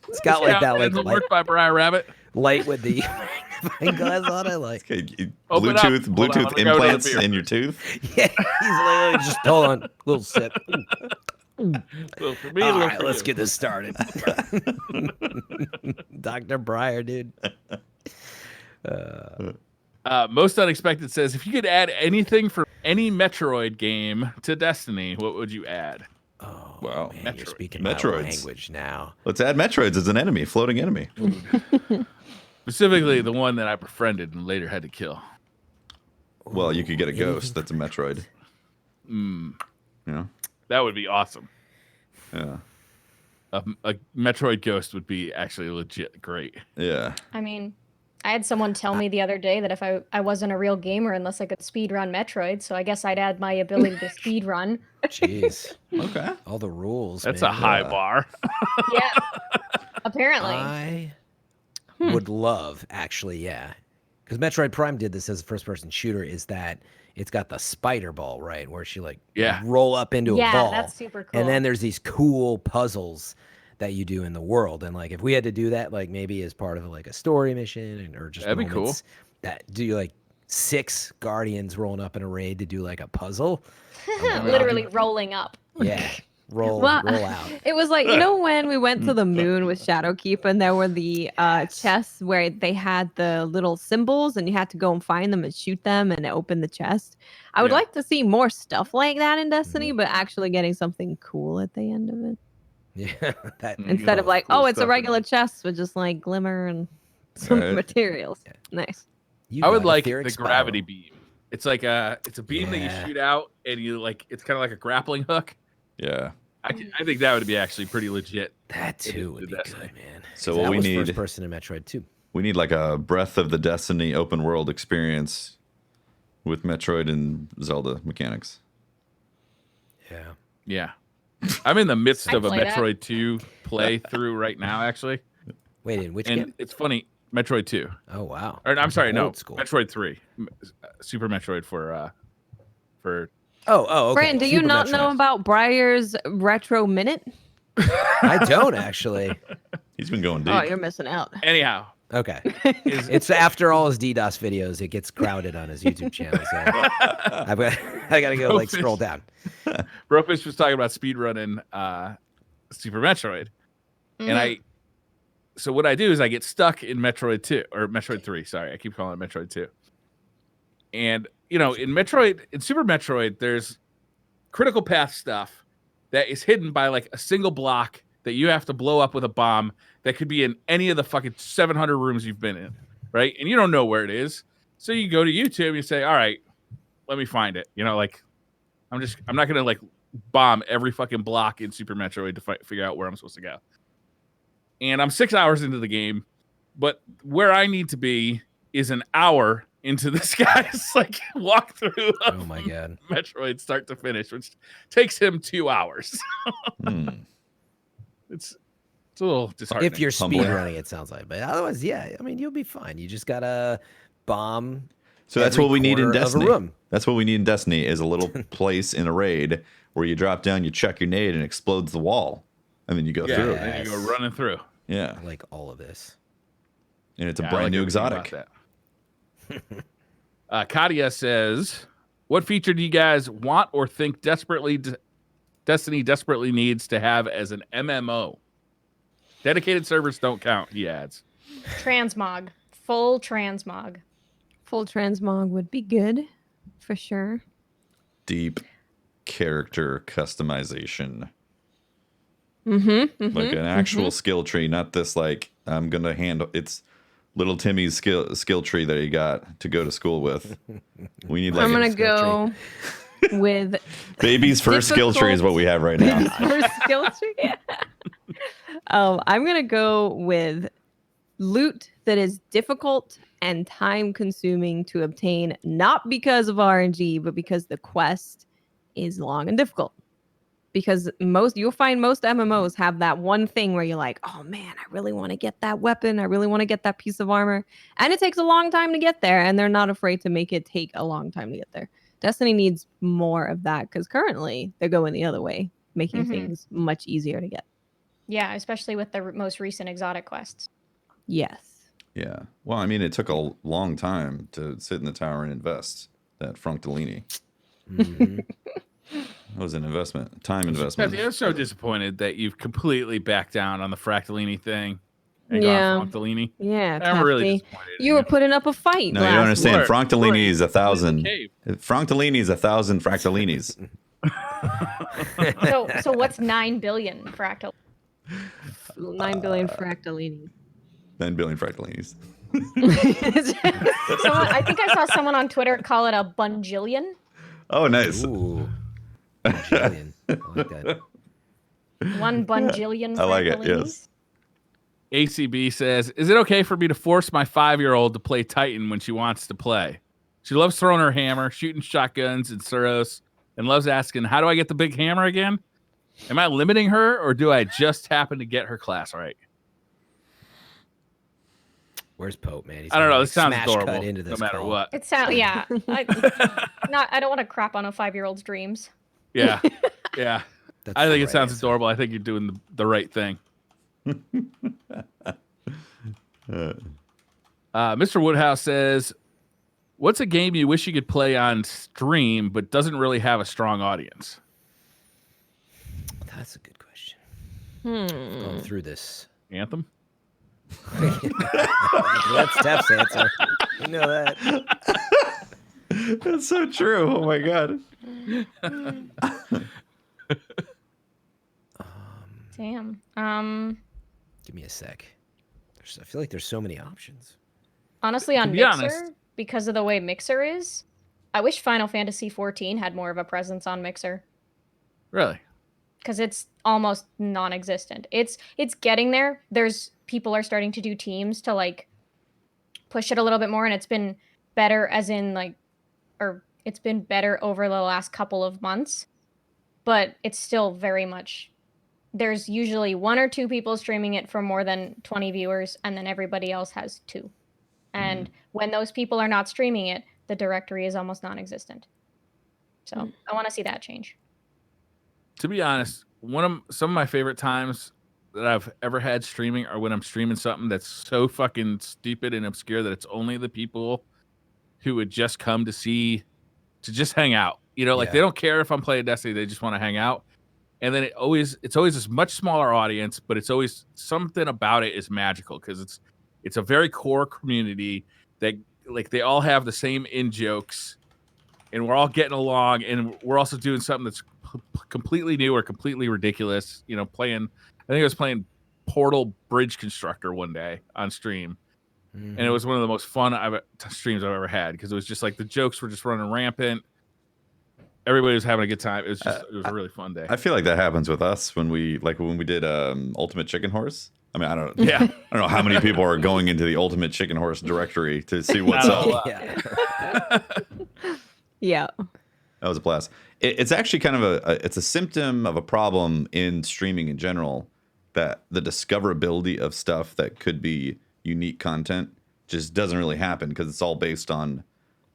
It's got like that like work by Briar Rabbit. light with the magnifying glass on it. Like, Okay, Open up. Bluetooth Hold on, let me grab another implants beer. in your tooth. yeah, he's literally just hold on, little sip. Well, for me, All look right, for let's you. get this started. Dr. Briar, dude. Most Unexpected says, if you could add anything from any Metroid game to Destiny, what would you add? Oh, Wow. man, you're Metroid. speaking my Metroids. language now. Let's add Metroids as an enemy, floating enemy. Specifically, the one that I befriended and later had to kill. Well, you could get a ghost that's a Metroid. Yeah. That would be awesome. Yeah. A Metroid ghost would be actually legit great. Yeah. I mean, I had someone tell me the other day that if I wasn't a real gamer unless I could speedrun Metroid, so I guess I'd add my ability to speedrun. Jeez. Okay. All the rules. That's man. a high bar. Yeah. Apparently. I would love, actually, yeah. Because Metroid Prime did this as a first-person shooter, is that it's got the spider ball, right? Where she, like, Yeah. roll up into a Yeah, ball. that's super cool. And then there's these cool puzzles that you do in the world. And, like, if we had to do that, like, maybe as part of, like, a story mission or just That'd be cool. moments that do, like, 6 Guardians rolling up in a raid to do, like, a puzzle. Literally rolling up. Yeah. Roll Well, out. It was like, you know, when we went to the moon with Shadowkeep and there were the chests where they had the little symbols and you had to go and find them and shoot them and open the chest. I would Yeah. like to see more stuff like that in Destiny, but actually getting something cool at the end of it. Yeah. That, Instead of like, cool oh, it's a stuff in regular it. chest with just like glimmer and some Right. materials. Yeah. Nice. you I would got a like the etheric gravity spiral. beam. It's like it's a beam that Yeah. you shoot out and you like, it's kind of like a grappling hook. Yeah. I think that would be actually pretty legit. That too would be That's good, man. So 'Cause what that we was need- first person in Metroid too. We need like a Breath of the Destiny open world experience with Metroid and Zelda mechanics. Yeah. Yeah. I'm in the midst I'd of a play that. Metroid 2 playthrough right now, actually. Wait, in which And game? it's funny, Metroid 2. Oh wow. Or I'm sorry, no, Old school. Metroid 3. Super Metroid for Oh, okay. Brandon, do you Super not Metroid. know about Briar's Retro Minute? I don't actually. He's been going deep. Oh, you're missing out. anyhow. Okay. Is, It's after all his DDoS videos, it gets crowded on his YouTube channel. So I gotta go like scroll down. BroFish was talking about speedrunning Super Metroid. And so what I do is I get stuck in Metroid 2 or Metroid 3. Sorry, I keep calling it Metroid 2. And you know, in Super Metroid, there's critical path stuff that is hidden by like a single block that you have to blow up with a bomb that could be in any of the fucking 700 rooms you've been in, right? And you don't know where it is. So you go to YouTube and you say, all right, let me find it. You know, like I'm not going to like bomb every fucking block in Super Metroid to figure out where I'm supposed to go. And I'm 6 hours into the game, but where I need to be is an hour into this guy's like walkthrough of Oh my god. Metroid start to finish, which takes him 2 hours. Hmm. It's a little disheartening. If you're Humbling. speedrunning, it sounds like. But otherwise, yeah, I mean, you'll be fine. You just gotta bomb. So that's every what we need in corner of a Destiny. room. That's what we need in Destiny is a little place in a raid where you drop down, you check your nade, and it explodes the wall, and then you go yeah, through. then you go running through. Yeah, Like all of this. and it's a Yeah, I brand like new everything about exotic. that. Katia says, what feature do you guys want or think Destiny desperately needs to have as an MMO? Dedicated servers don't count, he adds. Transmog. Full transmog. Full transmog would be good, for sure. Deep character customization. Mm-hmm. Like an actual skill tree, not this like I'm gonna handle it's little Timmy's skill tree that he got to go to school with. We need like I'm gonna go with baby's first skill tree is what we have right now. first skill tree. I'm gonna go with loot that is difficult and time consuming to obtain, not because of RNG, but because the quest is long and difficult. Because you'll find most MMOs have that one thing where you're like, oh man, I really want to get that weapon. I really want to get that piece of armor. And it takes a long time to get there. And they're not afraid to make it take a long time to get there. Destiny needs more of that because currently they're going the other way, making things much easier to get. Yeah, especially with the most recent exotic quests. Yes. Yeah. Well, I mean, it took a long time to sit in the tower and invest that Frunctellini. That was an investment, time investment. I'm so disappointed that you've completely backed down on the Fractellini thing and Yeah. gone Frunctellini. Yeah. I'm really Tefty. disappointed. You were putting up a fight. No, you don't understand. Lord. Frunctellini is Lord. 1,000. Cave. Frunctellini is 1,000 Fractellinis. So what's 9 billion fractal? 9 billion fractallini. 9 billion Fractellinis. I think I saw someone on Twitter call it a bunjillion. Oh, nice. Ooh. Bajillion. I like that. 1 bunjillion. I like it, fractallinis? yes. ACB says, is it okay for me to force my 5-year-old to play Titan when she wants to play? She loves throwing her hammer, shooting shotguns and Suros, and loves asking, how do I get the big hammer again? Am I limiting her, or do I just happen to get her class right? Where's Pope, man? He's I don't gonna, know. like, This sounds smash cut adorable, into this no matter call. what. It sounds I don't want to crap on a 5-year-old's dreams. Yeah, yeah. That's I the think it right sounds answer. adorable. I think you're doing the right thing. Mr. Woodhouse says, what's a game you wish you could play on stream but doesn't really have a strong audience? That's a good question. Going through this. Anthem? That's Steph's answer. You know that. That's so true. Oh, my God. Damn. Give me a sec. I feel like there's so many options. Honestly, on be Mixer, honest- because of the way Mixer is, I wish Final Fantasy XIV had more of a presence on Mixer. Really? Because it's almost non-existent. It's getting there. People are starting to do teams to like push it a little bit more, and it's been better it's been better over the last couple of months. But it's still very much, there's usually 1 or 2 people streaming it for more than 20 viewers, and then everybody else has 2. And when those people are not streaming it, the directory is almost non-existent. So I want to see that change. To be honest, some of my favorite times that I've ever had streaming are when I'm streaming something that's so fucking stupid and obscure that it's only the people who would just come to just hang out. You know, like Yeah. they don't care if I'm playing Destiny, they just want to hang out. And then it's always this much smaller audience, but it's always something about it is magical because it's a very core community that like they all have the same in jokes, and we're all getting along, and we're also doing something that's completely new or completely ridiculous. You know, I think I was playing Portal Bridge Constructor one day on stream, and it was one of the most fun streams I've ever had because it was just like the jokes were just running rampant. Everybody was having a good time. It was a really fun day. I feel like that happens with us when we did Ultimate Chicken Horse. I mean, I don't know how many people are going into the Ultimate Chicken Horse directory to see what's up. Yeah. Yeah. That was a blast. It's actually kind of it's a symptom of a problem in streaming in general, that the discoverability of stuff that could be unique content just doesn't really happen because it's all based on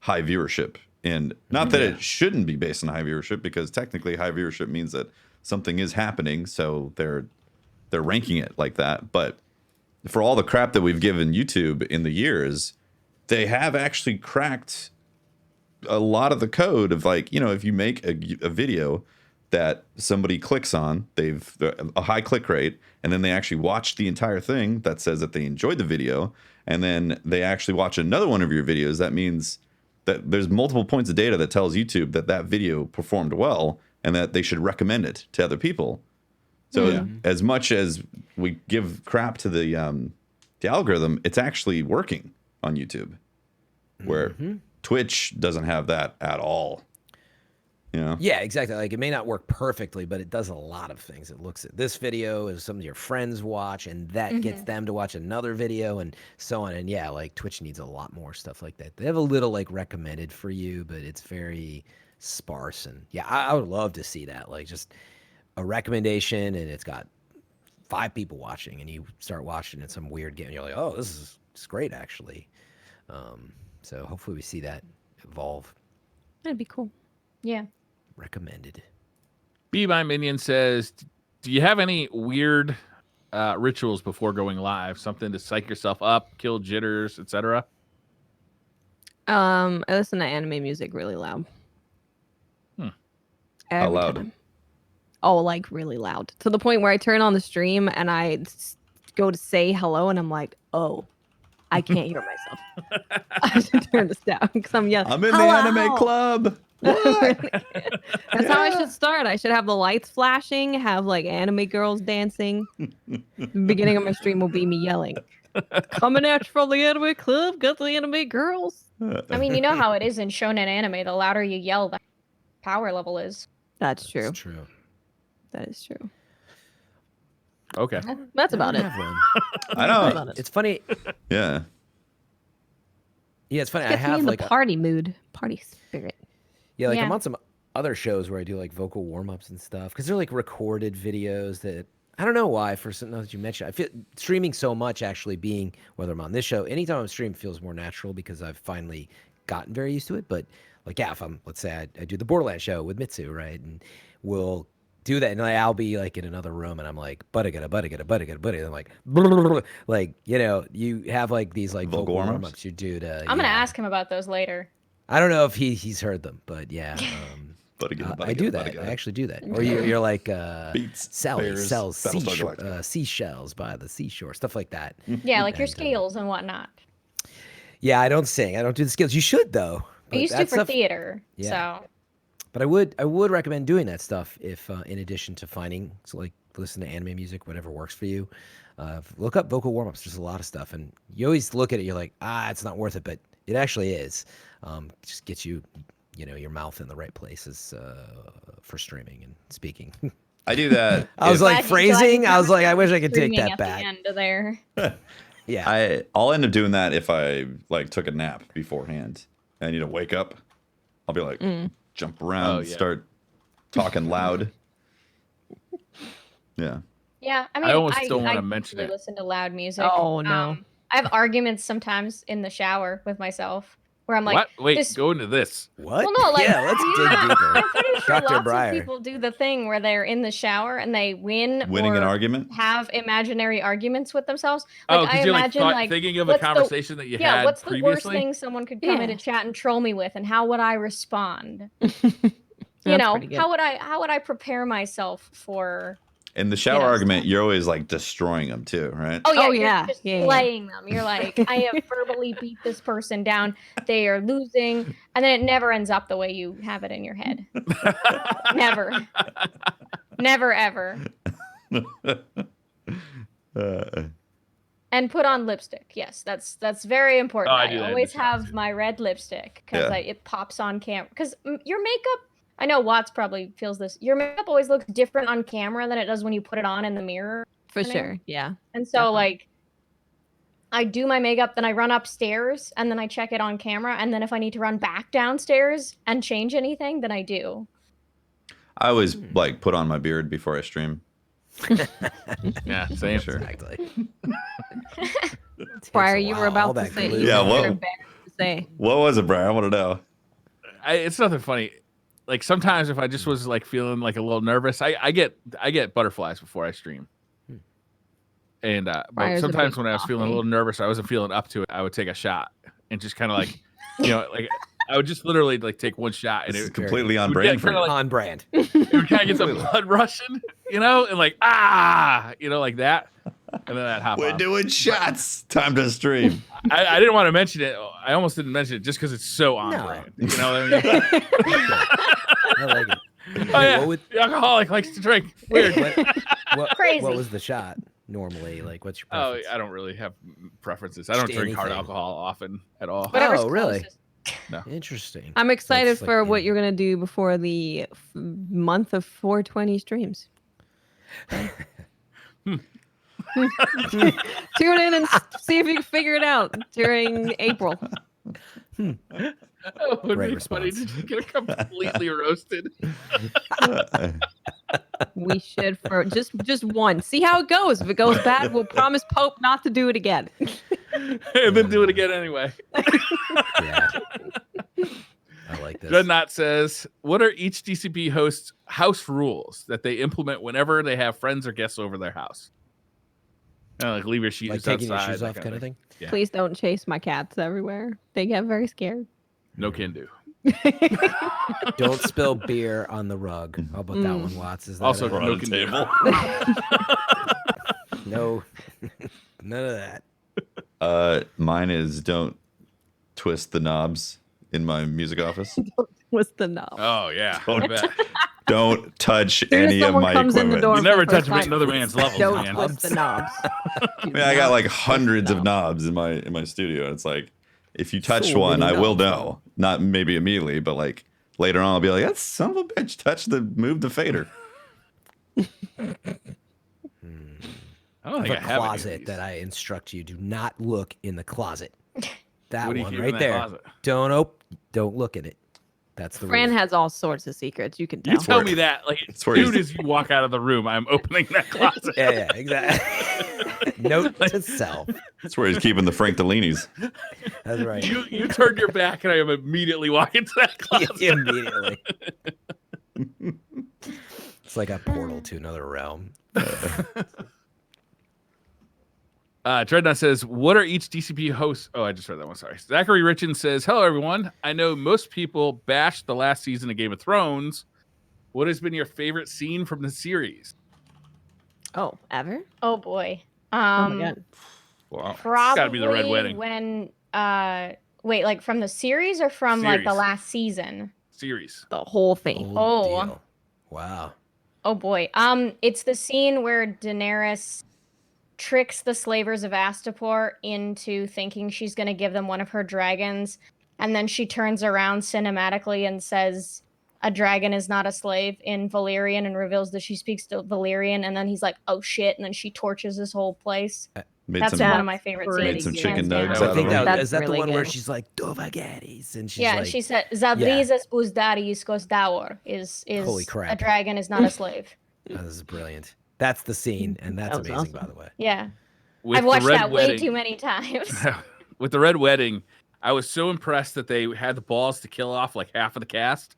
high viewership. And not that it shouldn't be based on high viewership, because technically high viewership means that something is happening, so they're ranking it like that. But for all the crap that we've given YouTube in the years, they have actually cracked a lot of the code of like, if you make a video that somebody clicks on, they've a high click rate, and then they actually watch the entire thing that says that they enjoyed the video, and then they actually watch another one of your videos, that means that there's multiple points of data that tells YouTube that video performed well and that they should recommend it to other people. So as much as we give crap to the algorithm, it's actually working on YouTube, where Twitch doesn't have that at all. Yeah, exactly. Like, it may not work perfectly, but it does a lot of things. It looks at this video as some of your friends watch, and that gets them to watch another video, and so on. And yeah, like, Twitch needs a lot more stuff like that. They have a little like recommended for you, but it's very sparse. And yeah, I would love to see that. Like, just a recommendation, and it's got 5 people watching, and you start watching it, some weird game, and you're like, oh, this is great, actually. So hopefully we see that evolve. That'd be cool. Yeah. Recommended. Be My Minion says, do you have any weird rituals before going live? Something to psych yourself up, kill jitters, etc.? I listen to anime music really loud. How loud? Time. Oh, like really loud. To the point where I turn on the stream and I go to say hello, and I'm like, oh, I can't hear myself. I should turn this down because I'm yelling. I'm in the anime club. That's how I should start. I should have the lights flashing, have like anime girls dancing. The beginning of my stream will be me yelling, coming at you from the anime club, got the anime girls. I mean, you know how it is in shonen anime. The louder you yell, the power level is. That's true. That's true. That is true. Okay. That's about it. I know. It's funny. Yeah. Yeah, it's funny. I Gets me have in like the party mood, party spirit. I'm Yeah. on some other shows where I do like vocal warm-ups and stuff, because they're like recorded videos that I don't know why, for something that you mentioned. I feel streaming so much, actually, being whether I'm on this show, anytime I'm streaming feels more natural because I've finally gotten very used to it. But like, yeah, if I'm, let's say I do the Borderlands show with Mitsu, right, and we'll do that, and I'll be like in another room, and I'm like, buddy. I'm like, like, you have like these like vocal warm-ups you do to. I'm gonna ask him about those later. I don't know if he's heard them, but yeah. I do that. I actually do that. Or you're like, Sally Bears, sells Battlestar Galactica. seashells by the seashore, stuff like that. Yeah, like your And, scales and whatnot. Yeah, I don't sing. I don't do the skills. You should, though. I used to that for stuff- theater. Yeah. So But I would recommend doing that stuff if, in addition to finding, so like listen to anime music, whatever works for you. Look up vocal warm-ups. There's a lot of stuff, and you always look at it. You're like, it's not worth it, but it actually is. Just gets you, your mouth in the right places for streaming and speaking. I do that. I was like Glad you phrasing. I was like, I wish I could take screaming that at back. the end of there. Yeah. I'll end up doing that if I like took a nap beforehand and I need to wake up. I'll be like, jump around, start talking loud. Yeah. Yeah, I mean, I almost don't wanna mention really it. listen to loud music. Oh, no. I have arguments sometimes in the shower with myself where I'm like, what? Wait, this- go into this. What? Well, no, like, yeah, let's dig deeper. I'm pretty sure Dr. lots Breyer. of people do the thing where they're in the shower and they Winning or an argument? have imaginary arguments with themselves. Like, Oh, I because you're imagine like like thinking of a what's the- conversation that you yeah, had what's the worst previously. thing someone could come into chat and troll me with, and how would I respond? That's How pretty good. how would I prepare myself for? In the shower Yeah. argument, you're always like destroying them too, right? Oh yeah, Oh, you're yeah. just Yeah. slaying them. You're like, I have verbally beat this person down. They are losing, and then it never ends up the way you have it in your head. Never, never ever. And put on lipstick. Yes, that's very important. Oh, I I do that in the always shower, have too. my red lipstick because Yeah. it pops on camera. Because your makeup, I know Watts probably feels this. Your makeup always looks different on camera than it does when you put it on in the mirror. For I know. sure. Yeah. And so Definitely. like I do my makeup, then I run upstairs and then I check it on camera. And then if I need to run back downstairs and change anything, then I do. I always like put on my beard before I stream. Yeah, same. Sure. Exactly. Prior, Takes a you were while, all about to that say. glue. You Yeah, were what- embarrassed to say. What was it, Brian? I want to know. It's nothing funny. Like sometimes if I just was like feeling like a little nervous, I get butterflies before I stream. And but Briar's a sometimes big when I was feeling a coffee. little nervous, I wasn't feeling up to it. I would take a shot and just kind of like, like I would just literally like take one shot, and This is it completely on would brand get for you. kinda like- On brand. it would kind of get the blood rushing, and like like that, and then that hop We're off. doing shots. Time to stream. I didn't want to mention it. I almost didn't mention it just because it's so on No. brand. You know what I mean? I like it. Oh yeah, What would- the alcoholic likes to drink. Weird. Crazy. What was the shot normally? Like, what's your Oh, preference? I don't really have preferences. I don't Just drink hard anything. alcohol often at all. Whatever's Oh, really? closest. Interesting. I'm excited That's like, for you what know- you're gonna do before the month of 420 streams. Tune in and see if you can figure it out during April. Oh, it would Great be funny response. to get completely roasted. We should for just one. See how it goes. If it goes bad, we'll promise Pope not to do it again. And then do it again anyway. Yeah. I like this. Dreadnought says, "What are each DCP host's house rules that they implement whenever they have friends or guests over their house? Like leave your shoes Like taking your outside, shoes that off, kind of thing. Yeah. Please don't chase my cats everywhere. They get very scared. No can do. Don't spill beer on the rug. How about that one, Watts? Is that Also, We're no on a can do. table. no, none of that. Mine is don't twist the knobs in my music office. What's the knob? Oh yeah. Don't- I bet. Don't touch Soon as any of someone my comes in the equipment. door You for never the first touch time, another man's levels, Don't man. twist the knobs. I mean, I got like hundreds of knobs in my studio. It's like if you touch So one, many I will knobs. know. Not maybe immediately, but like later on, I'll be like, "That son of a bitch move the fader." I don't The think I have any of closet these. that I instruct you: do not look in the closet. That What do you one keep in right that there. closet? Don't look in it. That's the Fran rule. has all sorts of secrets. You can You tell. tell where- me that, like, it's where soon he's- as you walk out of the room, I'm opening that closet. Yeah, exactly. Note to self. That's where he's keeping the Frank Dellinis. That's right. You turn your back, and I am immediately walking to that closet. Immediately. It's like a portal to another realm. Dreadnought says, "What are each DCP hosts?" Oh, I just read that one. Sorry. Zachary Richin says, "Hello, everyone. I know most people bashed the last season of Game of Thrones. What has been your favorite scene from the series?" Oh, ever? Oh boy. Oh my god. Wow. Probably Gotta be the Red Wedding when wait, like from the series or from like the Series. last season? Series. The whole thing. Oh. Deal. Wow. Oh boy. It's the scene where Daenerys tricks the slavers of Astapor into thinking she's going to give them one of her dragons, and then she turns around cinematically and says a dragon is not a slave in Valyrian and reveals that she speaks to Valyrian, and then he's like, oh shit, and then she torches this whole place. Made That's some one of my favorite Pretty scenes. some good. chicken hands nuggets down. out I think of them. that That's is that really the one where good. she's like Dovagadis and she's Yeah, like, and she said Zabrizas Buzdaris Kosdaur is Holy a crap. dragon is not a slave. oh, this is brilliant. That's the scene, and that's That was amazing, by awesome. the way. Yeah. With I've watched the Red that Wedding, way too many times. With the Red Wedding, I was so impressed that they had the balls to kill off like half of the cast.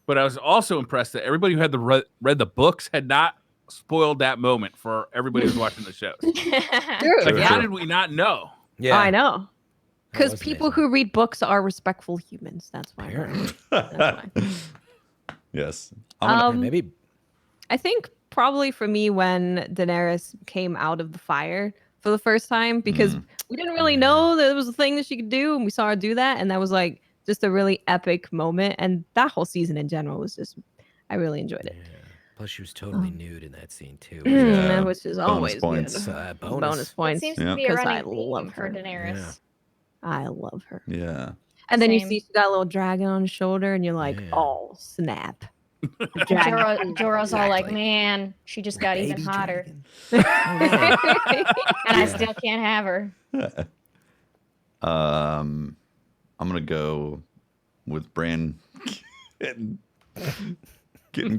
But I was also impressed that everybody who had read the books had not spoiled that moment for everybody who's watching the shows. True. Like, True. how did we not know? Yeah, I know. That Because was people amazing. who read books are respectful humans. That's why. Apparently. That's why. Yes. I'm gonna- Yeah, maybe I think probably for me when Daenerys came out of the fire for the first time, because we didn't really know that it was a thing that she could do, and we saw her do that, and that was like just a really epic moment. And that whole season in general was just, I really enjoyed it. Yeah. Plus, she was totally nude in that scene too. Yeah. Which is Bonus always points. good. Bonus. Bonus It points. seems Yeah. to be a 'Cause running I theme love for her. Daenerys. Yeah. I love her. Yeah. And then you Same. see she's got a little dragon on his shoulder, and you're like, Yeah. oh snap! Jorah's all like, Exactly. man, she just got even Baby hotter. dragon. And I Yeah. still can't have her. I'm gonna go with Bran getting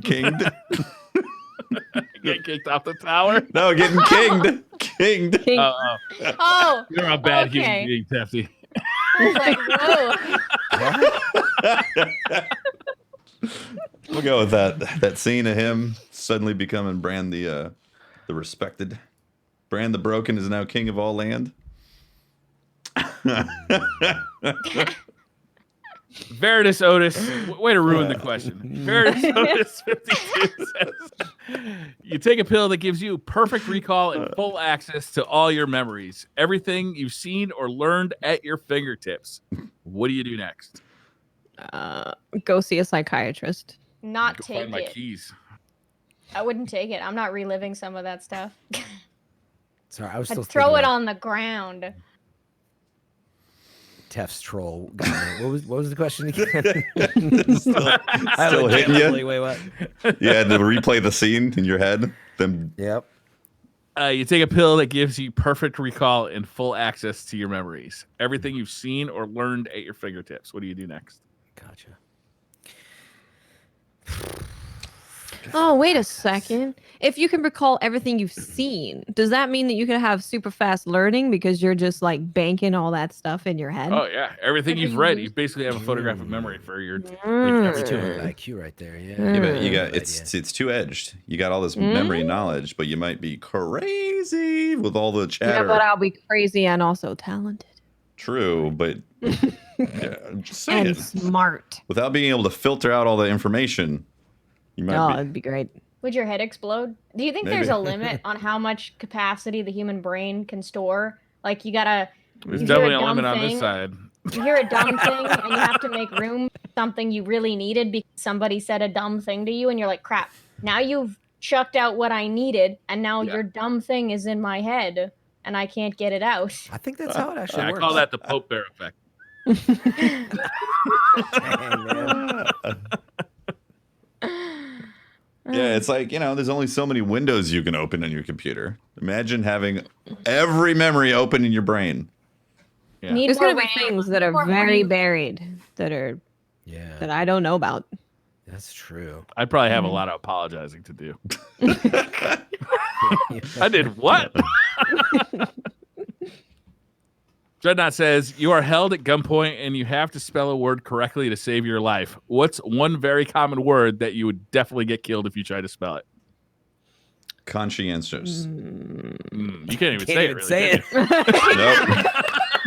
kinged. Get kicked off the tower. No, getting kinged. Kinged. King- Oh, You're a bad Okay. human being, Tefty. I was like, whoa. We'll go with that scene of him suddenly becoming Bran the respected. Bran the Broken is now king of all land. Veritas Otis, way to ruin the question. Veritas Otis 52 says, you take a pill that gives you perfect recall and full access to all your memories, everything you've seen or learned at your fingertips. What do you do next? Go see a psychiatrist. Not Go take find my it. keys. I wouldn't take it. I'm not reliving some of that stuff. Sorry, I was I'd still throw thinking it about on the ground. Tef's troll. What was the question again? Still hitting you? Wait, what? You had to replay the scene in your head. Then Yep. You take a pill that gives you perfect recall and full access to your memories, everything you've seen or learned at your fingertips. What do you do next? Gotcha. Oh, wait a second. If you can recall everything you've seen, does that mean that you can have super fast learning because you're just like banking all that stuff in your head? Oh yeah, everything you've Everything read, you- you basically have a photographic memory for your. That's every 200 day. IQ right there. Yeah. yeah, but you Good got idea. it's two edged. You got all this memory and knowledge, but you might be crazy with all the Yeah, chatter. but I'll be crazy and also talented. True, but yeah, I'm just saying. And smart. Without being able to filter out all the information, you might Oh, be. it'd be great. Would your head explode? Do you think Maybe. there's a limit on how much capacity the human brain can store? Like you gotta, There's you definitely hear a a dumb limit on this thing. side. you hear a dumb thing and you have to make room for something you really needed because somebody said a dumb thing to you, and you're like, crap. Now you've chucked out what I needed, and now Yeah. your dumb thing is in my head, and I can't get it out. I think that's how it actually I works. call that the Pope Bear effect. Dang, man. Yeah, it's like, there's only so many windows you can open on your computer. Imagine having every memory open in your brain. Yeah. Need There's more going to be RAM, things that are more very RAM. buried that Yeah, I don't know about. that's true. I'd probably have a lot of apologizing to do. I did what? Dreadnought says, you are held at gunpoint and you have to spell a word correctly to save your life. What's one very common word that you would definitely get killed if you tried to spell it? Conscientious. You can't even Can't say even it. say Really, it.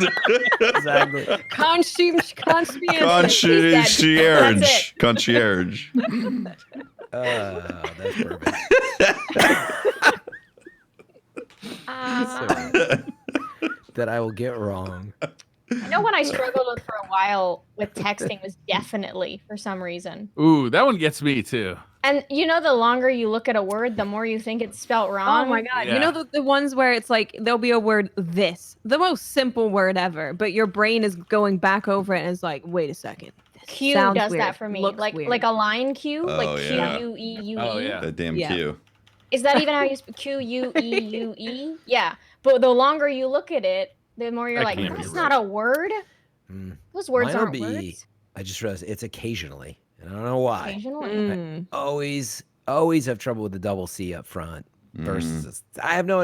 Nope. Exactly. Concierge. Concierge. That's perfect. That I will get wrong. I know when I struggled with for a while with texting was definitely for some reason. Ooh, that one gets me too. And the longer you look at a word, the more you think it's spelt wrong. Oh my god! Yeah. You know the ones where it's like there'll be a word "this," the most simple word ever, but your brain is going back over it and it's like, wait a second. This Q sounds does weird, that for me. looks Like weird. like a line Q, Oh, like yeah. Q-U-E-U-E. Oh, yeah. That damn Yeah. cue. Is that even how you speak? Q-U-E-U-E? Yeah. But the longer you look at it, the more you're That like, can't be that's right. not a word. Mm. Those words Mine will aren't be- words. I just realized it's occasionally, and I don't know why. Occasionally. Mm. Always have trouble with the double C up front. Versus, I have no,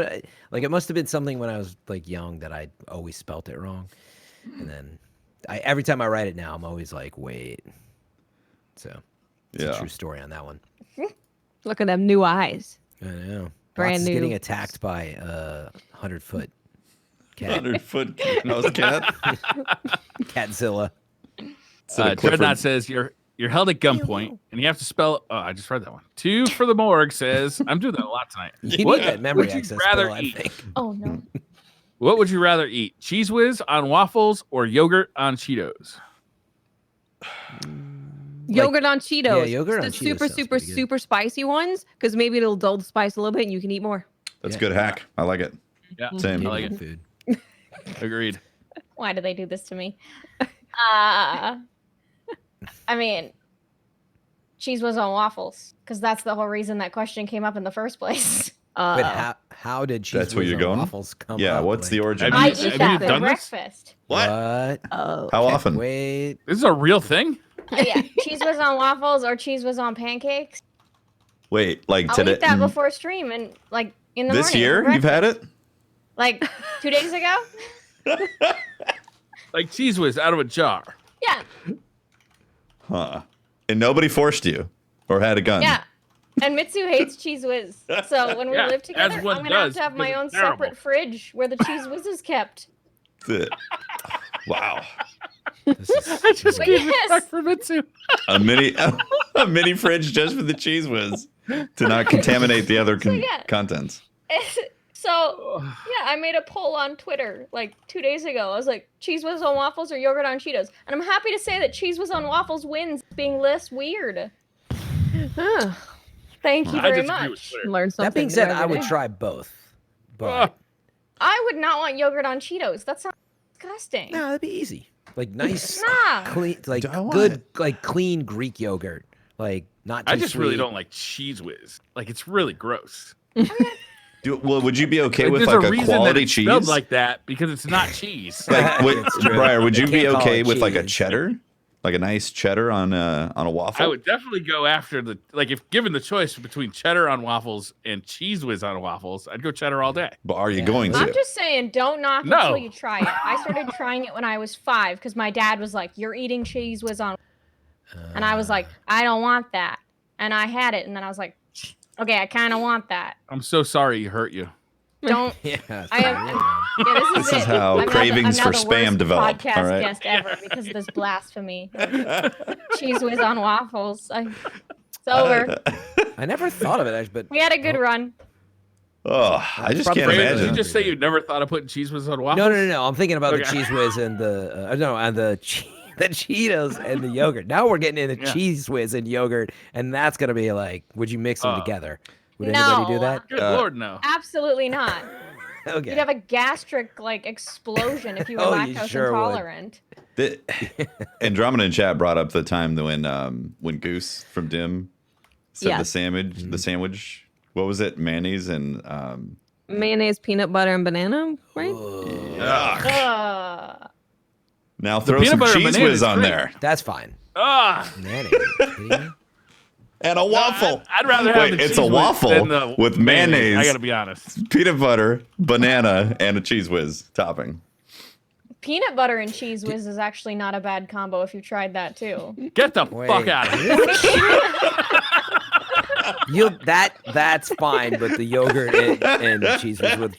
like, it must have been something when I was like young that I always spelt it wrong, and then every time I write it now, I'm always like, wait. So, it's a Yeah. true story on that one. Look at them new eyes. I know. Brand Bots is new. getting attacked by a 100-foot cat. 100-foot house cat. Catzilla. Dreadnought says you're held at gunpoint and you have to spell. Oh, I just read that one. 2 for the morgue says I'm doing that a lot tonight. You What need that memory would you access rather spell, I eat? think. Oh, no. What would you rather eat? Cheese Whiz on waffles or yogurt on Cheetos? Yogurt on Cheetos. yeah, yogurt the on Cheetos super, sounds super, pretty good. super spicy ones, because maybe it'll dull the spice a little bit and you can eat more. That's a Yeah. good hack. I like it. Yeah, Same. I like Indian it. food. Agreed. Why do they do this to me? I mean, cheese was on waffles, because that's the whole reason that question came up in the first place. But how did cheese That's where whiz you're on going? waffles come Yeah, up? what's the Like, origin? Have I you- eat have that you for done this? breakfast. What? Oh. How often? Wait. This is a real thing? Yeah, cheese was on waffles or cheese was on pancakes. Wait, like I'll today? eat that before stream and like in the This morning. year, for you've had it? like 2 days ago. Like Cheese Whiz out of a jar. Yeah, Huh. And nobody forced you or had a gun. yeah. And Mitsu hates Cheese Whiz, so when we Yeah, live as together, one I'm gonna have does, to have my because own it's terrible. separate fridge where the Cheese Whiz is kept. Wow. I just But gave yes. it back for Mitsu. A mini fridge just for the cheese whiz to not contaminate the other yeah. contents. So yeah, I made a poll on Twitter like 2 days ago. I was like, cheese whiz on waffles or yogurt on Cheetos? And I'm happy to say that cheese whiz on waffles wins, being less weird. Thank you I very disagree with much. Twitter. Learn something. That being new said, every I would day. try both. But I would not want yogurt on Cheetos. That sounds disgusting. no, that'd be easy. Like nice, Nah. clean, like Do I want good, it? like clean Greek yogurt. Like not. Too I just really sweet. don't like cheese whiz. Like it's really gross. Would you be okay with there's like a a reason that quality it's spelled cheese? like that because it's not cheese. Like, It's true. Briar, would you They be can't call okay it with like a cheese. cheddar, like a nice cheddar on a waffle? I would definitely go after if given the choice between cheddar on waffles and cheese whiz on waffles, I'd go cheddar all day. But are you Yeah. going to? I'm just saying, don't knock it No. until you try it. I started trying it when I was 5 because my dad was like, "You're eating cheese whiz on," and I was like, "I don't want that," and I had it, and then I was like, "Okay, I kind of want that." I'm so sorry he hurt you. Don't. Yeah. I am. Yeah, this is This is it. how I'm now cravings I'm now for the spam worst develop, Podcast all right? guest ever because of this blasphemy. Cheese whiz on waffles. It's over. I never thought of it actually, but We had a good run. Oh, I just Probably can't Brandon, imagine. did you just say you never thought of putting cheese whiz on waffles? no. I'm thinking about the Okay. cheese whiz and the the Cheetos and the yogurt. Now we're getting into Yeah. cheese whiz and yogurt, and that's gonna be like, would you mix them together? Would No. anybody do that? Good Lord, no. Absolutely not. Okay. You'd have a gastric explosion if you were Oh, you lactose sure would. intolerant. Andromeda in chat brought up the time when Goose from Dim said Yeah. the sandwich. What was it? Mayonnaise and Mayonnaise, peanut butter, and banana, right? Ugh. now throw peanut some butter and cheese banana whiz is on great. there That's fine. Ah, Mayonnaise. Are you kidding me? and a waffle. I'd rather have Wait, the it's cheese a whiz waffle than the with mayonnaise. I gotta be honest. Peanut butter, banana, and a cheese whiz topping. Peanut butter and cheese whiz is actually not a bad combo if you tried that too. Get the Wait, fuck out of here. That's fine, but the yogurt and cheese whiz with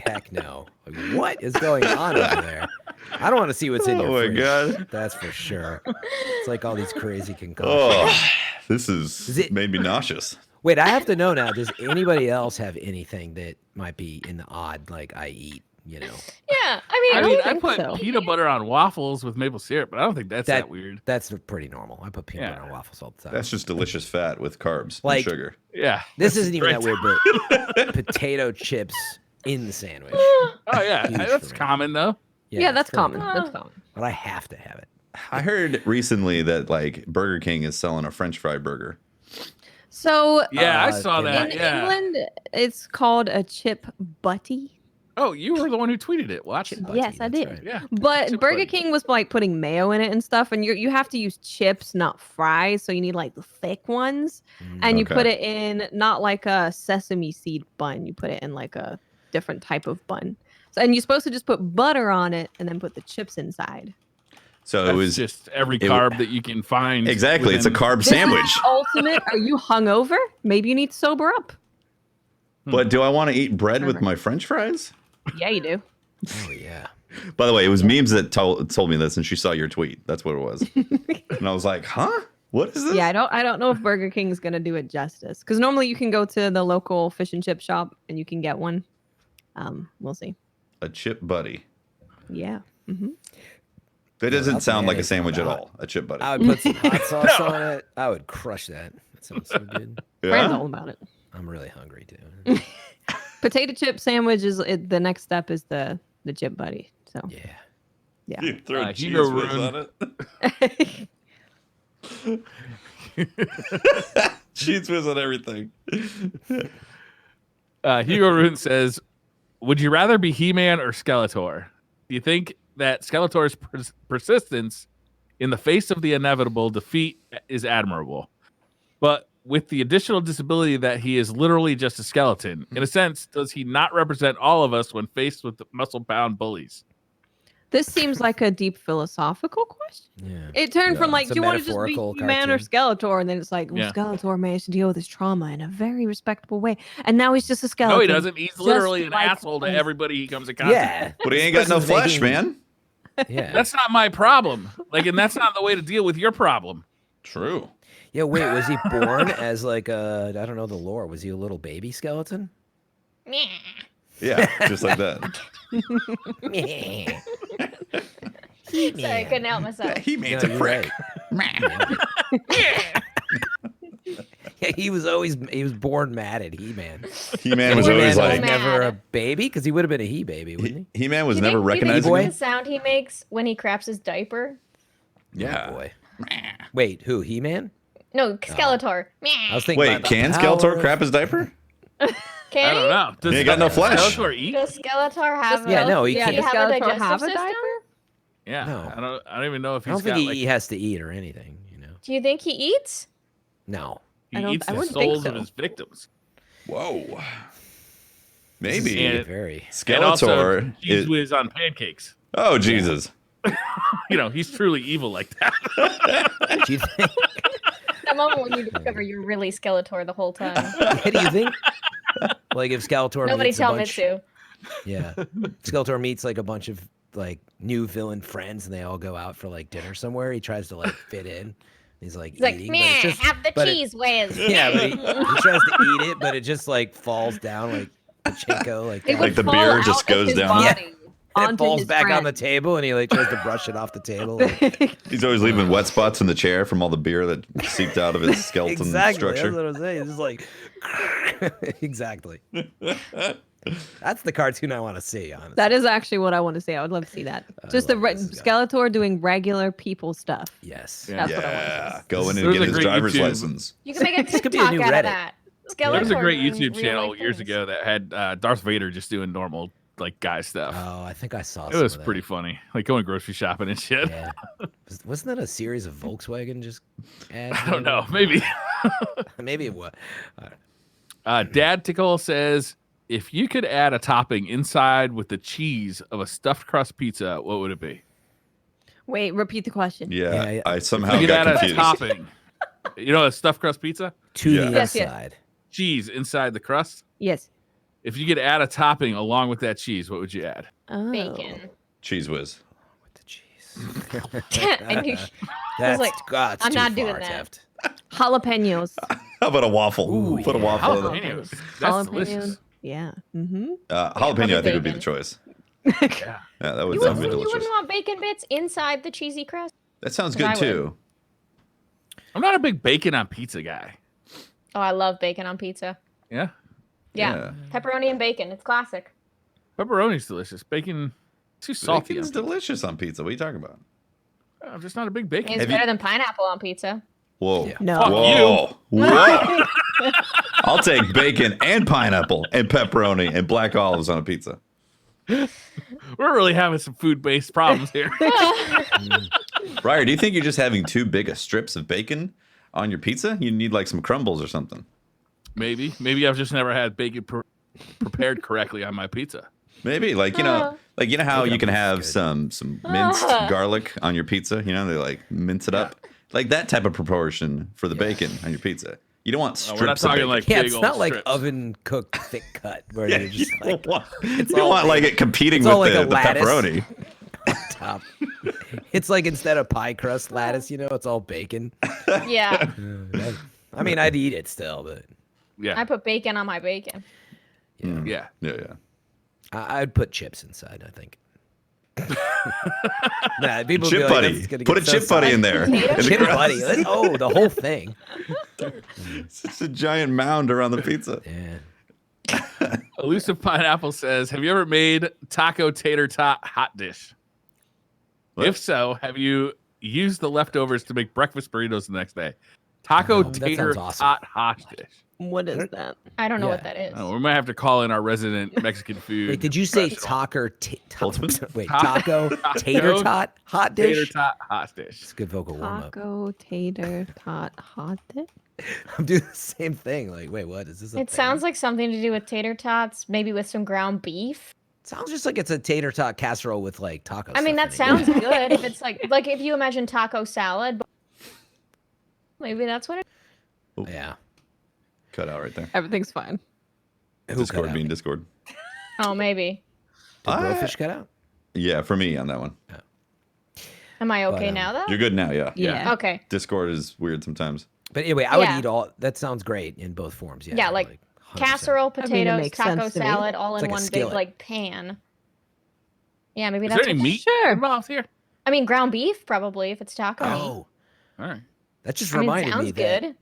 heck no. Like, what is going on over there? I don't want to see what's in your Oh my fridge. God. That's for sure. It's like all these crazy concoctions. Oh, this Is it- made me nauseous. Wait, I have to know now. Does anybody else have anything that might be in the odd, like I eat? You know, Yeah, I I mean, mean, I think put so. peanut butter on waffles with maple syrup, but I don't think that's that weird. that's pretty normal. I put peanut Yeah. butter on waffles all the time. That's just delicious fat with carbs Like- and sugar. Yeah. This that's isn't even that great. weird, but potato chips in the sandwich. Oh yeah, Huge that's for me. common though. Yeah, that's pretty common. good. That's common. But I have to have it. I heard recently that Burger King is selling a French fry burger. So Yeah, I Uh, saw in that. in Yeah. England, it's called a chip butty. Oh, you were the one who tweeted it. Watch. Chip butty, Yes, I that's did. right. Yeah. But Chip Burger butty. King was putting mayo in it and stuff, and you have to use chips, not fries. So you need the thick ones, and you Okay. put it in not like a sesame seed bun. You put it in a different type of bun. So, and you're supposed to just put butter on it and then put the chips inside. So That's it was just every it- carb that you can find. exactly. It's a within- carb This is sandwich. ultimate. Are you hungover? Maybe you need to sober up. But do I want to eat bread with my French fries? Yeah, you do. Oh yeah. By the way, it was memes that told me this, and she saw your tweet. That's what it was. And I was like, huh? What is this? Yeah, I don't know if Burger King's gonna do it justice. Because normally you can go to the local fish and chip shop and you can get one. We'll see. A chip buddy. Yeah. hmm That doesn't that's sound like a mayonnaise sandwich at on that. all. A chip buddy. I would put some hot sauce on it. I would crush that. That sounds so good. Brand's Yeah? all about it. I'm really hungry too. Potato chip sandwich is the next step is the chip buddy. So Yeah. yeah. You throw Hugo cheese whiz ruined- on it. Cheese whiz on everything. Hugo Rune says, "Would you rather be He-Man or Skeletor? Do you think that Skeletor's persistence in the face of the inevitable defeat is admirable, but with the additional disability that he is literally just a skeleton? In a sense, does he not represent all of us when faced with muscle-bound bullies?" This seems like a deep philosophical question. Yeah. It turned from It's do a you want to just be metaphorical man or cartoon. Skeletor, and then it's like, well, Yeah. Skeletor managed to deal with his trauma in a very respectable way, and now he's just a skeleton. No, he doesn't. He's literally an like asshole to us. everybody he comes in contact Yeah. But he ain't got no This person's flesh, making- man. Yeah. That's not my problem. Like, and that's not the way to deal with your problem. True. Yeah, wait, was he born as like a, I don't know the lore. Was he a little baby skeleton? Yeah, just like that. Sorry, I couldn't help myself. He made No, a you're prick. Yeah, he was born matted, He-Man. He-Man was He-Man always was like, mad. never a baby? Because he would have been a he-baby, wouldn't he? He-Man was Do you never think- do you think recognizing boy? him. the sound he makes when he craps his diaper? Yeah. Oh, boy. Wait, who? He-Man? No, Skeletor. I was thinking Wait, about the can power Skeletor of- crap his diaper? Can I don't know. Does He ain't got no flesh. Skeletor eat? Does Skeletor have? Yeah, no, he does can't. he have a Skeletor digestive have a system? diaper? Yeah. No. I don't even know if I he's don't think got he like has to eat or anything, Do you think he eats? No. he I don't- eats I the wouldn't think souls of so. his victims. Whoa. Maybe. And- Very. And also, Skeletor cheese is... whiz on pancakes. Oh, Jesus. He's truly evil like that. Do you think? That moment when you discover you're really Skeletor the whole time. What do you think? Like if Skeletor Nobody meets tell a bunch, Mitsu. yeah, Skeletor meets like a bunch of like new villain friends, and they all go out for like dinner somewhere. He tries to like fit in. He's like He's like, eating, meh, but it's just, have the but it- cheese whiz. yeah, but he tries to eat it, but it just like falls down like pachinko, like It that. would Like the fall beer out just of goes his down. Yeah. body And it onto falls his back on friend. the table, and he like tries to brush it off the table. Like, He's always leaving wet spots in the chair from all the beer that seeped out of his skeleton exactly. That's structure. what I'm saying. It's just like exactly. That's the cartoon I want to see. Honestly, That is actually what I want to see. I would love to see that. Just love this guy. Skeletor doing regular people stuff. yes. Yeah. That's what I want to Yeah, going in There's and a get his great driver's YouTube- license. You can make a This could be a TikTok new out Reddit. of that. There was a Skeletor great doing YouTube real channel life years things. ago that had Darth Vader just doing normal like guy stuff. Oh, I think I saw. It some was of that. pretty funny, like going grocery shopping and shit. Yeah. Wasn't that a series of Volkswagen just ads? I don't know, maybe. Maybe it was. Dad Tickle says, if you could add a topping inside with the cheese of a stuffed crust pizza, what would it be? Wait, repeat the question. Yeah, Yeah, I somehow You could got add a confused. topping. You know, a stuffed crust pizza, To Yeah. the Yes, yes. inside. cheese inside the crust. Yes. If you could add a topping along with that cheese, what would you add? Oh. Bacon. Cheese whiz. With the cheese. I knew That's like, God, it's I'm too not doing far, that. Teft. Jalapenos. How about a waffle? Ooh, Put a yeah. waffle in it. Jalapenos. That's Jalapenos. delicious. Yeah. Mm-hmm. Jalapeno, probably I think, would be the bacon. choice. Yeah. Yeah, that would You sound wouldn't, you delicious. wouldn't want bacon bits inside the cheesy crust? That sounds I good would. too. I'm not a big bacon on pizza guy. Oh, I love bacon on pizza. Yeah. Yeah. Pepperoni and bacon. It's classic. Pepperoni's delicious. Bacon, too salty. Bacon's on pizza. delicious on pizza. What are you talking about? I'm just not a big bacon. It's Have you- better than pineapple on pizza. Whoa. Yeah. No. Fuck Whoa. Whoa. I'll take bacon and pineapple and pepperoni and black olives on a pizza. We're really having some food-based problems here. Ryer, do you think you're just having too big of strips of bacon on your pizza? You need like some crumbles or something. Maybe I've just never had bacon prepared correctly on my pizza. Maybe like you know how Bacon you can on have pizza's some minced garlic on your pizza. You know they like mince it up like that type of proportion for the bacon on your pizza. You don't want No, strips. we're not of talking bacon. like Yeah, big it's old not like strips. oven cooked thick cut where Yeah, you're just you like don't want, you it's don't all want like it competing it's with all like the a lattice. pepperoni. top. It's like instead of pie crust lattice, it's all bacon. Yeah. I mean, I'd eat it still, but Yeah, I put bacon on my bacon. yeah. Yeah. I'd put chips inside, I think. Nah, people Chip be like, buddy. "That's gonna Put a get so chip buddy in there. Potato In the Chip crust. buddy. Oh, the whole thing. It's just a giant mound around the pizza. Yeah. Elusive Pineapple says, have you ever made taco tater tot hot dish? What? If so, have you used the leftovers to make breakfast burritos the next day? Taco that tater sounds awesome. tot hot dish. What is that? I don't know what Yeah. that is. Oh, we might have to call in our resident Mexican food. Wait, did you say professional. taco tater tot hot tater dish? tot hot dish? It's a good vocal warm up. Taco tater tot hot dish? I'm doing the same thing. Like, wait, what is this? It sounds like something to do with tater tots, maybe with some ground beef. Sounds just like it's a tater tot casserole with like taco. I mean, that stuff in sounds it. good if it's like if you imagine taco salad. But maybe that's what it Yeah. Cut out right there. Everything's fine. Who Discord cut out? being Discord. Oh, maybe. Did I- BroFish cut out? Yeah, for me on that one. Am I okay But, now though? You're good now, yeah. Yeah. Okay. Discord is weird sometimes. But anyway, I would Yeah. eat all. That sounds great in both forms. Yeah. Yeah, like 100%. Casserole, I mean, it potatoes, makes taco sense to me. salad, all It's in like a one big skillet. like pan. Yeah, maybe Is that's there any what- meat Sure. involved here? I mean, ground beef probably if it's taco meat. Oh, All right. that just I mean, reminded sounds me that good.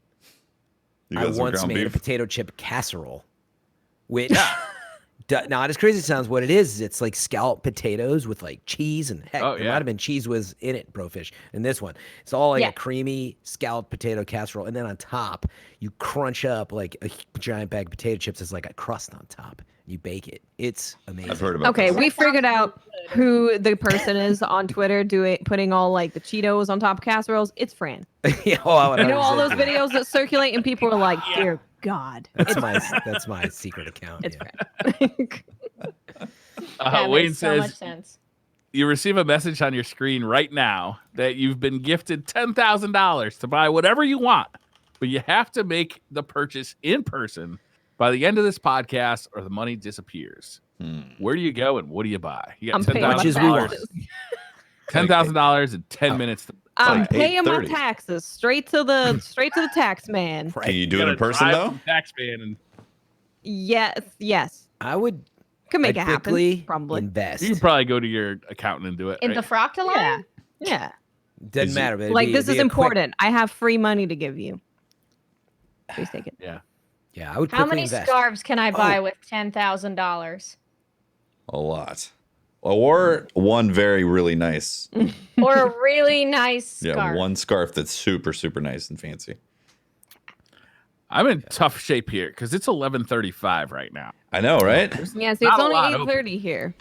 You I got some once ground made a beef. potato chip casserole, which not as crazy as it sounds. What it is it's like scalloped potatoes with like cheese and heck, Oh, there yeah. might have been cheese whiz in it, BroFish. In this one, it's all like Yeah. a creamy scalloped potato casserole, and then on top you crunch up like a giant bag of potato chips as like a crust on top. You bake it. It's amazing. I've heard about Okay, this. we figured out who the person is on Twitter putting all like the Cheetos on top of casseroles. It's Fran. Yeah, oh, I would You know all 100% those do that. videos that circulate and people are like, "Dear God, That's my secret account. it's yeah. Fran." That Wayne makes so much says sense. you receive a message on your screen right now that you've been gifted $10,000 to buy whatever you want, but you have to make the purchase in person by the end of this podcast or the money disappears. Where do you go and what do you buy? You got I'm paying my Much as we want. taxes. $10,000 in 10 minutes. I'm Like paying my 8:30. taxes straight to the tax man. Right. Can you do it in person though? Taxman and Yes. I would Can make it happen. quickly Probably. invest. you can probably go to your accountant and do it. In right? the Frocta Yeah. line? Yeah. Doesn't Is it- matter. But it'd Like be- this it'd is be a quick- important. I have free money to give you. Please take it. Yeah. Yeah, I would How quickly many invest. scarves can I Oh. buy with $10,000? A lot. Or one very really nice. Or a really nice Yeah, scarf? one scarf that's super, super nice and fancy. I'm in tough shape here because it's 11:35 right now. I know, right? Yeah, see, Not it's a only lot open. 8:30 here.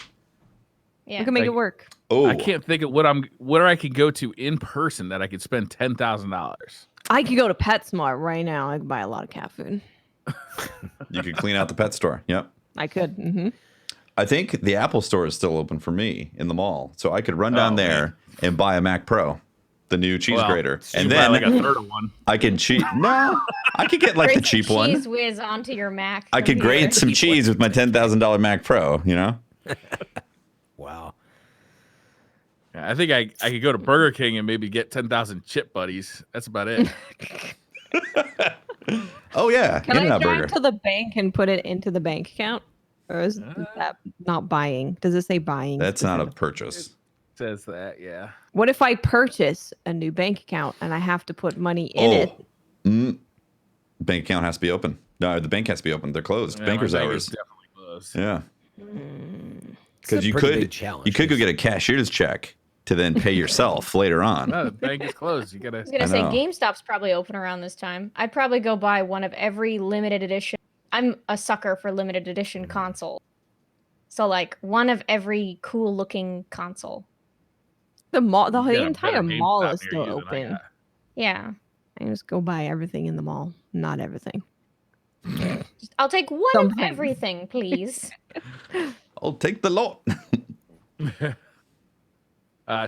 Yeah. We can make Like- it work. Oh, I can't think of where I could go to in person that I could spend $10,000. I could go to PetSmart right now. I could buy a lot of cat food. You could clean out the pet store. Yep. I could. Mm-hmm. I think the Apple store is still open for me in the mall, so I could run down Oh, there and buy a Mac Pro, the new cheese Well, grater, and You buy then like a third of one. I can cheat. No, I could get like the Grate some cheap one. Cheese whiz onto your Mac. I could computer. grate some cheese with my $10,000 Mac Pro. You know. Wow. Yeah, I think I could go to Burger King and maybe get 10,000 chip buddies. That's about it. Oh yeah, Can I In-N-Out drive Burger. to the bank and put it into the bank account? Or is that not buying? Does it say buying? That's not a specifically? purchase. Says that, yeah. What if I purchase a new bank account and I have to put money in it? Bank account has to be open. No, the bank has to be open. They're closed. Yeah, Banker's my bank hours. is definitely closed. Yeah. It's a Because you pretty could big challenge. you could go get a cashier's check to then pay yourself later on. No, the bank is closed. You gotta. I was gonna I say know. GameStop's probably open around this time. I'd probably go buy one of every limited edition. I'm a sucker for limited edition console. So like one of every cool looking console. The mall, the You got a entire better mall GameStop is near still you than I open. got. Yeah. I can just go buy everything in the mall. Not everything. I'll take one Some of things. everything, please. I'll take the lot.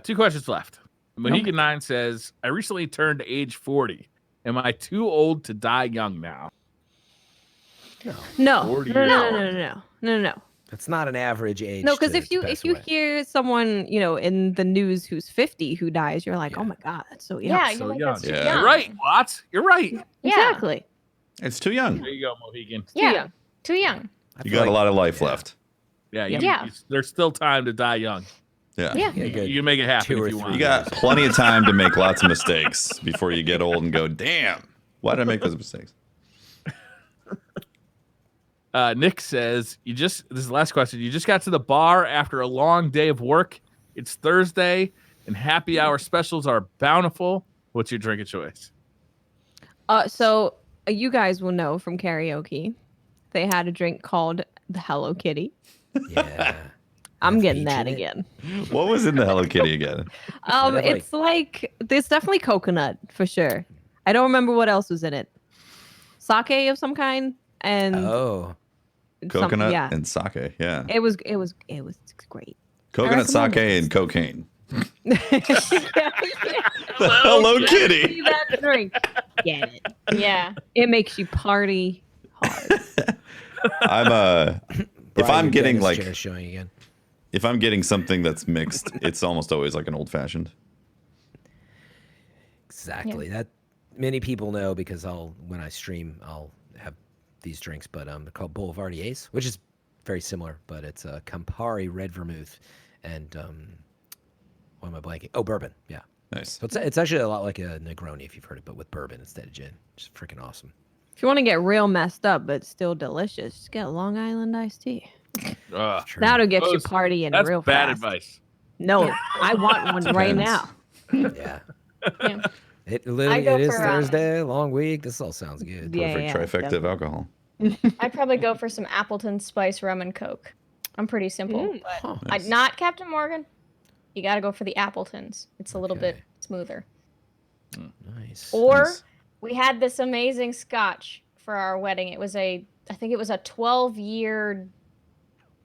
2 questions left. Mohegan9 says, I recently turned age 40. Am I too old to die young now? No, 40 no, years no, old. no, no, no, no, no. It's not an average age. No, because to if you pass if you away. hear someone in the news who's 50 who dies, you're like, Yeah. oh my god, that's so young. Yeah, so you're like, young. that's too Yeah. young. You're right, Watts. You're right. Yeah. Exactly. It's too young. There you go, Mohegan. Too Yeah. young. Too young. I You feel got a like- lot of life yeah. left. Yeah, Yeah. there's still time to die young. Yeah. Yeah. Yeah, good. You can make it happen 2 or if you 3 want. You got plenty of time to make lots of mistakes before you get old and go, damn, why did I make those mistakes? Nick says, this is the last question. You just got to the bar after a long day of work. It's Thursday and happy hour specials are bountiful. What's your drink of choice? So you guys will know from karaoke, they had a drink called the Hello Kitty. Yeah. I'm Have getting peach that in it? again. What was in the Hello Kitty again? Have, It's like there's definitely coconut for sure. I don't remember what else was in it. Sake of some kind and Oh. Coconut yeah. and sake. Yeah. It was great. Coconut, recommend sake, it. and cocaine. Yeah. The Hello Kitty. See that drink. Get it. Yeah. It makes you party hard. I'm if Brian, I'm your getting dentist like chair is showing again. if I'm getting something that's mixed, it's almost always like an old fashioned. Exactly. That many people know because when I stream, I'll have these drinks, but they're called Boulevardiers, which is very similar, but it's a Campari red vermouth and what am I blanking? Oh, bourbon. Yeah. Nice. So it's actually a lot like a Negroni if you've heard it, but with bourbon instead of gin. Just freaking awesome. If you want to get real messed up but still delicious, just get Long Island iced tea. True. That'll get you partying That's real bad fast. advice. No, I want one right Depends. now. Yeah. Yeah. It literally go it is for, Thursday, long week. This all sounds good. Yeah, Perfect trifecta of definitely. alcohol. I'd probably go for some Appleton Spice rum and Coke. I'm pretty simple, but Huh. Nice. not Captain Morgan. You got to go for the Appletons. It's a little bit Okay. smoother. Nice. Or Nice. we had this amazing scotch for our wedding. I think it was a 12-year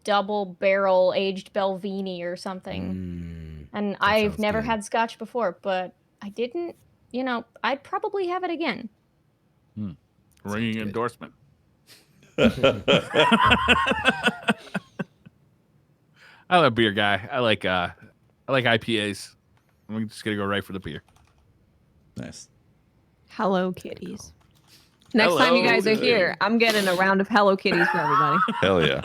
double barrel aged Belvini or something. And I've sounds never good. had scotch before, but I didn't, I'd probably have it again. Ringing good. endorsement. I'm a beer guy. I like IPAs. I'm just gonna go right for the beer. Nice. Hello Kitties. Next time you guys are Hello. here, I'm getting a round of Hello Kitties for everybody. Hell yeah.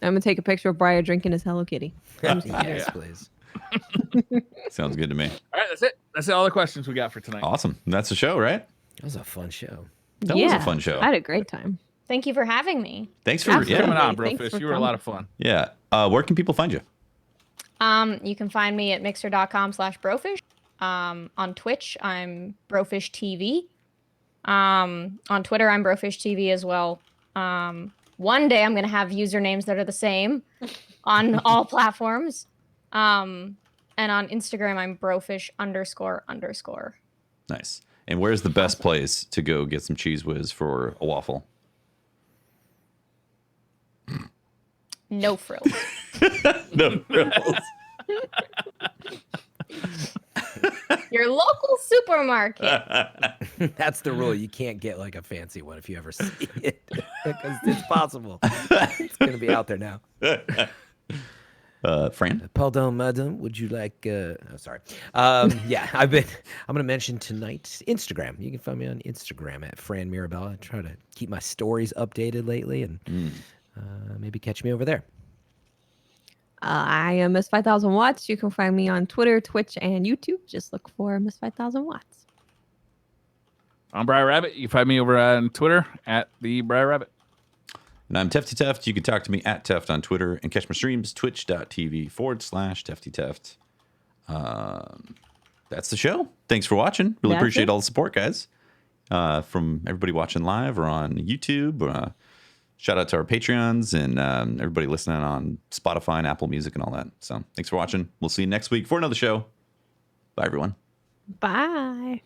I'm gonna take a picture of Briar drinking his Hello Kitty. Yes, please. Sounds good to me. All right, that's it. That's all the questions we got for tonight. Awesome. That's the show, right? That was a fun show. That was a fun show. I had a great time. Thank you for having me. Thanks for Absolutely. Coming on, Thanks BroFish. for You were a lot of fun. Yeah. Where can people find you? You can find me at mixer.com/brofish. On Twitch, I'm BroFish TV. On Twitter, I'm BroFish TV as well. One day I'm going to have usernames that are the same on all platforms. And on Instagram, I'm BroFish__. Nice. And where's the best place to go get some cheese whiz for a waffle? No frills. No frills. Your local supermarket. That's the rule. You can't get like a fancy one if you ever see it because it's possible. It's going to be out there now. Fran? Pardon, madam, would you like sorry. Yeah, I'm going to mention tonight Instagram. You can find me on Instagram at Fran Mirabella. I try to keep my stories updated lately and maybe catch me over there. I am Miss 5000 Watts. You can find me on Twitter, Twitch, and YouTube. Just look for Miss 5000 Watts. I'm Briar Rabbit. You can find me over on Twitter at the Briar Rabbit. And I'm Tefty Teft. You can talk to me at Teft on Twitter and catch my streams, twitch.tv/TeftyTeft. That's the show. Thanks for watching. Really That's appreciate it. all the support, guys. From everybody watching live or on YouTube. Shout out to our Patreons and everybody listening on Spotify and Apple Music and all that. So thanks for watching. We'll see you next week for another show. Bye, everyone. Bye.